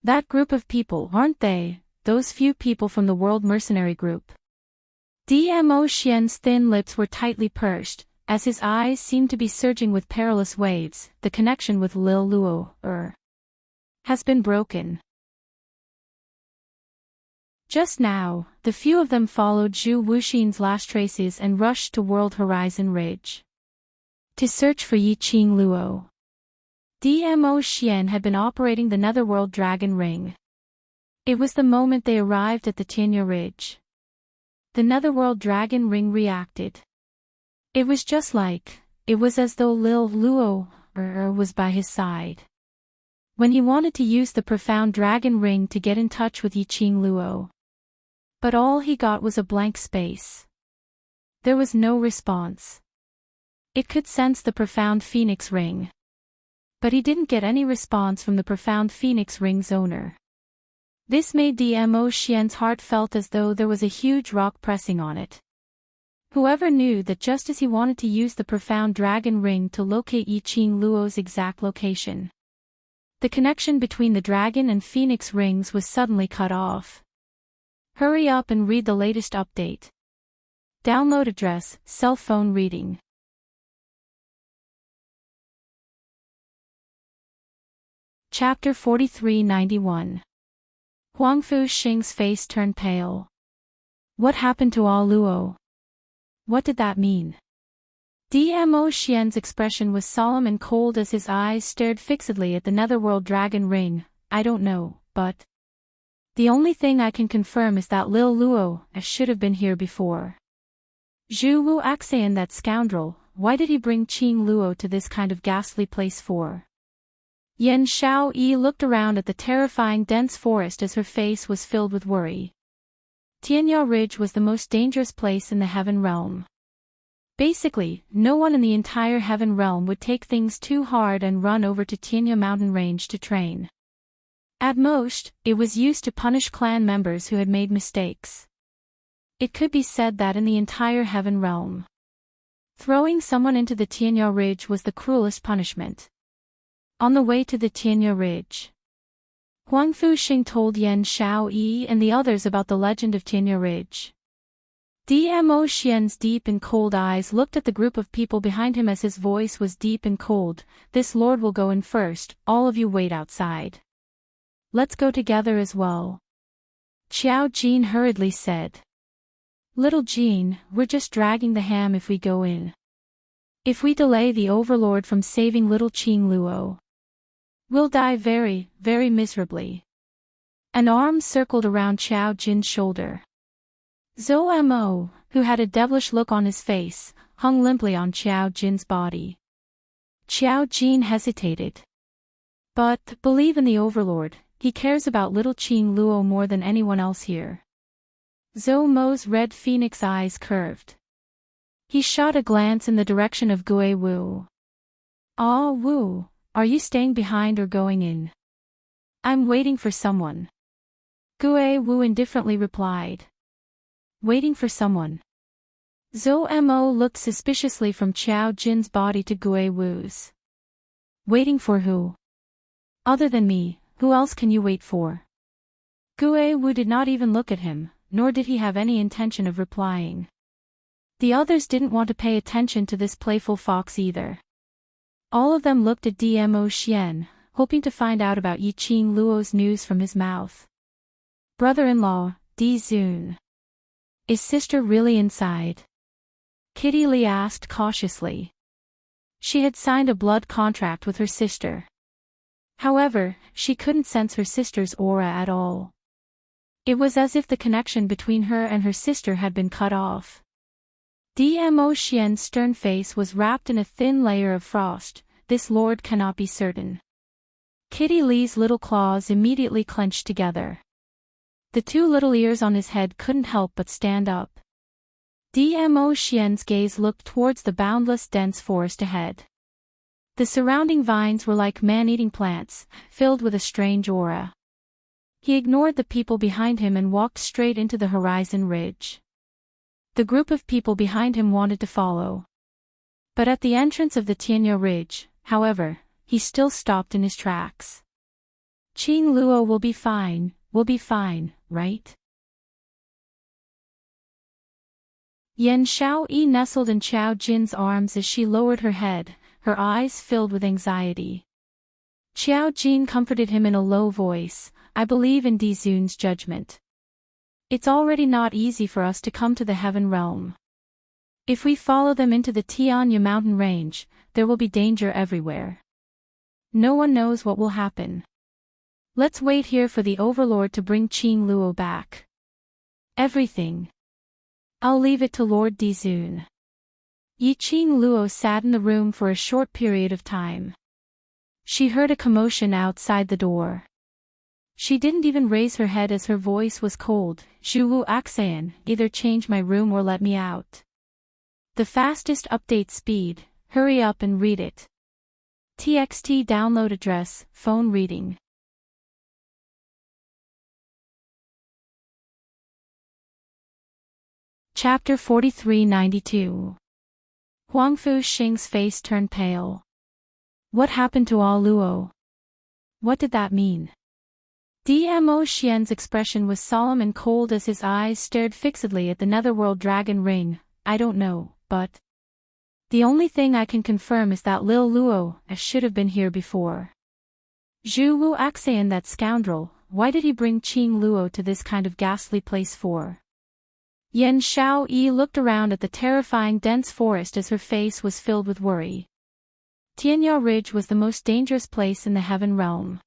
That group of people, aren't they, those few people from the World Mercenary Group? Dmo Xian's thin lips were tightly pursed, as his eyes seemed to be surging with perilous waves. The connection with Lil Luo, has been broken. Just now, the few of them followed Zhu Wuxin's last traces and rushed to World Horizon Ridge to search for Yiqing Luo. Dmo Xian had been operating the Netherworld Dragon Ring. It was the moment they arrived at the Tianya Ridge. The Netherworld Dragon Ring reacted. It was as though Lil Luo was by his side when he wanted to use the profound dragon ring to get in touch with Yiqing Luo. But all he got was a blank space. There was no response. It could sense the profound phoenix ring. But he didn't get any response from the profound phoenix ring's owner. This made Dmo Xian's heart felt as though there was a huge rock pressing on it. Whoever knew that just as he wanted to use the profound dragon ring to locate Yiqing Luo's exact location, the connection between the dragon and phoenix rings was suddenly cut off. Hurry up and read the latest update. Download address, cell phone reading. Chapter 4391. Huangfu Xing's face turned pale. What happened to All Luo? What did that mean? Dmo Xian's expression was solemn and cold as his eyes stared fixedly at the Netherworld Dragon Ring. I don't know, but the only thing I can confirm is that Lil Luo should have been here before. Zhu Wu Axian, that scoundrel, why did he bring Qing Luo to this kind of ghastly place for? Yan Xiao Yi looked around at the terrifying dense forest as her face was filled with worry. Tianya Ridge was the most dangerous place in the Heaven Realm. Basically, no one in the entire Heaven Realm would take things too hard and run over to Tianya Mountain Range to train. At most, it was used to punish clan members who had made mistakes. It could be said that in the entire Heaven Realm, throwing someone into the Tianya Ridge was the cruelest punishment. On the way to the Tianya Ridge, Huangfu Xing told Yan Xiao Yi and the others about the legend of Tianya Ridge. Dmo Xian's deep and cold eyes looked at the group of people behind him as his voice was deep and cold. This lord will go in first, all of you wait outside. Let's go together as well. Xiao Jin hurriedly said. Little Jin, we're just dragging the ham if we go in. If we delay the Overlord from saving little Qing Luo, we'll die very, very miserably. An arm circled around Xiao Jin's shoulder. Zhou Mo, who had a devilish look on his face, hung limply on Xiao Jin's body. Xiao Jin hesitated. But, believe in the Overlord, he cares about little Qing Luo more than anyone else here. Zhou Mo's red phoenix eyes curved. He shot a glance in the direction of Gue Wu. Ah Wu, are you staying behind or going in? I'm waiting for someone. Gue Wu indifferently replied. Waiting for someone. Zhou Mo looked suspiciously from Qiao Jin's body to Gui Wu's. Waiting for who? Other than me, who else can you wait for? Gui Wu did not even look at him, nor did he have any intention of replying. The others didn't want to pay attention to this playful fox either. All of them looked at Dmo Xian, hoping to find out about Yiqing Luo's news from his mouth. Brother-in-law, Di Zun. Is sister really inside? Kitty Li asked cautiously. She had signed a blood contract with her sister. However, she couldn't sense her sister's aura at all. It was as if the connection between her and her sister had been cut off. Dmo Xian's stern face was wrapped in a thin layer of frost. This lord cannot be certain. Kitty Li's little claws immediately clenched together. The two little ears on his head couldn't help but stand up. Dmo Xian's gaze looked towards the boundless dense forest ahead. The surrounding vines were like man-eating plants, filled with a strange aura. He ignored the people behind him and walked straight into the horizon ridge. The group of people behind him wanted to follow. But at the entrance of the Tianya Ridge, however, he still stopped in his tracks. Qing Luo will be fine, right? Yan Xiaoyi nestled in Qiao Jin's arms as she lowered her head, her eyes filled with anxiety. Qiao Jin comforted him in a low voice, I believe in Di Zun's judgment. It's already not easy for us to come to the heaven realm. If we follow them into the Tianya mountain range, there will be danger everywhere. No one knows what will happen. Let's wait here for the Overlord to bring Qing Luo back. Everything. I'll leave it to Lord Di Zun. Yiqing Luo sat in the room for a short period of time. She heard a commotion outside the door. She didn't even raise her head as her voice was cold. Zhu Axan, either change my room or let me out. The fastest update speed, hurry up and read it. TXT download address, phone reading. Chapter 4392. Huangfu Xing's face turned pale. What happened to All Luo? What did that mean? Dmo Xian's expression was solemn and cold as his eyes stared fixedly at the netherworld dragon ring. I don't know, but the only thing I can confirm is that Lil Luo should have been here before. Zhu Axan, that scoundrel, why did he bring Qing Luo to this kind of ghastly place for? Yan Xiaoyi looked around at the terrifying dense forest as her face was filled with worry. Tianya Ridge was the most dangerous place in the Heaven Realm.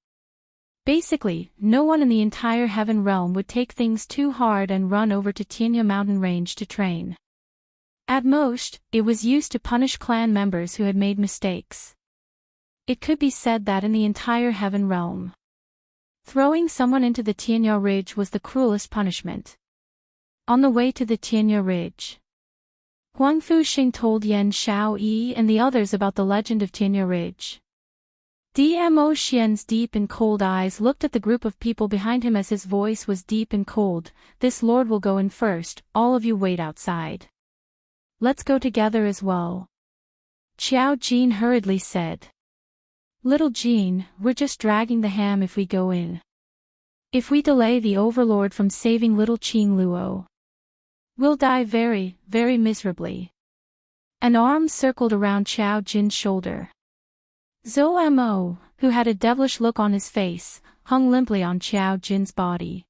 Basically, no one in the entire Heaven Realm would take things too hard and run over to Tianya Mountain Range to train. At most, it was used to punish clan members who had made mistakes. It could be said that in the entire Heaven Realm, throwing someone into the Tianya Ridge was the cruelest punishment. On the way to the Tianya Ridge, Huangfu Xing told Yan Xiaoyi and the others about the legend of Tianya Ridge. Dmo Xian's deep and cold eyes looked at the group of people behind him as his voice was deep and cold. This lord will go in first, all of you wait outside. Let's go together as well. Qiao Jin hurriedly said. Little Jin, we're just dragging the ham if we go in. If we delay the Overlord from saving little Qing Luo, we'll die very, very miserably. An arm circled around Qiao Jin's shoulder. Zhou Mo, who had a devilish look on his face, hung limply on Qiao Jin's body.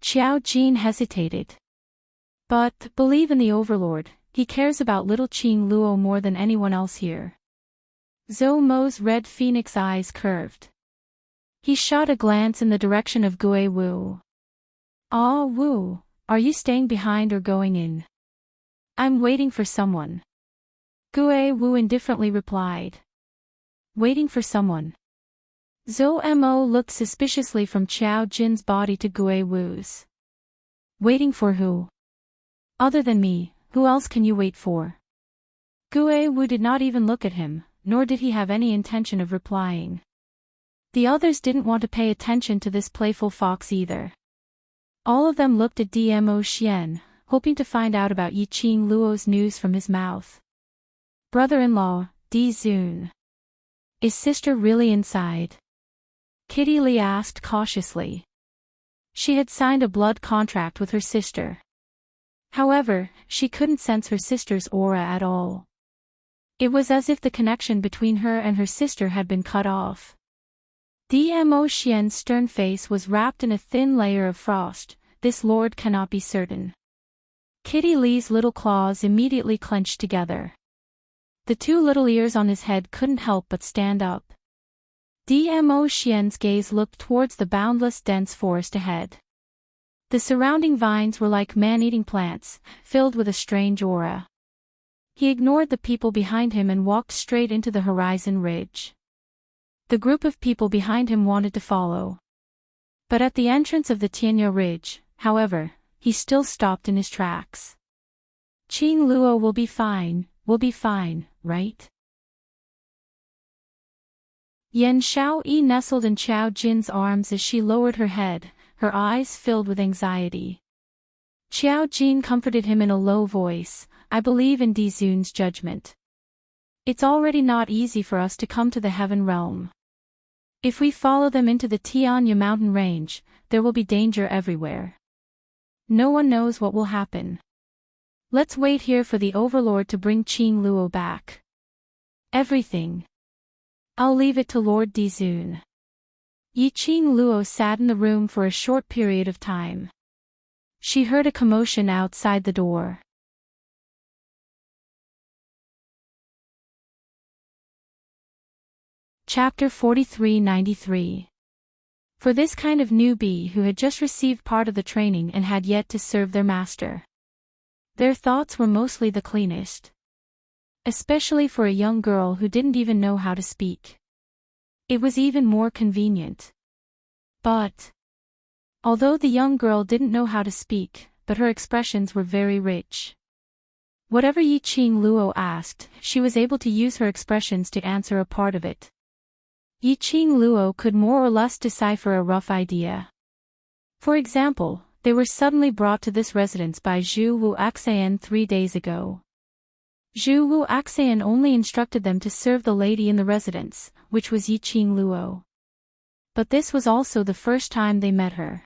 Qiao Jin hesitated. But, believe in the Overlord, he cares about little Qing Luo more than anyone else here. Zhou Mo's red phoenix eyes curved. He shot a glance in the direction of Gui Wu. Ah, Wu, are you staying behind or going in? I'm waiting for someone. Gui Wu indifferently replied. Waiting for someone. Zhou Mo looked suspiciously from Qiao Jin's body to Gui Wu's. Waiting for who? Other than me, who else can you wait for? Gui Wu did not even look at him, nor did he have any intention of replying. The others didn't want to pay attention to this playful fox either. All of them looked at Dmo Xian, hoping to find out about Yiqing Luo's news from his mouth. Brother-in-law, Di Zun. Is sister really inside? Kitty Lee asked cautiously. She had signed a blood contract with her sister. However, she couldn't sense her sister's aura at all. It was as if the connection between her and her sister had been cut off. Dmo Xian's stern face was wrapped in a thin layer of frost. This lord cannot be certain. Kitty Lee's little claws immediately clenched together. The two little ears on his head couldn't help but stand up. Dmo Xian's gaze looked towards the boundless dense forest ahead. The surrounding vines were like man-eating plants, filled with a strange aura. He ignored the people behind him and walked straight into the horizon ridge. The group of people behind him wanted to follow. But at the entrance of the Tianya Ridge, however, he still stopped in his tracks. Qing Luo will be fine, right? Yan Xiaoyi nestled in Qiao Jin's arms as she lowered her head, her eyes filled with anxiety. Qiao Jin comforted him in a low voice, I believe in Di Zun's judgment. It's already not easy for us to come to the heaven realm. If we follow them into the Tianya mountain range, there will be danger everywhere. No one knows what will happen. Let's wait here for the Overlord to bring Qing Luo back. Everything. I'll leave it to Lord Di Zun. Yiqing Luo sat in the room for a short period of time. She heard a commotion outside the door. Chapter 4393. For this kind of newbie who had just received part of the training and had yet to serve their master, their thoughts were mostly the cleanest. Especially for a young girl who didn't even know how to speak. It was even more convenient. But although the young girl didn't know how to speak, but her expressions were very rich. Whatever Yiqing Luo asked, she was able to use her expressions to answer a part of it. Yiqing Luo could more or less decipher a rough idea. For example, they were suddenly brought to this residence by Zhu Wu Axian 3 days ago. Zhu Wu Axian only instructed them to serve the lady in the residence, which was Yiqing Luo. But this was also the first time they met her.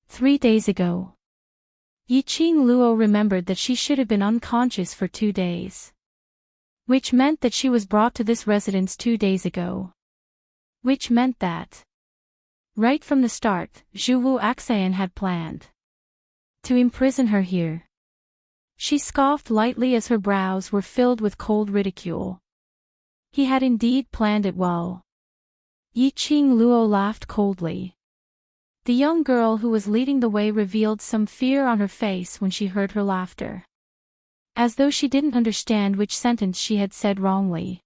3 days ago. Yiqing Luo remembered that she should have been unconscious for 2 days. Which meant that she was brought to this residence 2 days ago. Which meant that, right from the start, Zhu Wu Axian had planned to imprison her here. She scoffed lightly as her brows were filled with cold ridicule. He had indeed planned it well. Yiqing Luo laughed coldly. The young girl who was leading the way revealed some fear on her face when she heard her laughter. As though she didn't understand which sentence she had said wrongly.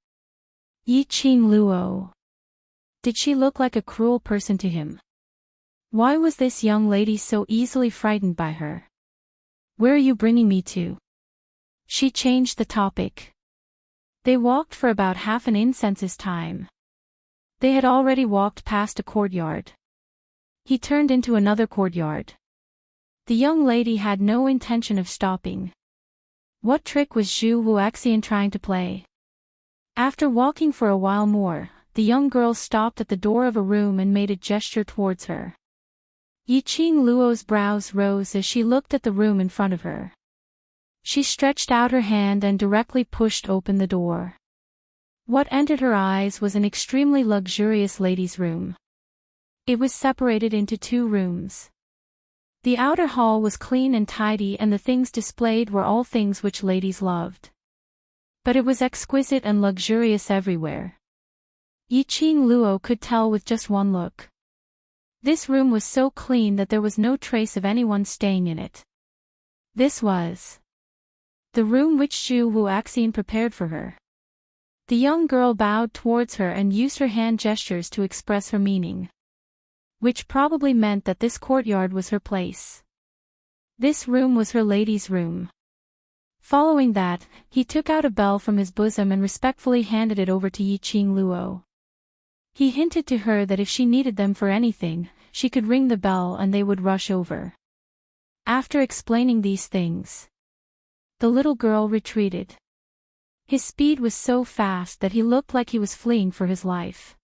Yiqing Luo. Did she look like a cruel person to him? Why was this young lady so easily frightened by her? Where are you bringing me to? She changed the topic. They walked for about half an incense's time. They had already walked past a courtyard. He turned into another courtyard. The young lady had no intention of stopping. What trick was Zhu Wu Axian trying to play? After walking for a while more, the young girl stopped at the door of a room and made a gesture towards her. Yiqing Luo's brows rose as she looked at the room in front of her. She stretched out her hand and directly pushed open the door. What entered her eyes was an extremely luxurious ladies' room. It was separated into 2 rooms. The outer hall was clean and tidy and the things displayed were all things which ladies loved. But it was exquisite and luxurious everywhere. Yiqing Luo could tell with just one look. This room was so clean that there was no trace of anyone staying in it. This was the room which Zhu Wu Axian prepared for her. The young girl bowed towards her and used her hand gestures to express her meaning. Which probably meant that this courtyard was her place. This room was her lady's room. Following that, he took out a bell from his bosom and respectfully handed it over to Yiqing Luo. He hinted to her that if she needed them for anything, she could ring the bell and they would rush over. After explaining these things, the little girl retreated. His speed was so fast that he looked like he was fleeing for his life.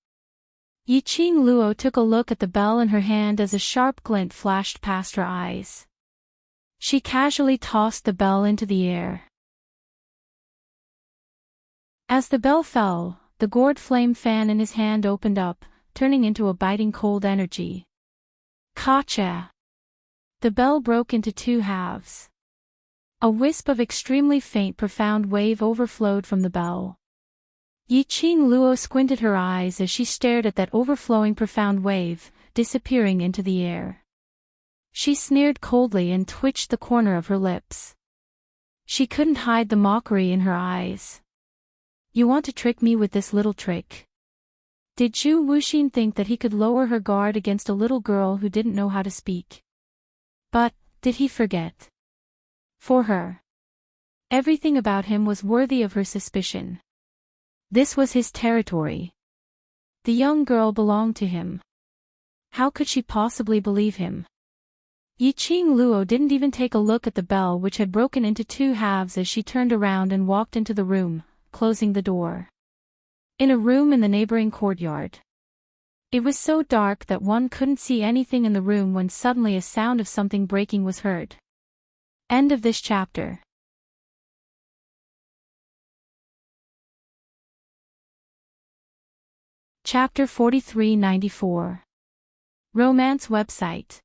Yiqing Luo took a look at the bell in her hand as a sharp glint flashed past her eyes. She casually tossed the bell into the air. As the bell fell, the gourd flame fan in his hand opened up, turning into a biting cold energy. Kacha! The bell broke into two halves. A wisp of extremely faint profound wave overflowed from the bell. Yiqing Luo squinted her eyes as she stared at that overflowing profound wave, disappearing into the air. She sneered coldly and twitched the corner of her lips. She couldn't hide the mockery in her eyes. You want to trick me with this little trick? Did Zhu Wuxin think that he could lower her guard against a little girl who didn't know how to speak? But, did he forget? For her, everything about him was worthy of her suspicion. This was his territory. The young girl belonged to him. How could she possibly believe him? Yiqing Luo didn't even take a look at the bell which had broken into two halves as she turned around and walked into the room, closing the door. In a room in the neighboring courtyard. It was so dark that one couldn't see anything in the room when suddenly a sound of something breaking was heard. End of this chapter. Chapter 4394. Romance Website.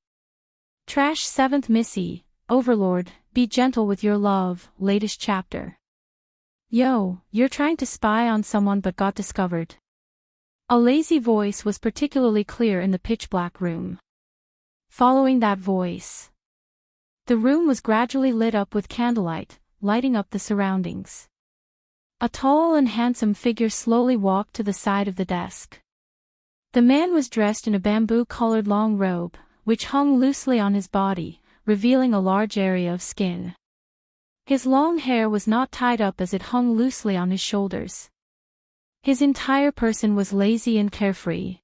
Trash 7th Missy, Overlord, Be Gentle with Your Love, latest chapter. Yo, you're trying to spy on someone but got discovered. A lazy voice was particularly clear in the pitch-black room. Following that voice, the room was gradually lit up with candlelight, lighting up the surroundings. A tall and handsome figure slowly walked to the side of the desk. The man was dressed in a bamboo-colored long robe, which hung loosely on his body, revealing a large area of skin. His long hair was not tied up as it hung loosely on his shoulders. His entire person was lazy and carefree.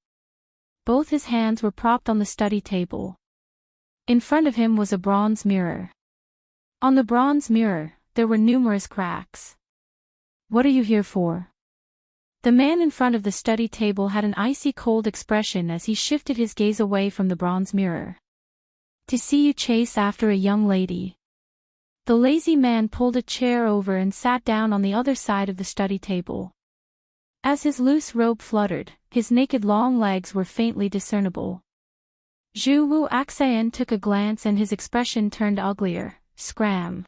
Both his hands were propped on the study table. In front of him was a bronze mirror. On the bronze mirror, there were numerous cracks. What are you here for? The man in front of the study table had an icy cold expression as he shifted his gaze away from the bronze mirror. To see you chase after a young lady. The lazy man pulled a chair over and sat down on the other side of the study table. As his loose robe fluttered, his naked long legs were faintly discernible. Zhu Wuxian took a glance and his expression turned uglier. Scram.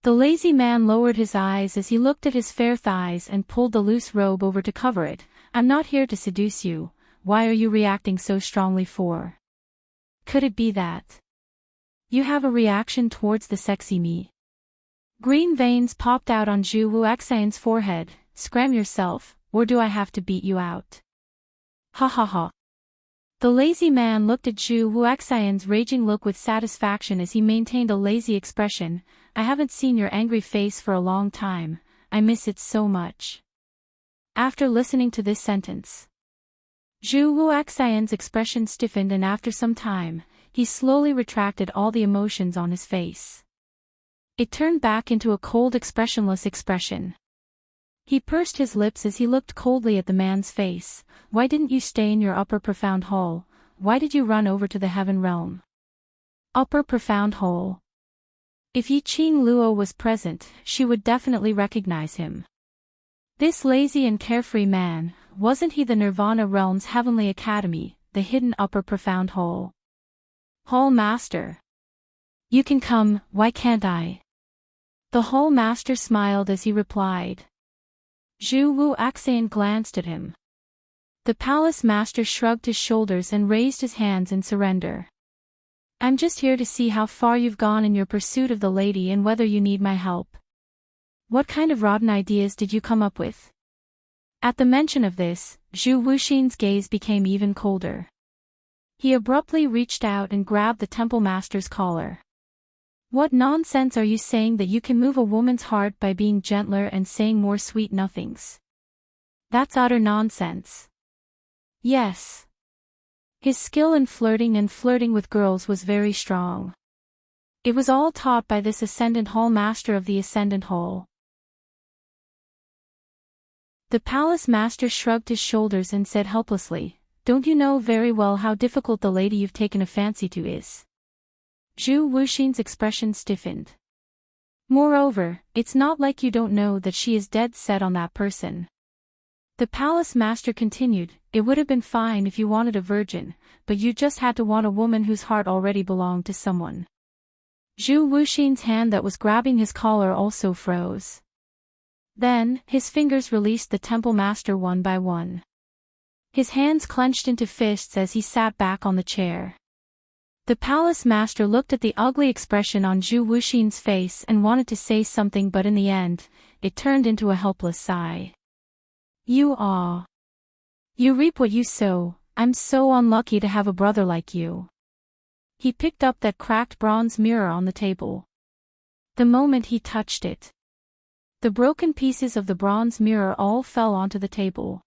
The lazy man lowered his eyes as he looked at his fair thighs and pulled the loose robe over to cover it. I'm not here to seduce you, why are you reacting so strongly for? Could it be that you have a reaction towards the sexy me? Green veins popped out on Zhu Wuxian's forehead. Scram yourself, or do I have to beat you out? Ha ha ha. The lazy man looked at Zhu Wuxian's raging look with satisfaction as he maintained a lazy expression. I haven't seen your angry face for a long time, I miss it so much. After listening to this sentence, Zhu Wuxian's expression stiffened and after some time, he slowly retracted all the emotions on his face. It turned back into a cold expressionless expression. He pursed his lips as he looked coldly at the man's face. Why didn't you stay in your upper profound hall? Why did you run over to the heaven realm? Upper profound hall. If Yiqing Luo was present, she would definitely recognize him. This lazy and carefree man, wasn't he the Nirvana Realm's heavenly academy, the hidden upper profound hall? Hall Master. You can come, why can't I? The Hall Master smiled as he replied. Zhu Wuxian glanced at him. The Palace Master shrugged his shoulders and raised his hands in surrender. I'm just here to see how far you've gone in your pursuit of the lady and whether you need my help. What kind of rotten ideas did you come up with? At the mention of this, Zhu Wuxin's gaze became even colder. He abruptly reached out and grabbed the Temple Master's collar. What nonsense are you saying that you can move a woman's heart by being gentler and saying more sweet nothings? That's utter nonsense. Yes. His skill in flirting with girls was very strong. It was all taught by this Ascendant Hall master of the Ascendant Hall. The palace master shrugged his shoulders and said helplessly, "Don't you know very well how difficult the lady you've taken a fancy to is?" Zhu Wuxin's expression stiffened. "Moreover, it's not like you don't know that she is dead set on that person." The palace master continued, "It would have been fine if you wanted a virgin, but you just had to want a woman whose heart already belonged to someone." Zhu Wuxin's hand that was grabbing his collar also froze. Then, his fingers released the temple master one by one. His hands clenched into fists as he sat back on the chair. The palace master looked at the ugly expression on Zhu Wuxin's face and wanted to say something, but in the end, it turned into a helpless sigh. You reap what you sow. I'm so unlucky to have a brother like you." He picked up that cracked bronze mirror on the table. The moment he touched it, the broken pieces of the bronze mirror all fell onto the table.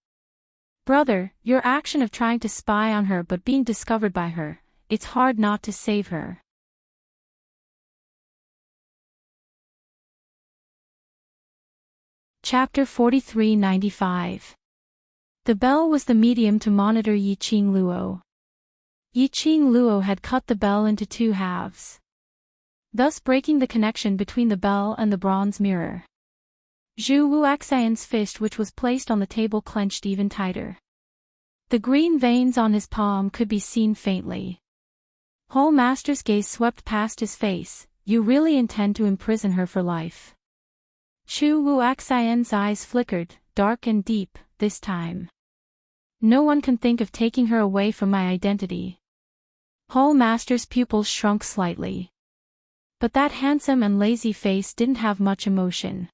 "Brother, your action of trying to spy on her but being discovered by her, it's hard not to save her." Chapter 4395. The bell was the medium to monitor Yiqing Luo. Yiqing Luo had cut the bell into two halves, thus breaking the connection between the bell and the bronze mirror. Zhu Wuxian's fist, which was placed on the table, clenched even tighter. The green veins on his palm could be seen faintly. Hall Master's gaze swept past his face. "You really intend to imprison her for life?" Zhu Wuxian's eyes flickered, dark and deep, this time. "No one can think of taking her away from my identity." Hall Master's pupils shrunk slightly. But that handsome and lazy face didn't have much emotion.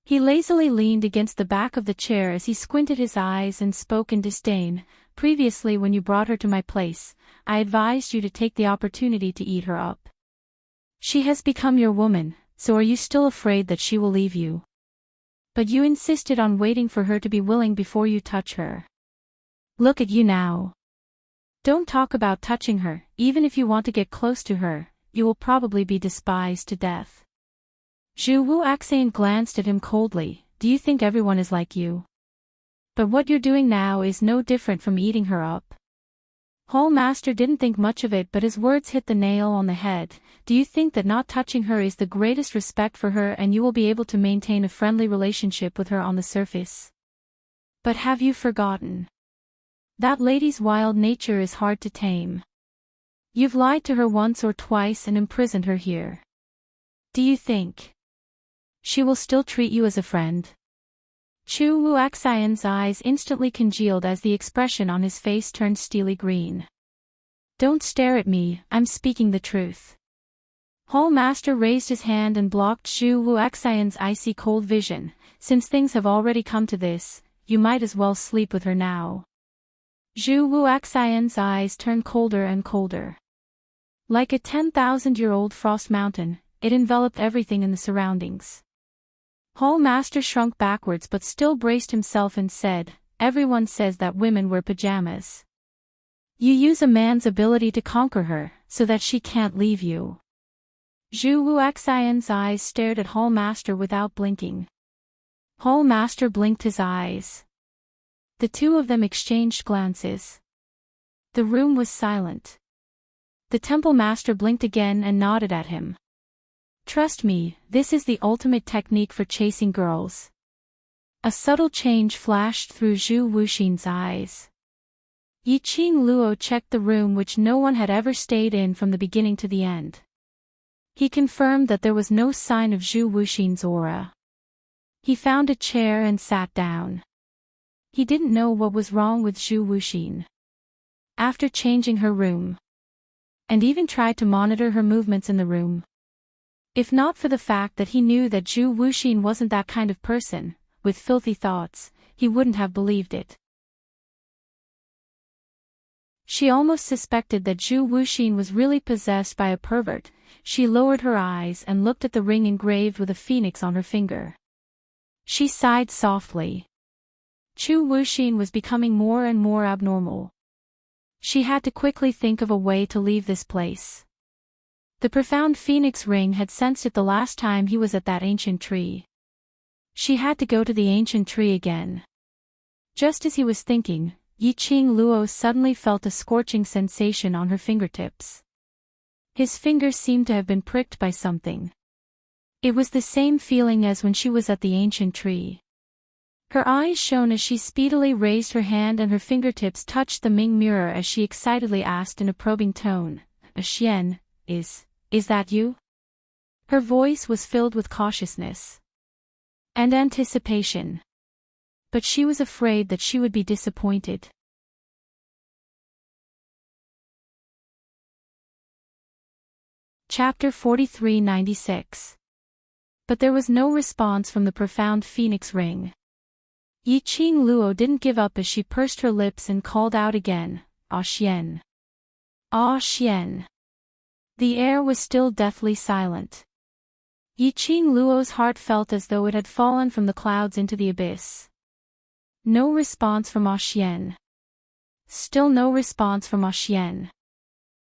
He lazily leaned against the back of the chair as he squinted his eyes and spoke in disdain. "Previously, when you brought her to my place, I advised you to take the opportunity to eat her up. She has become your woman, so are you still afraid that she will leave you? But you insisted on waiting for her to be willing before you touch her. Look at you now. Don't talk about touching her. Even if you want to get close to her, you will probably be despised to death." Zhu Wuxian glanced at him coldly. "Do you think everyone is like you? But what you're doing now is no different from eating her up." Hall Master didn't think much of it, but his words hit the nail on the head. "Do you think that not touching her is the greatest respect for her and you will be able to maintain a friendly relationship with her on the surface? But have you forgotten? That lady's wild nature is hard to tame. You've lied to her once or twice and imprisoned her here. Do you think she will still treat you as a friend?" Zhu Wuxian's eyes instantly congealed as the expression on his face turned steely green. "Don't stare at me, I'm speaking the truth." Hall Master raised his hand and blocked Zhu Wuxian's icy cold vision. "Since things have already come to this, you might as well sleep with her now." Zhu Wuxian's eyes turned colder and colder. Like a 10,000-year-old frost mountain, it enveloped everything in the surroundings. Hall Master shrunk backwards but still braced himself and said, "Everyone says that women wear pajamas. You use a man's ability to conquer her, so that she can't leave you." Zhu Wuxian's eyes stared at Hall Master without blinking. Hall Master blinked his eyes. The two of them exchanged glances. The room was silent. The Temple Master blinked again and nodded at him. "Trust me, this is the ultimate technique for chasing girls." A subtle change flashed through Zhu Wuxin's eyes. Yiqing Luo checked the room, which no one had ever stayed in from the beginning to the end. He confirmed that there was no sign of Zhu Wuxin's aura. He found a chair and sat down. He didn't know what was wrong with Zhu Wuxin. After changing her room, and even tried to monitor her movements in the room. If not for the fact that he knew that Zhu Wuxin wasn't that kind of person, with filthy thoughts, he wouldn't have believed it. She almost suspected that Zhu Wuxin was really possessed by a pervert. She lowered her eyes and looked at the ring engraved with a phoenix on her finger. She sighed softly. Zhu Wuxin was becoming more and more abnormal. She had to quickly think of a way to leave this place. The profound phoenix ring had sensed it the last time he was at that ancient tree. She had to go to the ancient tree again. Just as he was thinking, Yiqing Luo suddenly felt a scorching sensation on her fingertips. His fingers seemed to have been pricked by something. It was the same feeling as when she was at the ancient tree. Her eyes shone as she speedily raised her hand and her fingertips touched the Ming mirror as she excitedly asked in a probing tone, "Xian, is that you?" Her voice was filled with cautiousness and anticipation. But she was afraid that she would be disappointed. Chapter 4396. But there was no response from the profound phoenix ring. Yiqing Luo didn't give up as she pursed her lips and called out again, "Ah Xian. Ah Xian." The air was still deathly silent. Yiqing Luo's heart felt as though it had fallen from the clouds into the abyss. No response from Ah Xian. Still no response from Ah Xian.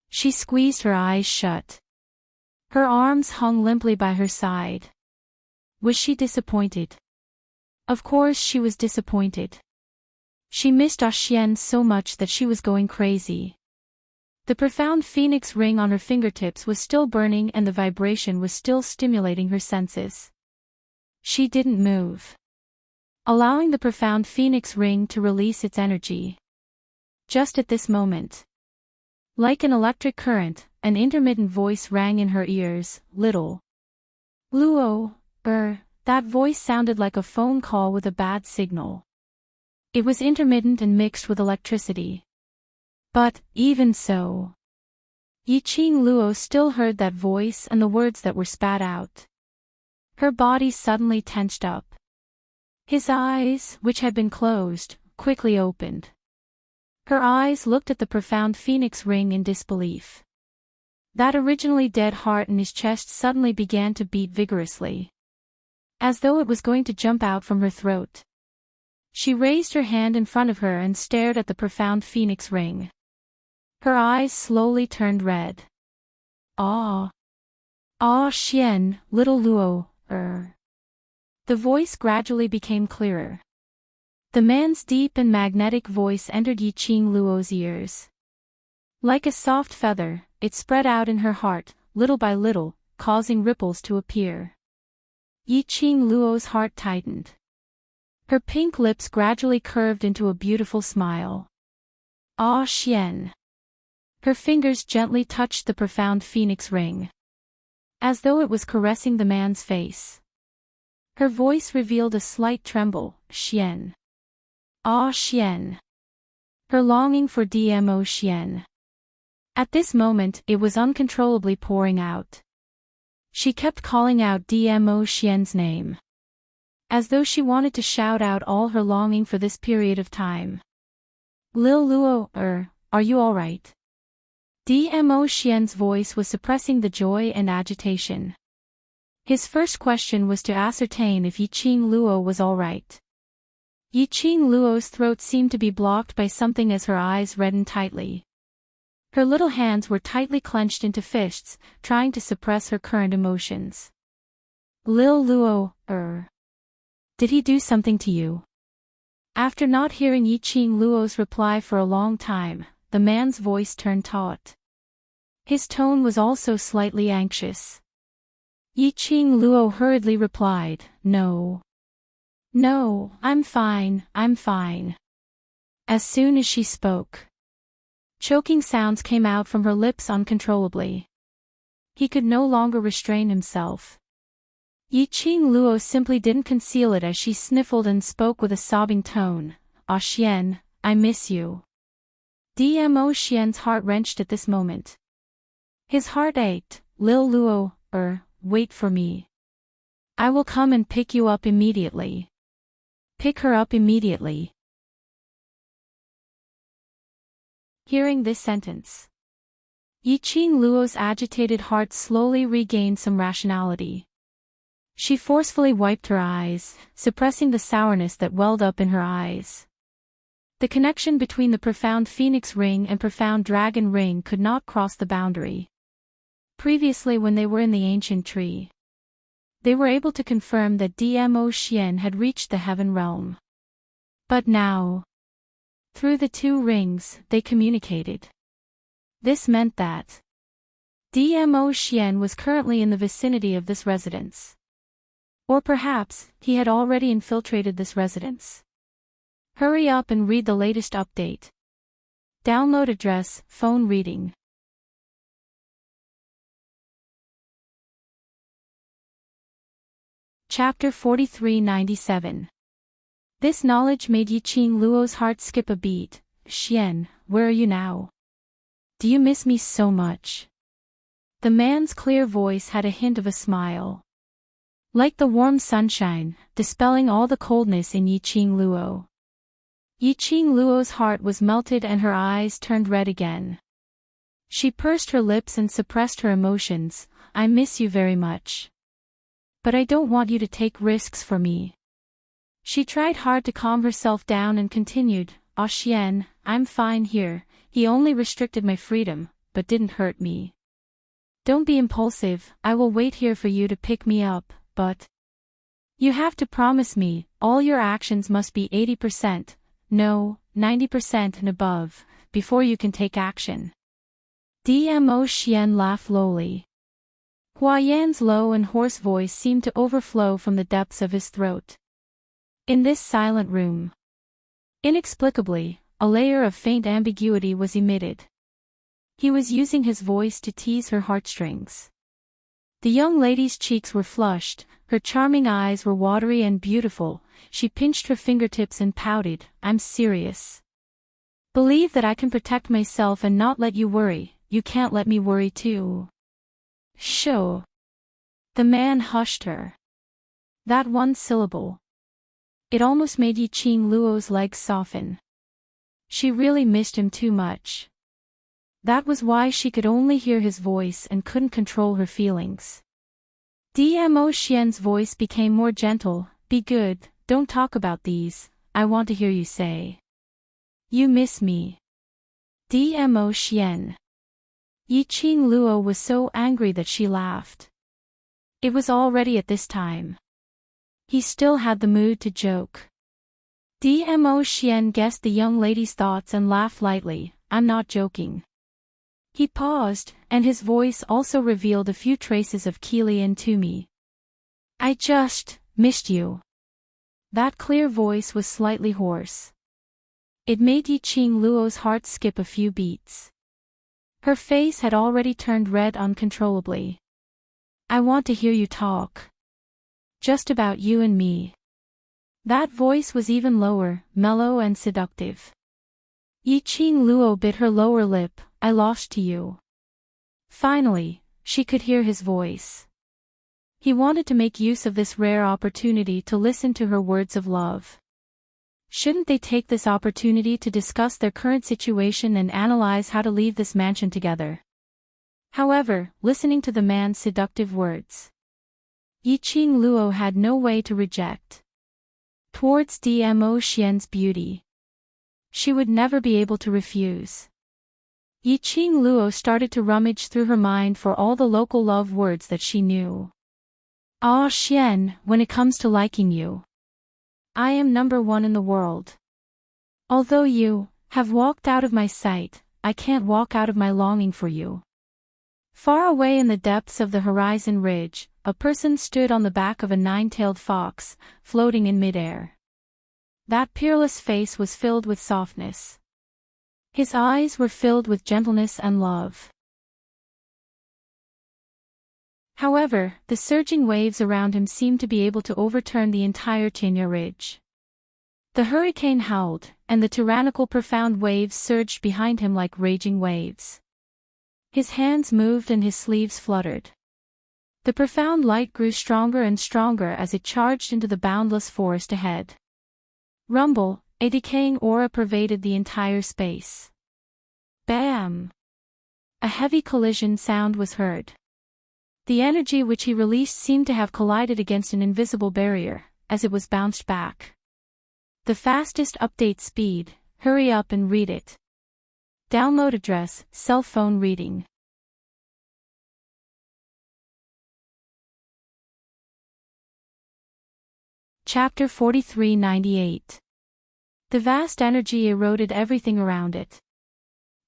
She squeezed her eyes shut. Her arms hung limply by her side. Was she disappointed? Of course she was disappointed. She missed Ah Xian so much that she was going crazy. The profound phoenix ring on her fingertips was still burning and the vibration was still stimulating her senses. She didn't move, allowing the profound phoenix ring to release its energy. Just at this moment, like an electric current, an intermittent voice rang in her ears, "Little Luo, that voice sounded like a phone call with a bad signal. It was intermittent and mixed with electricity. But, even so, Yiqing Luo still heard that voice and the words that were spat out. Her body suddenly tensed up. His eyes, which had been closed, quickly opened. Her eyes looked at the profound phoenix ring in disbelief. That originally dead heart in his chest suddenly began to beat vigorously, as though it was going to jump out from her throat. She raised her hand in front of her and stared at the profound phoenix ring. Her eyes slowly turned red. "Ah Xian, little Luo, The voice gradually became clearer. The man's deep and magnetic voice entered Yiqing Luo's ears. Like a soft feather, it spread out in her heart, little by little, causing ripples to appear. Yiqing Luo's heart tightened. Her pink lips gradually curved into a beautiful smile. "Ah Xian." Her fingers gently touched the profound phoenix ring, as though it was caressing the man's face. Her voice revealed a slight tremble, "Xian. Ah Xian." Her longing for Dmo Xian. At this moment, it was uncontrollably pouring out. She kept calling out Dmo Xian's name, as though she wanted to shout out all her longing for this period of time. "Lil Luo, are you alright?" Dmo Xian's voice was suppressing the joy and agitation. His first question was to ascertain if Yiqing Luo was alright. Yiqing Luo's throat seemed to be blocked by something as her eyes reddened tightly. Her little hands were tightly clenched into fists, trying to suppress her current emotions. "Lil Luo, did he do something to you?" After not hearing Yiqing Luo's reply for a long time, the man's voice turned taut. His tone was also slightly anxious. Yiqing Luo hurriedly replied, No, I'm fine. As soon as she spoke, choking sounds came out from her lips uncontrollably. He could no longer restrain himself. Yiqing Luo simply didn't conceal it as she sniffled and spoke with a sobbing tone, "Ah Xian, I miss you." Dmo Xian's heart wrenched at this moment. His heart ached. "Lil Luo, wait for me. I will come and pick you up immediately. Pick her up immediately." Hearing this sentence, Yiqing Luo's agitated heart slowly regained some rationality. She forcefully wiped her eyes, suppressing the sourness that welled up in her eyes. The connection between the profound phoenix ring and profound dragon ring could not cross the boundary. Previously, when they were in the ancient tree, they were able to confirm that Dmo Xian had reached the heaven realm. But now, through the two rings, they communicated. This meant that Dmo Xian was currently in the vicinity of this residence. Or perhaps, he had already infiltrated this residence. Hurry up and read the latest update. Download address, phone reading. Chapter 4397. This knowledge made Yiqing Luo's heart skip a beat. Xian, where are you now? Do you miss me so much? The man's clear voice had a hint of a smile. Like the warm sunshine, dispelling all the coldness in Yiqing Luo. Yiqing Luo's heart was melted and her eyes turned red again. She pursed her lips and suppressed her emotions. I miss you very much. But I don't want you to take risks for me. She tried hard to calm herself down and continued, Ah Xian, I'm fine here, he only restricted my freedom, but didn't hurt me. Don't be impulsive, I will wait here for you to pick me up, but you have to promise me, all your actions must be 80%, no, 90% and above, before you can take action. Dmo Xian laughed lowly. Hua Yan's low and hoarse voice seemed to overflow from the depths of his throat. In this silent room, inexplicably, a layer of faint ambiguity was emitted. He was using his voice to tease her heartstrings. The young lady's cheeks were flushed, her charming eyes were watery and beautiful, she pinched her fingertips and pouted, I'm serious. Believe that I can protect myself and not let you worry, you can't let me worry too. Sho. The man hushed her. That one syllable. It almost made Yiqing Luo's legs soften. She really missed him too much. That was why she could only hear his voice and couldn't control her feelings. Dmo Xian's voice became more gentle, be good, don't talk about these, I want to hear you say. You miss me. Dmo Xian. Yiqing Luo was so angry that she laughed. It was already at this time. He still had the mood to joke. Dmo Xian guessed the young lady's thoughts and laughed lightly, I'm not joking. He paused, and his voice also revealed a few traces of Keely and Toomey. I just missed you. That clear voice was slightly hoarse. It made Yiqing Luo's heart skip a few beats. Her face had already turned red uncontrollably. I want to hear you talk. Just about you and me. That voice was even lower, mellow and seductive. Yiqing Luo bit her lower lip, I lost to you. Finally, she could hear his voice. He wanted to make use of this rare opportunity to listen to her words of love. Shouldn't they take this opportunity to discuss their current situation and analyze how to leave this mansion together? However, listening to the man's seductive words, Yiqing Luo had no way to reject. Towards Dmo Xian's beauty, she would never be able to refuse. Yiqing Luo started to rummage through her mind for all the local love words that she knew. Ah Xian, when it comes to liking you, I am number one in the world. Although you have walked out of my sight, I can't walk out of my longing for you. Far away in the depths of the horizon ridge, a person stood on the back of a nine-tailed fox, floating in midair. That peerless face was filled with softness. His eyes were filled with gentleness and love. However, the surging waves around him seemed to be able to overturn the entire Tinya Ridge. The hurricane howled, and the tyrannical profound waves surged behind him like raging waves. His hands moved and his sleeves fluttered. The profound light grew stronger and stronger as it charged into the boundless forest ahead. Rumble, a decaying aura pervaded the entire space. Bam! A heavy collision sound was heard. The energy which he released seemed to have collided against an invisible barrier, as it was bounced back. The fastest update speed, hurry up and read it. Download address, cell phone reading. Chapter 4398. The vast energy eroded everything around it.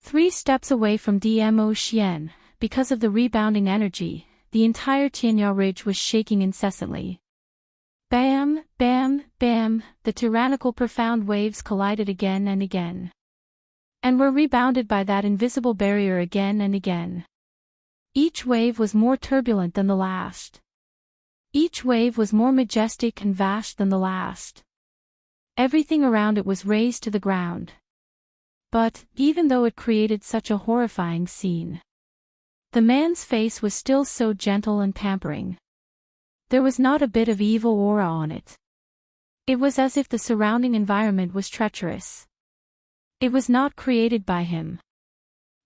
3 steps away from Dmo Xian, because of the rebounding energy, the entire Tianya ridge was shaking incessantly. Bam, bam, bam, the tyrannical profound waves collided again and again. And were rebounded by that invisible barrier again and again. Each wave was more turbulent than the last. Each wave was more majestic and vast than the last. Everything around it was razed to the ground. But, even though it created such a horrifying scene, the man's face was still so gentle and pampering. There was not a bit of evil aura on it. It was as if the surrounding environment was treacherous. It was not created by him.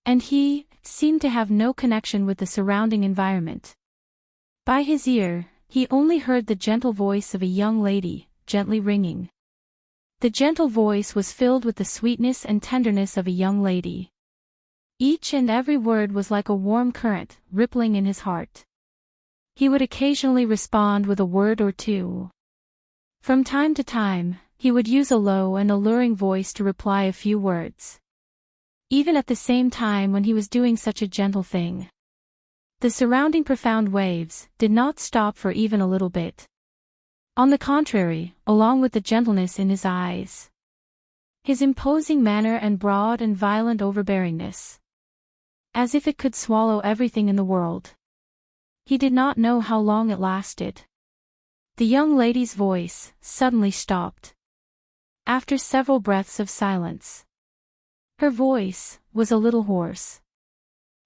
And he seemed to have no connection with the surrounding environment. By his ear, he only heard the gentle voice of a young lady, gently ringing. The gentle voice was filled with the sweetness and tenderness of a young lady. Each and every word was like a warm current, rippling in his heart. He would occasionally respond with a word or two. From time to time, he would use a low and alluring voice to reply a few words. Even at the same time when he was doing such a gentle thing, the surrounding profound waves did not stop for even a little bit. On the contrary, along with the gentleness in his eyes, his imposing manner and broad and violent overbearingness, as if it could swallow everything in the world. He did not know how long it lasted. The young lady's voice suddenly stopped. After several breaths of silence, her voice was a little hoarse.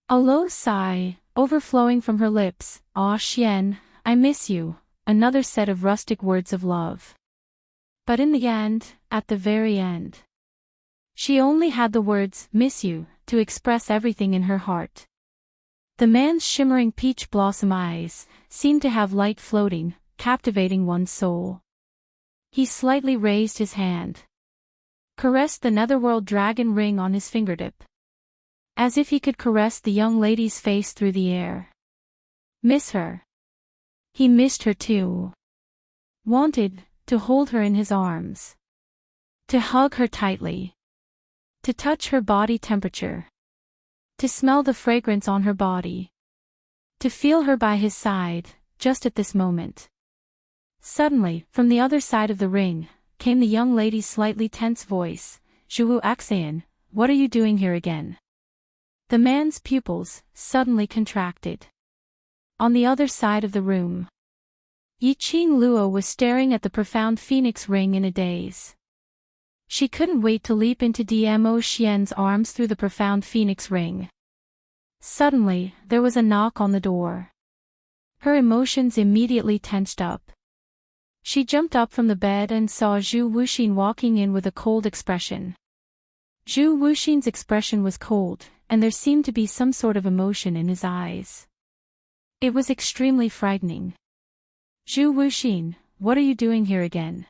A low sigh, overflowing from her lips. "Ah, Xian, I miss you," another set of rustic words of love. But in the end, at the very end, she only had the words, "miss you," to express everything in her heart. The man's shimmering peach blossom eyes seemed to have light floating, captivating one's soul. He slightly raised his hand, caressed the netherworld dragon ring on his fingertip, as if he could caress the young lady's face through the air. Miss her. He missed her too. Wanted to hold her in his arms, to hug her tightly, to touch her body temperature, to smell the fragrance on her body, to feel her by his side, just at this moment. Suddenly, from the other side of the ring, came the young lady's slightly tense voice. "Zhuwu Axayan, what are you doing here again?" The man's pupils suddenly contracted. On the other side of the room, Yiqing Luo was staring at the profound phoenix ring in a daze. She couldn't wait to leap into Dmo Xian's arms through the profound phoenix ring. Suddenly, there was a knock on the door. Her emotions immediately tensed up. She jumped up from the bed and saw Zhu Wuxin walking in with a cold expression. Zhu Wuxin's expression was cold, and there seemed to be some sort of emotion in his eyes. It was extremely frightening. "Zhu Wuxin, what are you doing here again?"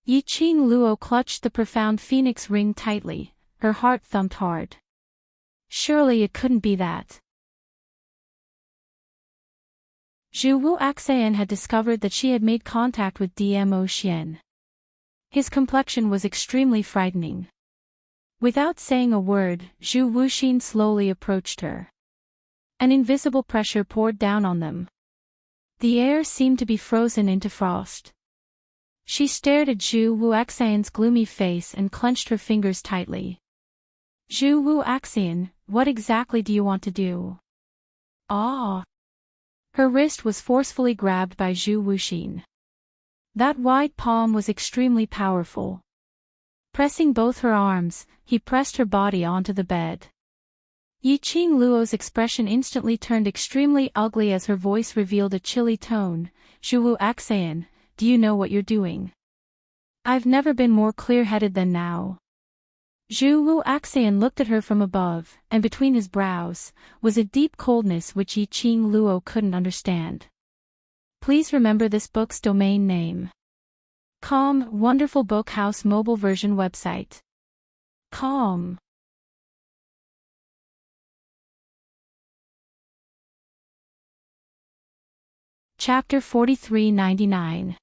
Yiqing Luo clutched the profound phoenix ring tightly, her heart thumped hard. Surely it couldn't be that. Zhuwu Axayan had discovered that she had made contact with Dmo Xian. His complexion was extremely frightening. Without saying a word, Zhu Wuxin slowly approached her. An invisible pressure poured down on them. The air seemed to be frozen into frost. She stared at Zhu Wuaxian's gloomy face and clenched her fingers tightly. "Zhu Wuaxian, what exactly do you want to do?" "Ah!" Her wrist was forcefully grabbed by Zhu Wuxin. That wide palm was extremely powerful. Pressing both her arms, he pressed her body onto the bed. Yiqing Luo's expression instantly turned extremely ugly as her voice revealed a chilly tone. "Zhuwu Axayan, do you know what you're doing? I've never been more clear-headed than now." Zhuwu Axayan looked at her from above, and between his brows was a deep coldness which Yiqing Luo couldn't understand. Please remember this book's domain name. Com, Wonderful Book House mobile version website. Com. Chapter 4399.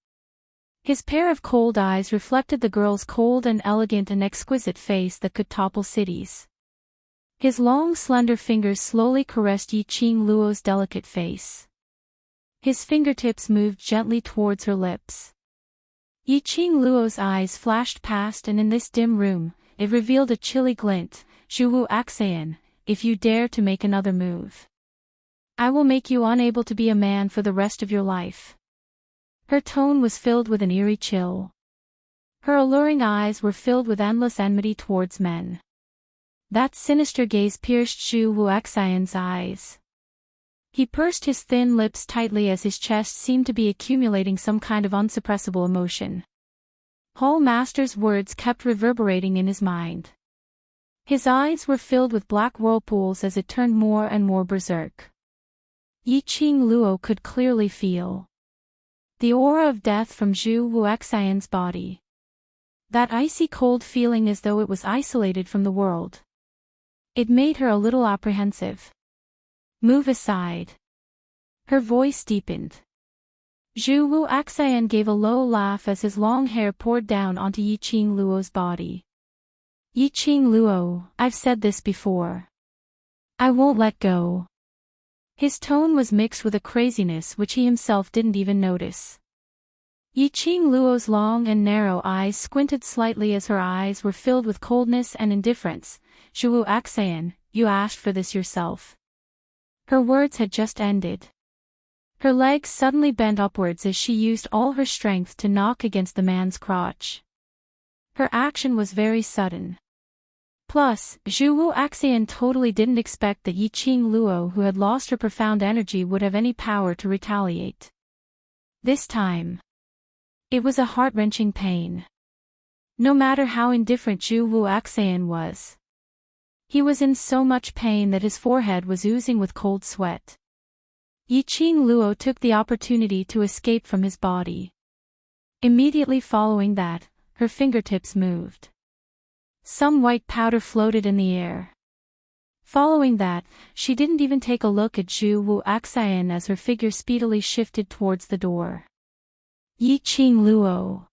His pair of cold eyes reflected the girl's cold and elegant and exquisite face that could topple cities. His long slender fingers slowly caressed Yiqing Luo's delicate face. His fingertips moved gently towards her lips. Yiqing Luo's eyes flashed past, and in this dim room, it revealed a chilly glint. Zhuwu Axayan, if you dare to make another move, I will make you unable to be a man for the rest of your life. Her tone was filled with an eerie chill. Her alluring eyes were filled with endless enmity towards men. That sinister gaze pierced Zhuwu Axayan's eyes. He pursed his thin lips tightly as his chest seemed to be accumulating some kind of unsuppressible emotion. Hall Master's words kept reverberating in his mind. His eyes were filled with black whirlpools as it turned more and more berserk. Yiqing Luo could clearly feel the aura of death from Zhuwu Axayan's body. That icy cold feeling as though it was isolated from the world. It made her a little apprehensive. Move aside. Her voice deepened. Zhuwu Axayan gave a low laugh as his long hair poured down onto Yiqing Luo's body. Yiqing Luo, I've said this before. I won't let go. His tone was mixed with a craziness which he himself didn't even notice. Yiqing Luo's long and narrow eyes squinted slightly as her eyes were filled with coldness and indifference. Zhuwu Axayan, you asked for this yourself. Her words had just ended. Her legs suddenly bent upwards as she used all her strength to knock against the man's crotch. Her action was very sudden. Plus, Zhuwu Axayan totally didn't expect that Yiqing Luo, who had lost her profound energy, would have any power to retaliate. This time, it was a heart-wrenching pain. No matter how indifferent Zhuwu Axayan was, he was in so much pain that his forehead was oozing with cold sweat. Yiqing Luo took the opportunity to escape from his body. Immediately following that, her fingertips moved. Some white powder floated in the air. Following that, she didn't even take a look at Zhuwu Axayan as her figure speedily shifted towards the door. Yiqing Luo.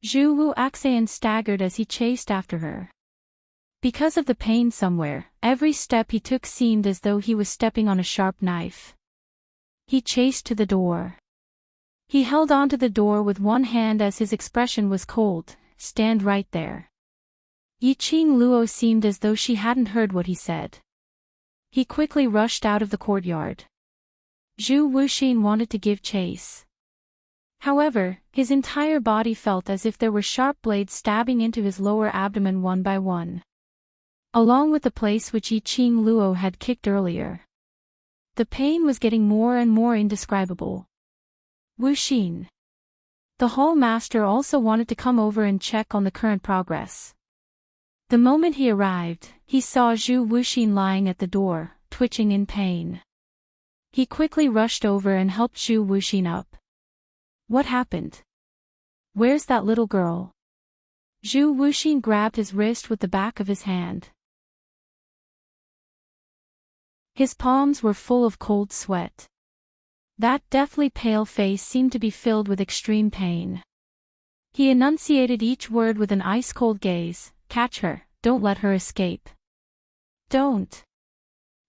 Zhuwu Axayan staggered as he chased after her. Because of the pain somewhere, every step he took seemed as though he was stepping on a sharp knife. He chased to the door. He held onto the door with one hand as his expression was cold. Stand right there. Yiqing Luo seemed as though she hadn't heard what he said. He quickly rushed out of the courtyard. Zhu Wuxin wanted to give chase. However, his entire body felt as if there were sharp blades stabbing into his lower abdomen one by one, along with the place which Yiqing Luo had kicked earlier. The pain was getting more and more indescribable. Wuxin. The Hall Master also wanted to come over and check on the current progress. The moment he arrived, he saw Zhu Wuxin lying at the door, twitching in pain. He quickly rushed over and helped Zhu Wuxin up. What happened? Where's that little girl? Zhu Wuxin grabbed his wrist with the back of his hand. His palms were full of cold sweat. That deathly pale face seemed to be filled with extreme pain. He enunciated each word with an ice-cold gaze. Catch her, don't let her escape. Don't.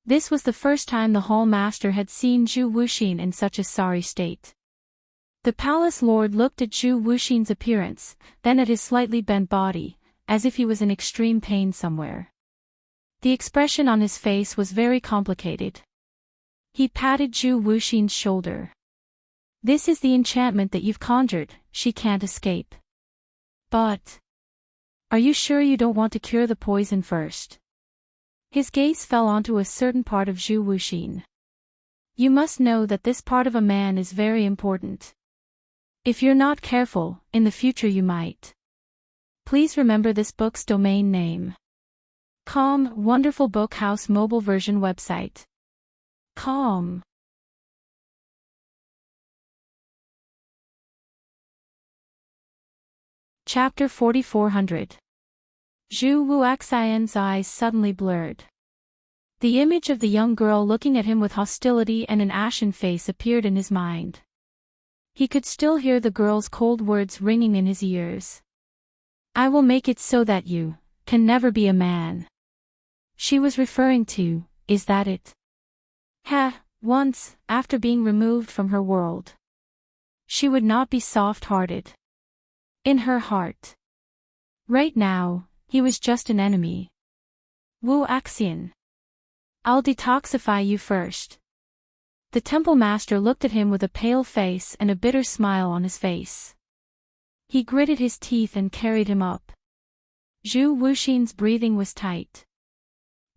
This was the first time the Hall Master had seen Zhu Wuxin in such a sorry state. The palace lord looked at Zhu Wuxin's appearance, then at his slightly bent body, as if he was in extreme pain somewhere. The expression on his face was very complicated. He patted Zhu Wuxin's shoulder. This is the enchantment that you've conjured, she can't escape. But are you sure you don't want to cure the poison first? His gaze fell onto a certain part of Zhu Wuxin. You must know that this part of a man is very important. If you're not careful, in the future you might. Please remember this book's domain name. Wonderful Book House mobile version website. Chapter 4400. Zhu Wuxayan's eyes suddenly blurred. The image of the young girl looking at him with hostility and an ashen face appeared in his mind. He could still hear the girl's cold words ringing in his ears. I will make it so that you can never be a man. She was referring to, is that it? Once, after being removed from her world, she would not be soft-hearted. In her heart. Right now, he was just an enemy. Wu Axian. I'll detoxify you first. The temple master looked at him with a pale face and a bitter smile on his face. He gritted his teeth and carried him up. Zhu Wuxin's breathing was tight.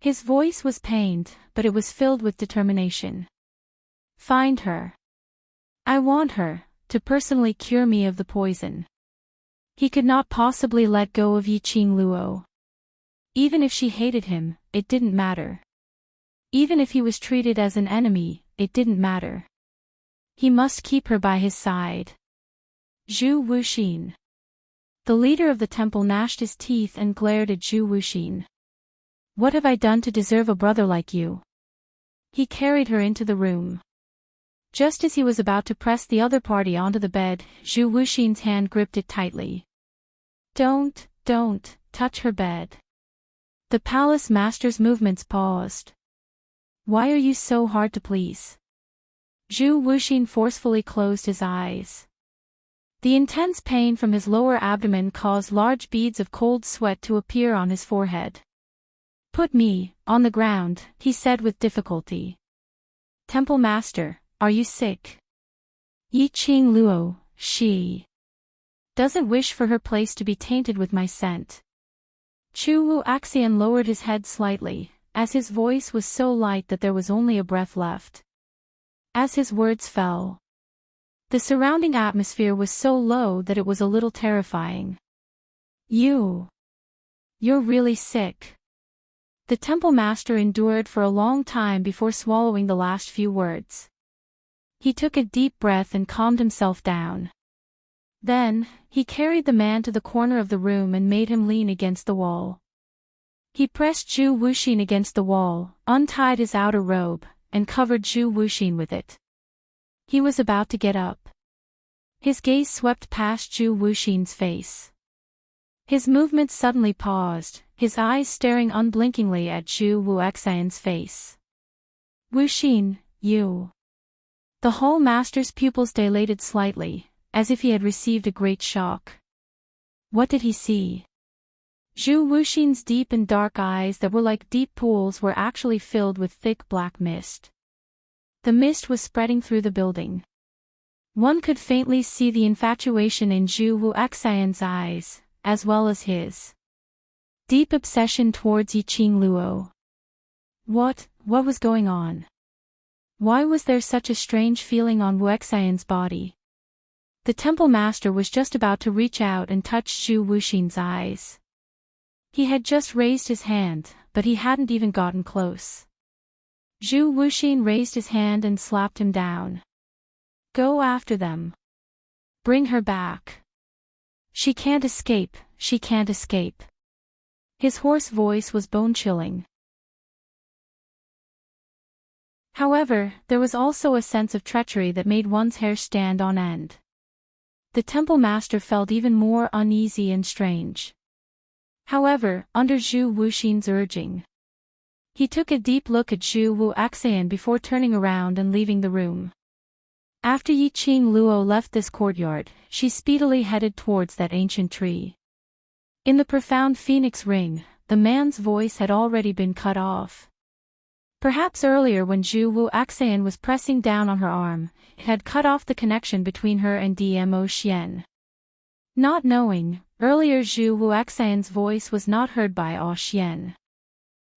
His voice was pained, but it was filled with determination. Find her. I want her to personally cure me of the poison. He could not possibly let go of Yiqing Luo. Even if she hated him, it didn't matter. Even if he was treated as an enemy, it didn't matter. He must keep her by his side. Zhu Wuxin. The leader of the temple gnashed his teeth and glared at Zhu Wuxin. What have I done to deserve a brother like you? He carried her into the room. Just as he was about to press the other party onto the bed, Zhu Wuxin's hand gripped it tightly. Don't touch her bed. The palace master's movements paused. Why are you so hard to please? Zhu Wuxin forcefully closed his eyes. The intense pain from his lower abdomen caused large beads of cold sweat to appear on his forehead. Put me on the ground, he said with difficulty. Temple Master, are you sick? Yiqing Luo, she doesn't wish for her place to be tainted with my scent. Chu Wu Axian lowered his head slightly, as his voice was so light that there was only a breath left. As his words fell, the surrounding atmosphere was so low that it was a little terrifying. You're really sick. The temple master endured for a long time before swallowing the last few words. He took a deep breath and calmed himself down. Then, he carried the man to the corner of the room and made him lean against the wall. He pressed Zhu Wuxin against the wall, untied his outer robe, and covered Zhu Wuxin with it. He was about to get up. His gaze swept past Zhu Wuxin's face. His movements suddenly paused, his eyes staring unblinkingly at Zhu Wuxian's face. Wuxin, you. The Hall Master's pupils dilated slightly, as if he had received a great shock. What did he see? Zhu Wuxin's deep and dark eyes that were like deep pools were actually filled with thick black mist. The mist was spreading through the building. One could faintly see the infatuation in Zhu Wuxian's eyes, as well as his deep obsession towards Yiqing Luo. What was going on? Why was there such a strange feeling on Wuxian's body? The temple master was just about to reach out and touch Zhu Wuxin's eyes. He had just raised his hand, but he hadn't even gotten close. Zhu Wuxin raised his hand and slapped him down. Go after them. Bring her back. She can't escape, she can't escape. His hoarse voice was bone-chilling. However, there was also a sense of treachery that made one's hair stand on end. The temple master felt even more uneasy and strange. However, under Zhu Wuxin's urging, he took a deep look at Zhu Wuxian before turning around and leaving the room. After Yiqing Luo left this courtyard, she speedily headed towards that ancient tree. In the profound phoenix ring, the man's voice had already been cut off. Perhaps earlier when Zhu Wuxian was pressing down on her arm, it had cut off the connection between her and Dmo Xian. Not knowing, earlier Zhu Wuxian's voice was not heard by Ao Xian.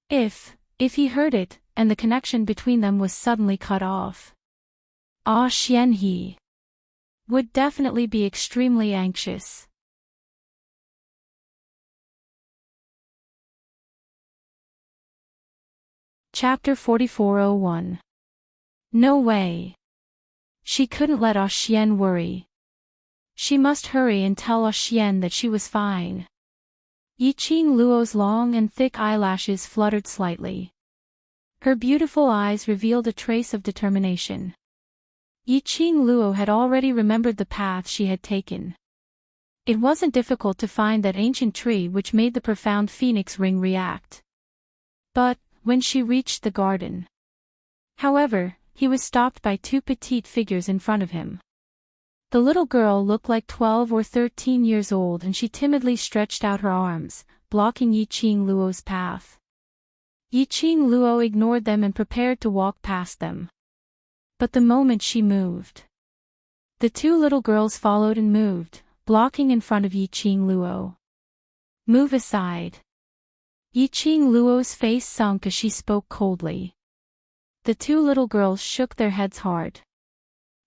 If he heard it, and the connection between them was suddenly cut off, Ao Xian he would definitely be extremely anxious. Chapter 4401. No way. She couldn't let Ao Xian worry. She must hurry and tell Ao Xian that she was fine. Yiqing Luo's long and thick eyelashes fluttered slightly. Her beautiful eyes revealed a trace of determination. Yiqing Luo had already remembered the path she had taken. It wasn't difficult to find that ancient tree which made the profound phoenix ring react. But, when she reached the garden, however, he was stopped by two petite figures in front of him. The little girl looked like 12 or 13 years old, and she timidly stretched out her arms, blocking Yiqing Luo's path. Yiqing Luo ignored them and prepared to walk past them. But the moment she moved, the two little girls followed and moved, blocking in front of Yiqing Luo. "Move aside." Yiqing Luo's face sunk as she spoke coldly. The two little girls shook their heads hard.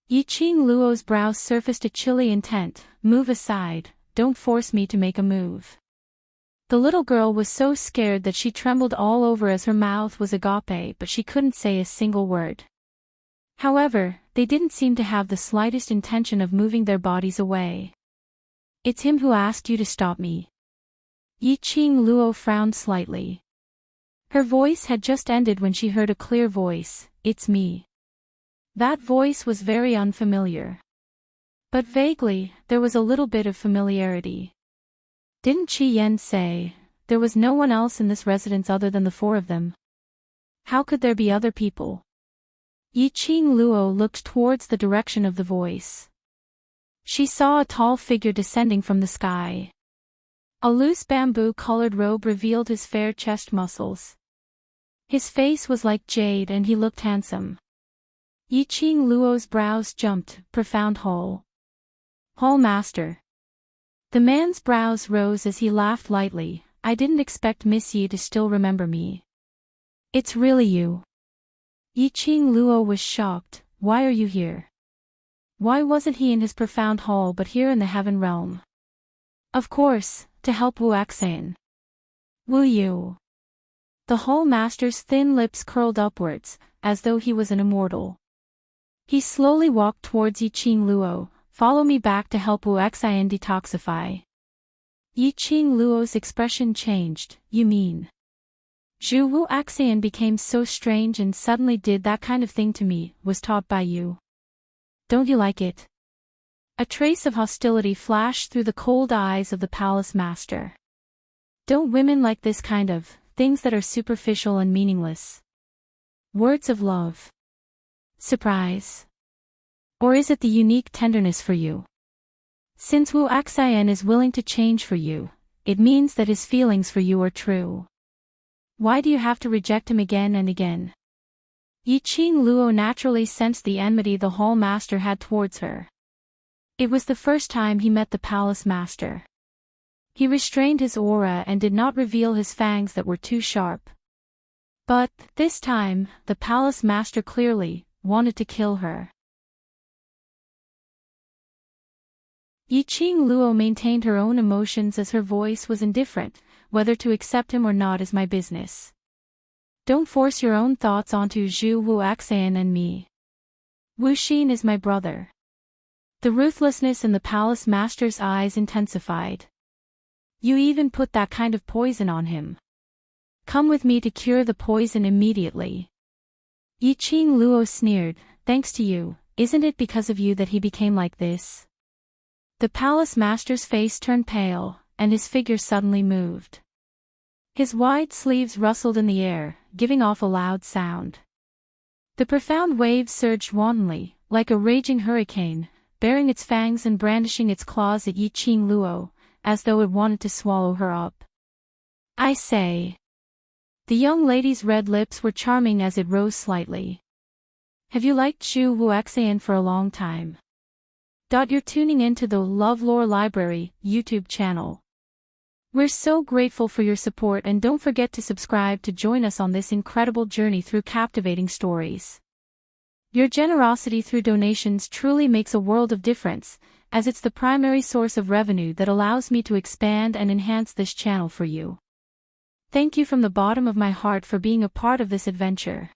Yiqing Luo's brows surfaced a chilly intent. "Move aside, don't force me to make a move." The little girl was so scared that she trembled all over as her mouth was agape, but she couldn't say a single word. However, they didn't seem to have the slightest intention of moving their bodies away. "It's him who asked you to stop me." Yiqing Luo frowned slightly. Her voice had just ended when she heard a clear voice, "It's me." That voice was very unfamiliar. But vaguely, there was a little bit of familiarity. Didn't Qi Yan say, there was no one else in this residence other than the four of them? How could there be other people? Yiqing Luo looked towards the direction of the voice. She saw a tall figure descending from the sky. A loose bamboo-colored robe revealed his fair chest muscles. His face was like jade and he looked handsome. Yiqing Luo's brows jumped, profound Hall Master. The man's brows rose as he laughed lightly. "I didn't expect Miss Yi to still remember me." "It's really you." Yiqing Luo was shocked. "Why are you here?" Why wasn't he in his profound hall but here in the heaven realm? Of course, to help Wu Axan. Wu Yu. The Hall Master's thin lips curled upwards, as though he was an immortal. He slowly walked towards Yiqing Luo. "Follow me back to help Wu Axan detoxify." Yiqing Luo's expression changed. "You mean Zhu Wu Axan became so strange and suddenly did that kind of thing to me, was taught by you? Don't you like it?" A trace of hostility flashed through the cold eyes of the palace master. "Don't women like this kind of things that are superficial and meaningless? Words of love? Surprise? Or is it the unique tenderness for you? Since Wu Axan is willing to change for you, it means that his feelings for you are true. Why do you have to reject him again and again?" Yiqing Luo naturally sensed the enmity the Hall Master had towards her. It was the first time he met the palace master. He restrained his aura and did not reveal his fangs that were too sharp. But, this time, the palace master clearly wanted to kill her. Yiqing Luo maintained her own emotions as her voice was indifferent. "Whether to accept him or not is my business. Don't force your own thoughts onto Zhu Wu Axan and me. Wu Xin is my brother." The ruthlessness in the palace master's eyes intensified. "You even put that kind of poison on him. Come with me to cure the poison immediately." Yiqing Luo sneered. "Thanks to you, isn't it because of you that he became like this?" The palace master's face turned pale, and his figure suddenly moved. His wide sleeves rustled in the air, giving off a loud sound. The profound waves surged wantonly, like a raging hurricane, baring its fangs and brandishing its claws at Yiqing Luo, as though it wanted to swallow her up. "I say." The young lady's red lips were charming as it rose slightly. "Have you liked Zhu Wu Axan for a long time?" You're tuning into the LoveLore Library YouTube channel. We're so grateful for your support, and don't forget to subscribe to join us on this incredible journey through captivating stories. Your generosity through donations truly makes a world of difference, as it's the primary source of revenue that allows me to expand and enhance this channel for you. Thank you from the bottom of my heart for being a part of this adventure.